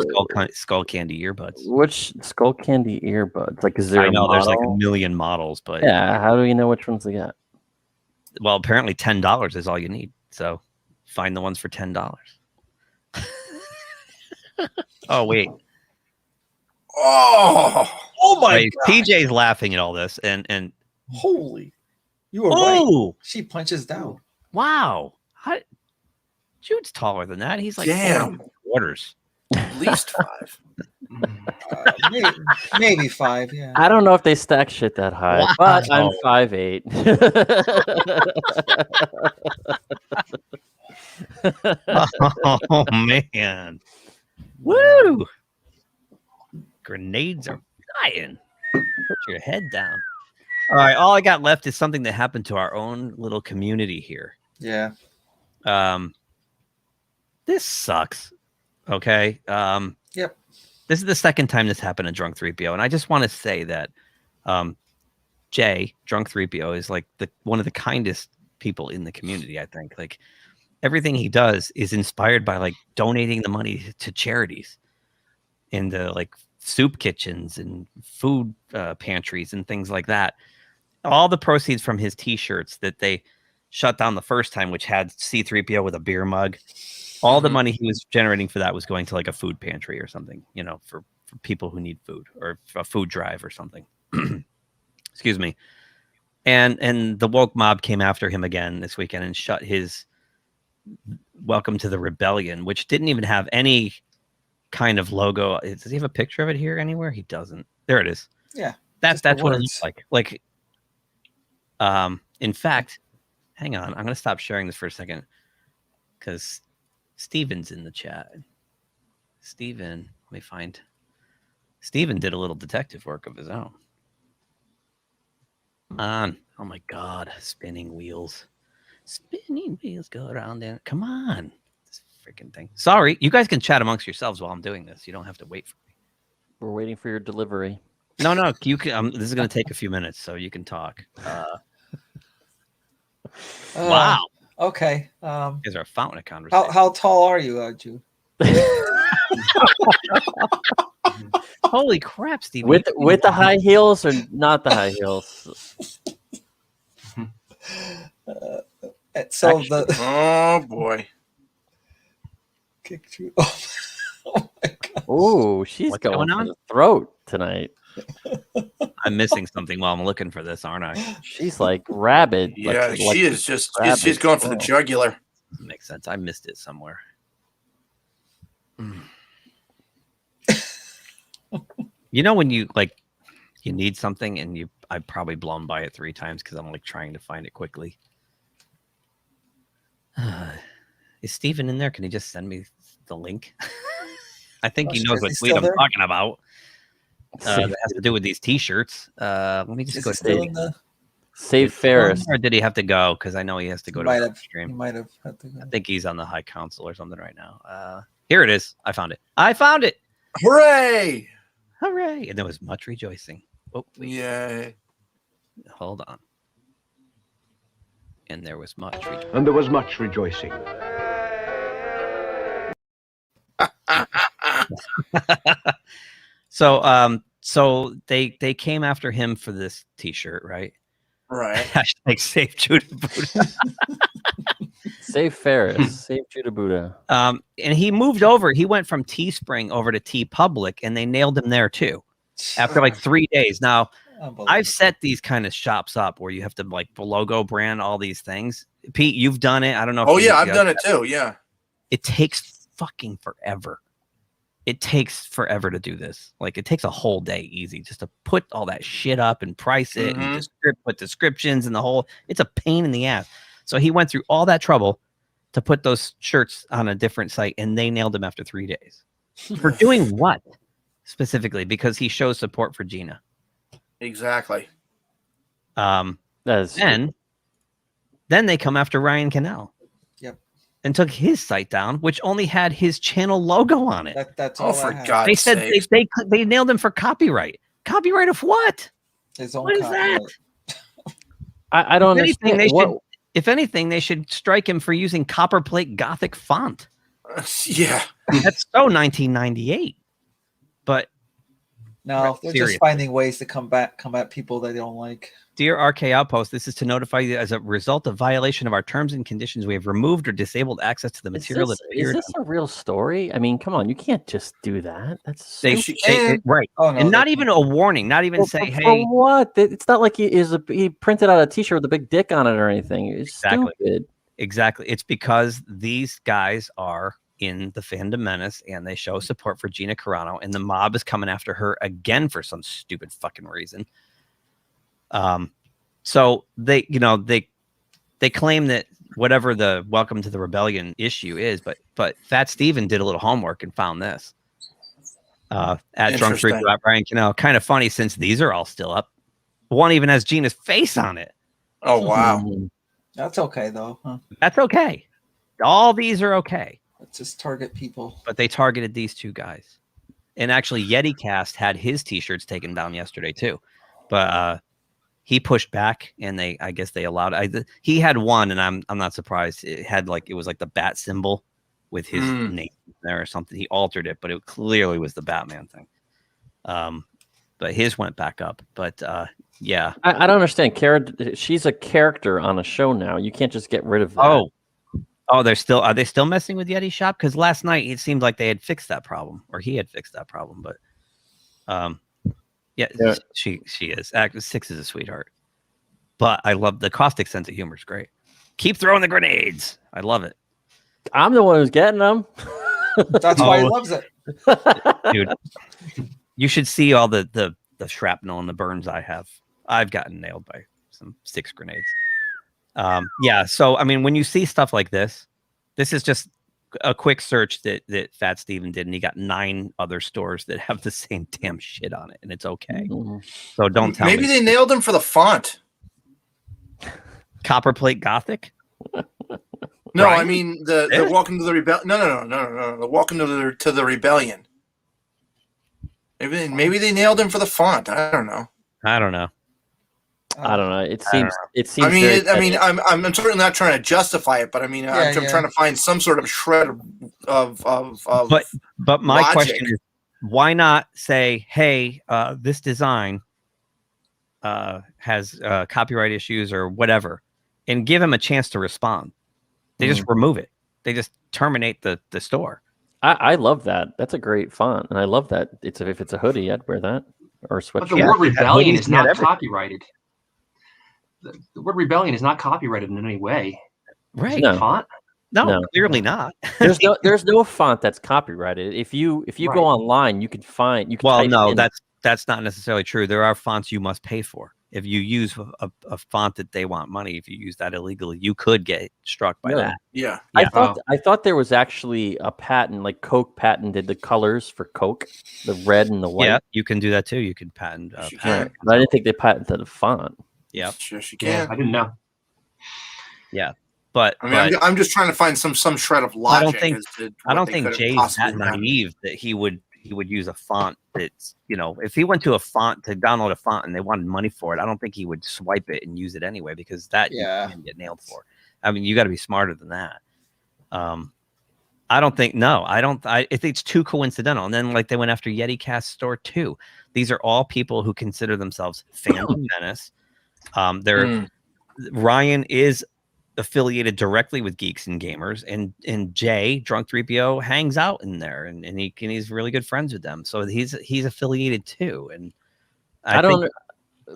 skull candy earbuds. Which skull candy earbuds? Like, is there? I know there's like a million models, but yeah, how do you know which ones they got? Well, apparently $10 is all you need. So find the ones for $10. Oh wait. Oh my God. PJ's laughing at all this, and holy, you were right. She punches down. Wow. Jude's taller than that. He's like damn quarters. At least 5. Maybe 5. Yeah. I don't know if they stack shit that high, but I'm 5'8". Oh man. Woo! Grenades are flying. Put your head down. All right, all I got left is something that happened to our own little community here. Yeah. This sucks. Okay. Yep. This is the second time this happened to Drunk 3PO, and I just want to say that Jay, Drunk 3PO, is like one of the kindest people in the community, I think. Like, everything he does is inspired by like donating the money to charities and like soup kitchens and food pantries and things like that. All the proceeds from his t-shirts that they shut down the first time, which had C-3PO with a beer mug, all the money he was generating for that was going to like a food pantry or something, you know, for people who need food, or a food drive or something. Excuse me. And the woke mob came after him again this weekend and shut his Welcome to the Rebellion, which didn't even have any kind of logo. Does he have a picture of it here anywhere? He doesn't. There it is. Yeah. That's what it looks like. Like, in fact, hang on. I'm going to stop sharing this for a second because Steven's in the chat. Steven, let me find. Steven did a little detective work of his own. Come on. Oh my God. Spinning wheels. Spinning wheels go around there. Come on. This freaking thing. Sorry. You guys can chat amongst yourselves while I'm doing this. You don't have to wait for me. We're waiting for your delivery. No. You can. This is going to take a few minutes, so you can talk. Wow. Okay. You guys are a fountain of conversation. How tall are you, Jude? Holy crap, Steve! With the high heels or not the high heels? So oh boy. Kicked you. Oh my God. Oh, she's What's going going for on? the throat tonight. I'm missing something while I'm looking for this, aren't I? She's like rabid. Yeah, like she is just rabid she's going for the squirrel. jugular. Makes sense. I missed it somewhere. You know when you need something and I've probably blown by it 3 times because I'm like trying to find it quickly. Is Steven in there? Can he just send me the link? I think he knows what tweet I'm talking about. That has to do with these T-shirts. Let me just go to Save Ferris. Or did he have to go? Because I know he has to go to a stream. He might have had to go. I think he's on the High Council or something right now. Here it is. I found it. I found it. Hooray! Hooray! And there was much rejoicing. Oh, wait. Yay. Hold on. And there was much rejoicing. And there was much rejoicing. So they came after him for this T-shirt, right? Right. Hashtag save Judah Buddha. Save Ferris. Save Judah Buddha. And he moved over. He went from Teespring over to T Public, and they nailed him there too. After like 3 days. Now, I've set these kind of shops up where you have to like logo brand all these things. Pete, you've done it. I don't know. Oh yeah, I've done it too. Yeah. It takes fucking forever. It takes forever to do this. Like it takes a whole day easy just to put all that shit up and price it and put descriptions and the whole. It's a pain in the ass. So he went through all that trouble to put those shirts on a different site, and they nailed him after 3 days. For doing what specifically? Because he shows support for Gina. Exactly. Then they come after Ryan Cannell. Yep. And took his site down, which only had his channel logo on it. That's all. For I have. God's They said sakes. they nailed him for copyright. Copyright of what? His own What is copyright. that? I don't understand. If anything, they should strike him for using copperplate Gothic font. Yeah. That's so 1998. But No, they're serious. just finding ways to come at people that they don't like. Dear RK Outpost, this is to notify you as a result of violation of our terms and conditions, we have removed or disabled access to the material that Is appeared. this a real story? I mean, come on, you can't just do that. That's They, stupid. right. Oh, no, and not even a warning, not even say, For hey. what? It's not like he printed out a T-shirt with a big dick on it or anything. It's Exactly. stupid. Exactly. It's because these guys are in the Fandom Menace and they show support for Gina Carano, and the mob is coming after her again for some stupid fucking reason. So they claim that whatever the Welcome to the Rebellion issue is, but Fat Steven did a little homework and found this. At Drunk Freak about Brian Cannell. Kind of funny since these are all still up. One even has Gina's face on it. Oh wow. That's okay though. Huh? That's okay. All these are okay. Let's just target people. But they targeted these two guys. And actually YetiCast had his t-shirts taken down yesterday too. But he pushed back and I guess they allowed he had one, and I'm not surprised. It was like the bat symbol with his name there or something. He altered it, but it clearly was the Batman thing. But his went back up. But yeah. I don't understand. She's a character on a show now. You can't just get rid of that. Are they still messing with Yeti Shop? Because last night it seemed like they had fixed that problem, or he had fixed that problem. But yeah. She is. Act 6 is a sweetheart. But I love the caustic sense of humor is great. Keep throwing the grenades. I love it. I'm the one who's getting them. That's why he loves it. Dude, you should see all the shrapnel and the burns I have. I've gotten nailed by some 6 grenades. Yeah, so I mean, when you see stuff like this is just a quick search that Fat Steven did, and he got 9 other stores that have the same damn shit on it, and it's okay. So don't tell me. Maybe they nailed him for the font. Copperplate Gothic? No, Right? I mean the Welcome to the Rebellion. No. The Welcome to the Rebellion. Maybe they nailed him for the font. I don't know. I don't know. It seems. I mean, I'm certainly not trying to justify it, but I mean, I'm trying to find some sort of shred of. But my logic. question is, why not say, hey, this design has copyright issues or whatever, and give him a chance to respond? They just remove it. They just terminate the store. I love that. That's a great font, and I love that. If it's a hoodie, I'd wear that or a But sweatshirt. the word rebellion is not copyrighted. The word rebellion is not copyrighted in any way. Right. Is it font? No, clearly not. There's no font that's copyrighted. If you go online, you can find Well, type no, in- that's not necessarily true. There are fonts you must pay for. If you use a font that they want money, if you use that illegally, you could get struck by Really? that. Yeah. I thought there was actually a patent, like Coke patented the colors for Coke, the red and the white. Yeah, you can do that too. You can patent. Right. But I didn't think they patented the font. Yep. Yes, you Yeah, can. I didn't know. Yeah, but I mean, I'm just trying to find some shred of logic. I don't think Jay's that naive that he would use a font that's, if he went to a font to download a font and they wanted money for it, I don't think he would swipe it and use it anyway, because that you can get nailed for. I mean, you got to be smarter than that. I think it's too coincidental. And then they went after YetiCast Store too. These are all people who consider themselves Phantom Menace. Ryan is affiliated directly with Geeks and Gamers, and Jay Drunk 3PO hangs out in there, and he's really good friends with them, so he's affiliated too. And I don't know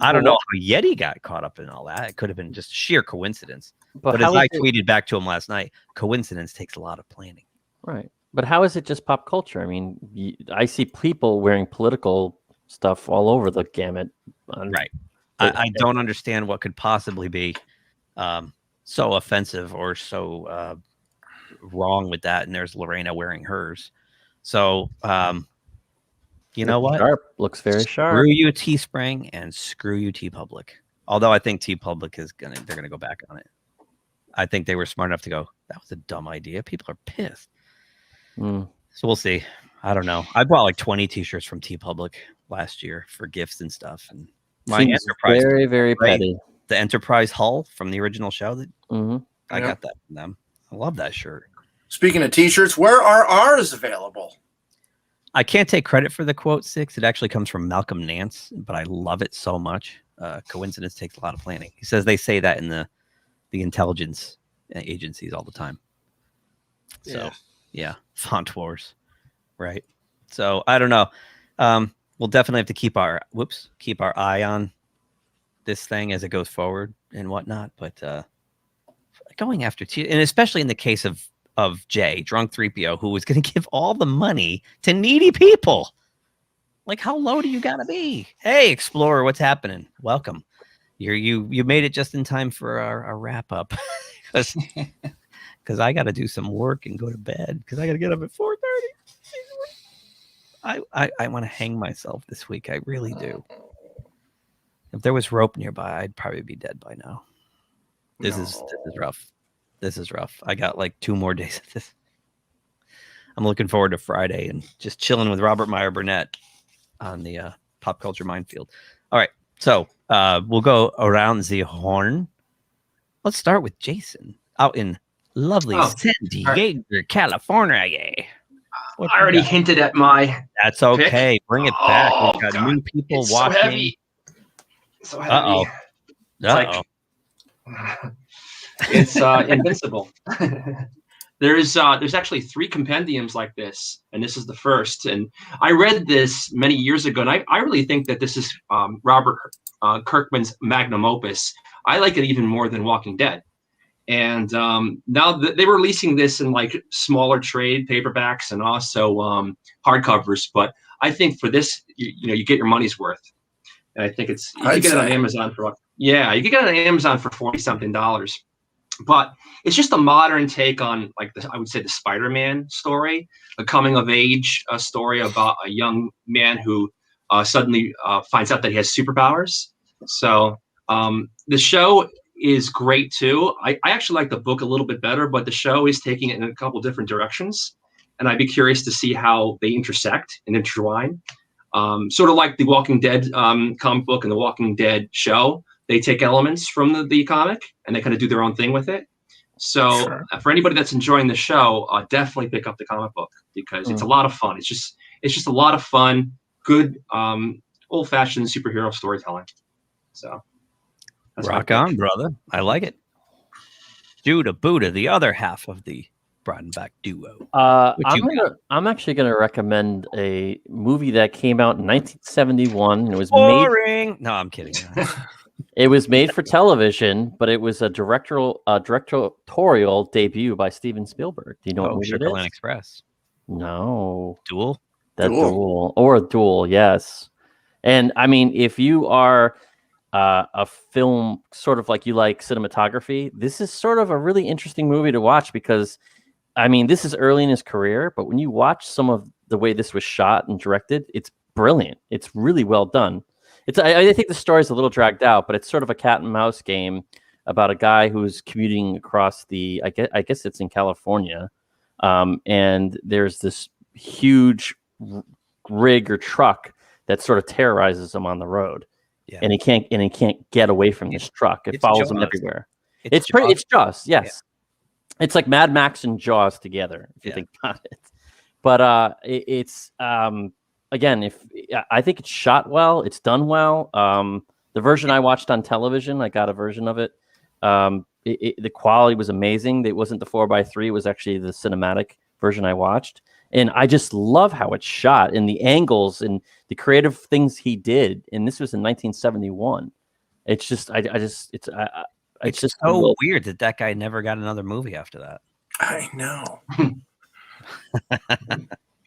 how Yeti got caught up in all that. It could have been just sheer coincidence, but as I tweeted back to him last night, coincidence takes a lot of planning. Right, but how is it just pop culture? I mean, I see people wearing political stuff all over the gamut. Right. I don't understand what could possibly be so offensive or so wrong with that. And there's Lorena wearing hers. So, you know what? Sharp. Looks very sharp. Screw you, Teespring, and screw you, TeePublic. Although I think TeePublic they're gonna go back on it. I think they were smart enough to go, that was a dumb idea. People are pissed. So we'll see. I don't know. I bought 20 t-shirts from TeePublic last year for gifts and stuff. And my Enterprise, very, very petty. The Enterprise hull from the original show. I got that from them. I love that shirt. Speaking of t-shirts, where are ours available? I can't take credit for the quote 6. It actually comes from Malcolm Nance, but I love it so much. Coincidence takes a lot of planning. He says they say that in the intelligence agencies all the time. So yeah, font wars, right? So I don't know. We'll definitely have to keep our eye on this thing as it goes forward and whatnot. But going after and especially in the case of Jay, Drunk 3PO, who was going to give all the money to needy people. How low do you gotta be? Hey, Explorer, what's happening? Welcome. You made it just in time for our wrap up, because I got to do some work and go to bed because I got to get up at 4:30. I want to hang myself this week. I really do. If there was rope nearby, I'd probably be dead by now. This is rough. This is rough. I got 2 more days of this. I'm looking forward to Friday and just chilling with Robert Meyer Burnett on the Pop Culture Minefield. All right, so we'll go around the horn. Let's start with Jason out in lovely San Diego, California. I already hinted at my. That's okay. Pick. Bring it back. We've got new people it's watching. So heavy. So heavy. It's invincible. There's actually 3 compendiums like this, and this is the first. And I read this many years ago, and I really think that this is Robert Kirkman's magnum opus. I like it even more than Walking Dead. And now they were releasing this in smaller trade paperbacks and also hardcovers. But I think for this, you get your money's worth. And I think you can get it on Amazon for you can get it on Amazon for $40-something. But it's just a modern take on I would say the Spider-Man story, a coming of age story about a young man who suddenly finds out that he has superpowers. So the show is great too. I actually like the book a little bit better, but the show is taking it in a couple different directions, and I'd be curious to see how they intersect and intertwine. Sort of like the Walking Dead comic book and the Walking Dead show. They take elements from the comic and they kind of do their own thing with it. So for anybody that's enjoying the show, definitely pick up the comic book because it's a lot of fun. It's just a lot of fun, good old-fashioned superhero storytelling. So rock on, brother. I like it. Judah Buddha, the other half of the Broadenbach duo. I'm actually gonna recommend a movie that came out in 1971. And it was boring. No, I'm kidding. It was made for television, but it was a directorial debut by Steven Spielberg. Do you know what movie it is? Sugarland Express. No. Duel? Duel. Or a Duel, yes. And I mean, if you are a film sort of like you like cinematography, this is sort of a really interesting movie to watch because, I mean, this is early in his career, but when you watch some of the way this was shot and directed, it's brilliant. It's really well done. I think the story's a little dragged out, but it's sort of a cat and mouse game about a guy who's commuting across I guess it's in California, and there's this huge rig or truck that sort of terrorizes him on the road, and he can't get away from this truck. It follows him everywhere. It's Jaws, yes. Yeah. It's like Mad Max and Jaws together, if you think about it. But it's again, I think it's shot well, it's done well. The version I watched on television, I got a version of it. The quality was amazing. It wasn't the 4:3; it was actually the cinematic version I watched, and I just love how it's shot and the angles and the creative things he did. And this was in 1971. It's just, it's just so weird that guy never got another movie after that. I know.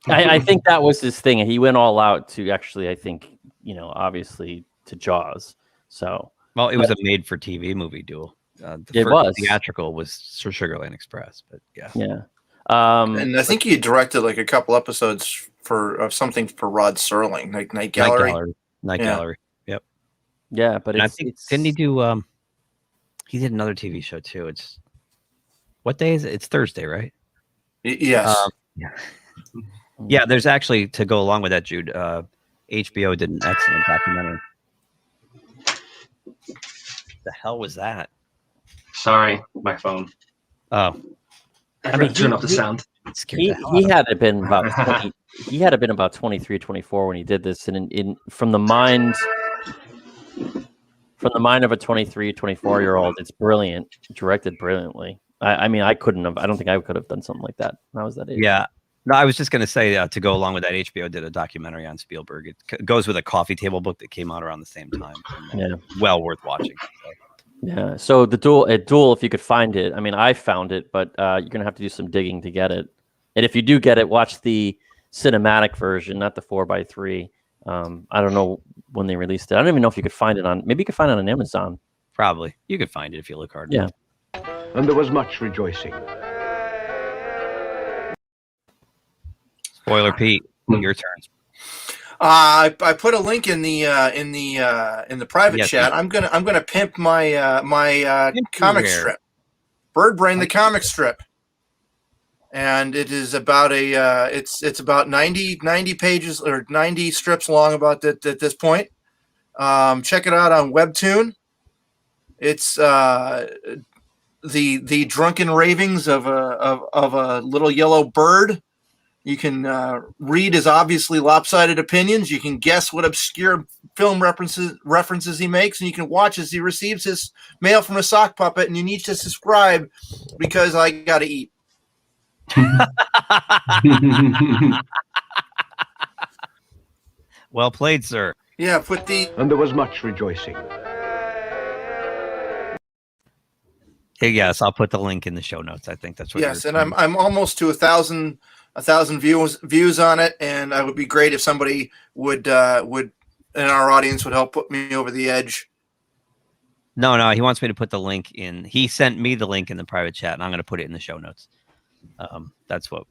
I think that was his thing. He went all out to actually, I think, obviously to Jaws. So, well, it was a made-for-TV movie, Duel. It was theatrical was Sugarland Express, but yeah. And I think he directed like a couple episodes of something for Rod Serling, like Night Gallery. Night Gallery. Yep. Yeah, but I think didn't he do? He did another TV show too. It's what day is it? It's Thursday, right? Yes. Yeah, there's actually, to go along with that, Jude, HBO did an excellent documentary. The hell was that? Sorry, my phone. Oh. I mean, turn off the sound. He had to been about 20, he had to been about 23, 24 when he did this, and from the mind of a 23, 24-year-old, it's brilliant, directed brilliantly. I mean, I don't think I could have done something like that when I was that age. Yeah. No, I was just going to say, to go along with that, HBO did a documentary on Spielberg. It goes with a coffee table book that came out around the same time. Well worth watching. So. Yeah. So the Duel, if you could find it, I mean, I found it, but you're going to have to do some digging to get it. And if you do get it, watch the cinematic version, not the 4:3. I don't know when they released it. I don't even know if you could find it maybe you could find it on Amazon. Probably. You could find it if you look hard. Yeah. And there was much rejoicing. Spoiler Pete, your turn. I put a link in the private chat. I'm gonna pimp my comic strip, Bird Brain, the comic strip, and it is about it's about 90 pages or 90 strips long about at this point. Check it out on Webtoon. It's the drunken ravings of a little yellow bird. You can read his obviously lopsided opinions. You can guess what obscure film references he makes, and you can watch as he receives his mail from a sock puppet. And you need to subscribe because I got to eat. Well played, sir. Yeah, and there was much rejoicing. Hey, yes, I'll put the link in the show notes. I think that's what. Yes, and I'm almost to 1,000 views on it, and it would be great if somebody would in our audience would help put me over the edge. No, he wants me to put the link in. He sent me the link in the private chat, and I'm going to put it in the show notes. That's what.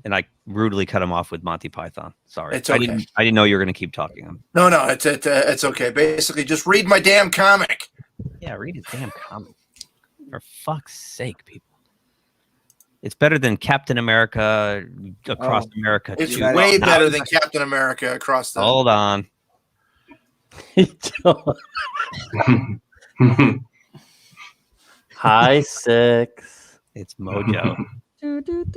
And I rudely cut him off with Monty Python. Sorry, it's okay. I didn't know you were going to keep talking. No, it's okay. Basically, just read my damn comic. Yeah, read his damn comic. For fuck's sake, people. It's better than Captain America Across America. It's way better than Captain America Across the... Hold on. Hi, 6. It's Mojo. You're going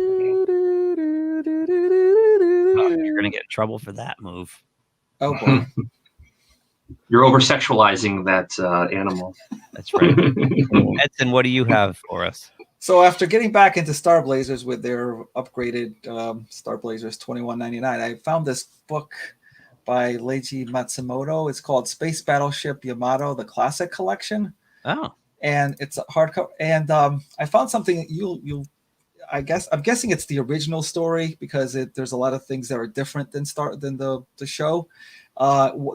to get in trouble for that move. Oh, boy. You're over-sexualizing that animal. That's right. Edson, what do you have for us? So after getting back into Star Blazers with their upgraded Star Blazers 21.99, I found this book by Leiji Matsumoto. It's called Space Battleship Yamato: The Classic Collection. Oh. And it's a hardcover. And I found something I'm guessing it's the original story because there's a lot of things that are different than the show.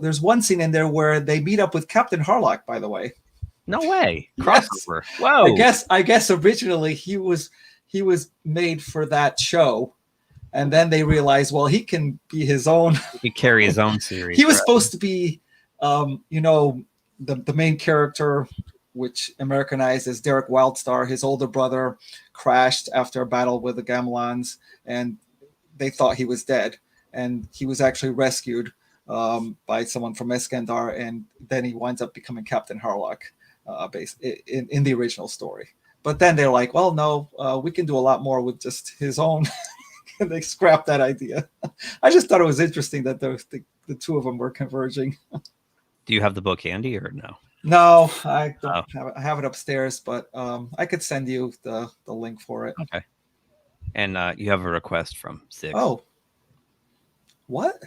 There's one scene in there where they meet up with Captain Harlock, by the way. No way. Yes. Crossover. Whoa. I guess originally he was made for that show. And then they realized, well, he can be his own. He can carry his own series. He was supposed to be the main character, which Americanized as Derek Wildstar. His older brother crashed after a battle with the Gamelons, and they thought he was dead. And he was actually rescued by someone from Iskandar, and then he winds up becoming Captain Harlock in the original story. But then they're like, well, no, we can do a lot more with just his own. And they scrapped that idea. I just thought it was interesting that the two of them were converging. Do you have the book handy or no? No, I don't have it. I have it upstairs, but I could send you the link for it. Okay. And you have a request from Six. Oh. What?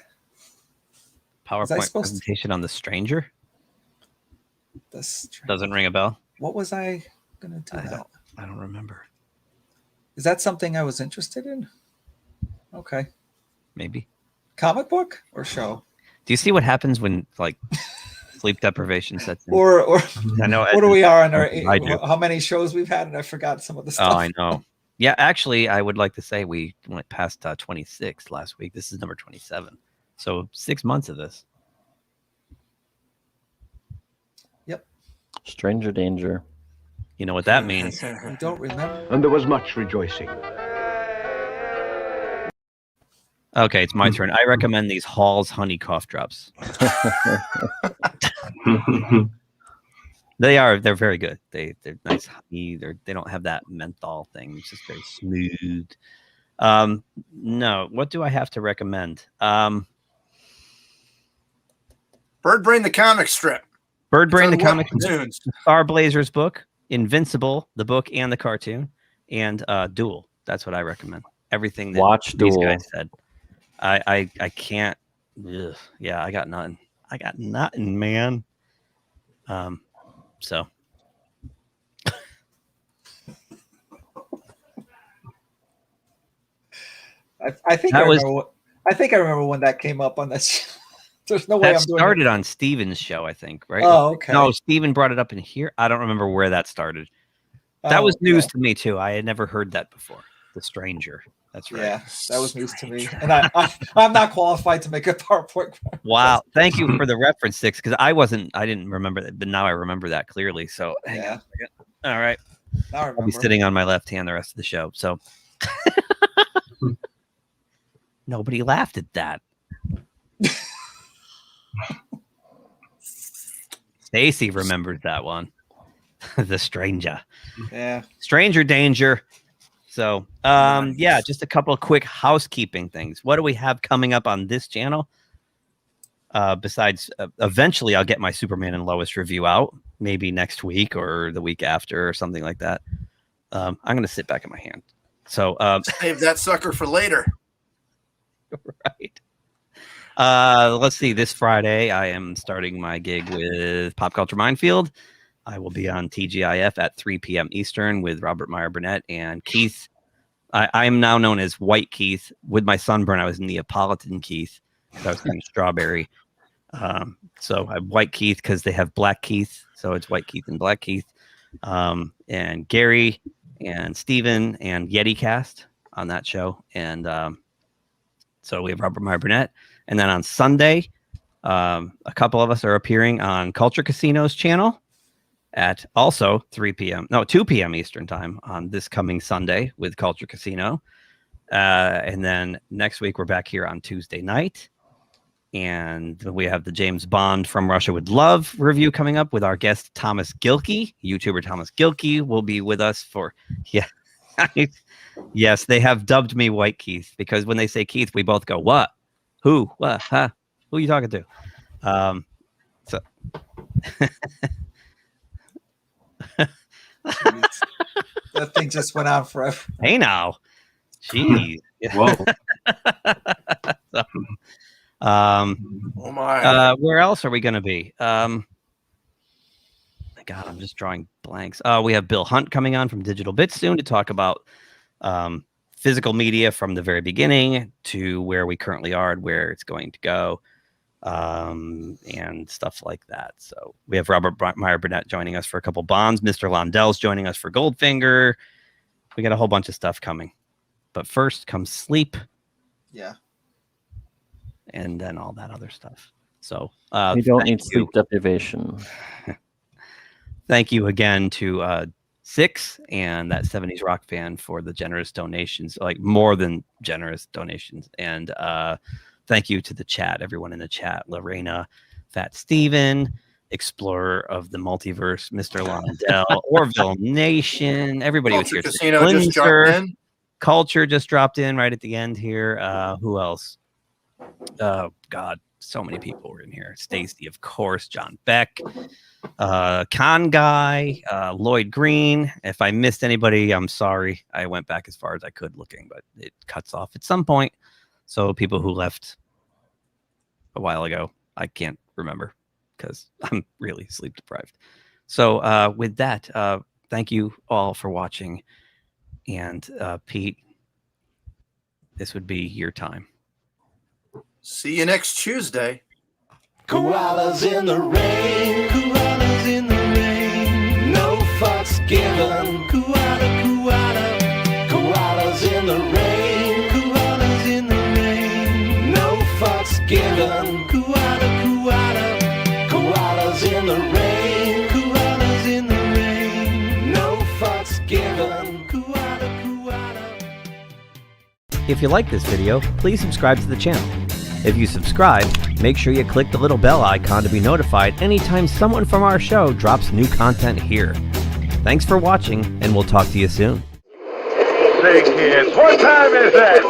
PowerPoint presentation on The Stranger? Doesn't ring a bell? What was I going to do? I don't remember. Is that something I was interested in? Okay. Maybe. Comic book or show? Do you see what happens when like sleep deprivation sets in? Or I know what do we are on our I do. how many shows we've had, and I forgot some of the stuff. Oh, I know. Yeah, actually, I would like to say we went past 26 last week. This is number 27. So 6 months of this. Yep. Stranger danger. You know what that means? I don't remember. And there was much rejoicing. Okay, it's my turn. I recommend these Hall's honey cough drops. They're very good. They're nice honey. They don't have that menthol thing. It's just very smooth. No, what do I have to recommend? Bird Brain the comic strip. Bird Brain the comic strip. Star Blazers book, Invincible the book and the cartoon, and Duel. That's what I recommend. Everything that Watch these Duel. guys said. I can't. Ugh, yeah, I got nothing. I got nothing, man. So. I think I remember when that came up on this. There's no way that I'm doing started it. on Steven's show, I think, right? Oh, okay. No, Steven brought it up in here. I don't remember where that started. That was news to me too. I had never heard that before. The Stranger. That's right. Yeah, that was news to me, and I'm not qualified to make a PowerPoint. Wow, thank you for the reference, Six, because I didn't remember that, but now I remember that clearly. So Yeah. All right. Now I I'll be remember. sitting on my left hand the rest of the show. So nobody laughed at that. Stacy remembers that one. The Stranger. Yeah. Stranger danger. So, yeah, just a couple of quick housekeeping things. What do we have coming up on this channel? Besides, eventually I'll get my Superman and Lois review out, maybe next week or the week after or something like that. I'm going to sit back in my hand. So, Save that sucker for later. Right. Let's see. This Friday, I am starting my gig with Pop Culture Minefield. I will be on TGIF at 3 p.m. Eastern with Robert Meyer Burnett and Keith. I am now known as White Keith. With my sunburn, I was Neapolitan Keith because I was kind of strawberry. So I'm White Keith because they have Black Keith. So it's White Keith and Black Keith. And Gary and Steven and Yeti Cast on that show. And so we have Robert Meyer Burnett. And then on Sunday, a couple of us are appearing on Culture Casino's channel at also 2 p.m. Eastern time on this coming Sunday with Culture Casino. And then next week, we're back here on Tuesday night. And we have the James Bond From Russia with Love review coming up with our guest, Thomas Gilkey. YouTuber Thomas Gilkey will be with us for, yeah. Yes, they have dubbed me White Keith because when they say Keith, we both go, what? Who? What? Huh? Who are you talking to? So That thing just went on forever. Hey now. Jeez. Whoa. So, Oh my. where else are we going to be? God, I'm just drawing blanks. We have Bill Hunt coming on from Digital Bits soon to talk about physical media from the very beginning to where we currently are and where it's going to go, and stuff like that. So we have Robert Meyer Burnett joining us for a couple bonds. Mr. Londell's joining us for Goldfinger. We got a whole bunch of stuff coming. But first comes sleep. Yeah. And then all that other stuff. So we don't need sleep deprivation. Thank you again to Six and that 70s rock fan for the generous donations, like more than generous donations. And thank you to the chat, everyone in the chat, Lorena, Fat Steven, Explorer of the Multiverse, Mr. Londell, Orville Nation, everybody was here. Casino just dropped in. Culture just dropped in right at the end here. Who else? Oh God, so many people were in here. Stacy, of course, John Beck, Con Guy, Lloyd Green. If I missed anybody, I'm sorry. I went back as far as I could looking, but it cuts off at some point. So people who left a while ago, I can't remember because I'm really sleep deprived. So with that, thank you all for watching. And Pete, this would be your time. See you next Tuesday. Koalas in the rain, koalas in the rain, no fucks given. Koala, koala, koalas in the rain, koalas in the rain, no fucks given. Koala, koala, koalas in the rain, koalas in the rain, no fucks given. Koala, koala. If you like this video, please subscribe to the channel. If you subscribe, make sure you click the little bell icon to be notified anytime someone from our show drops new content here. Thanks for watching, and we'll talk to you soon. Say, kids, what time is that?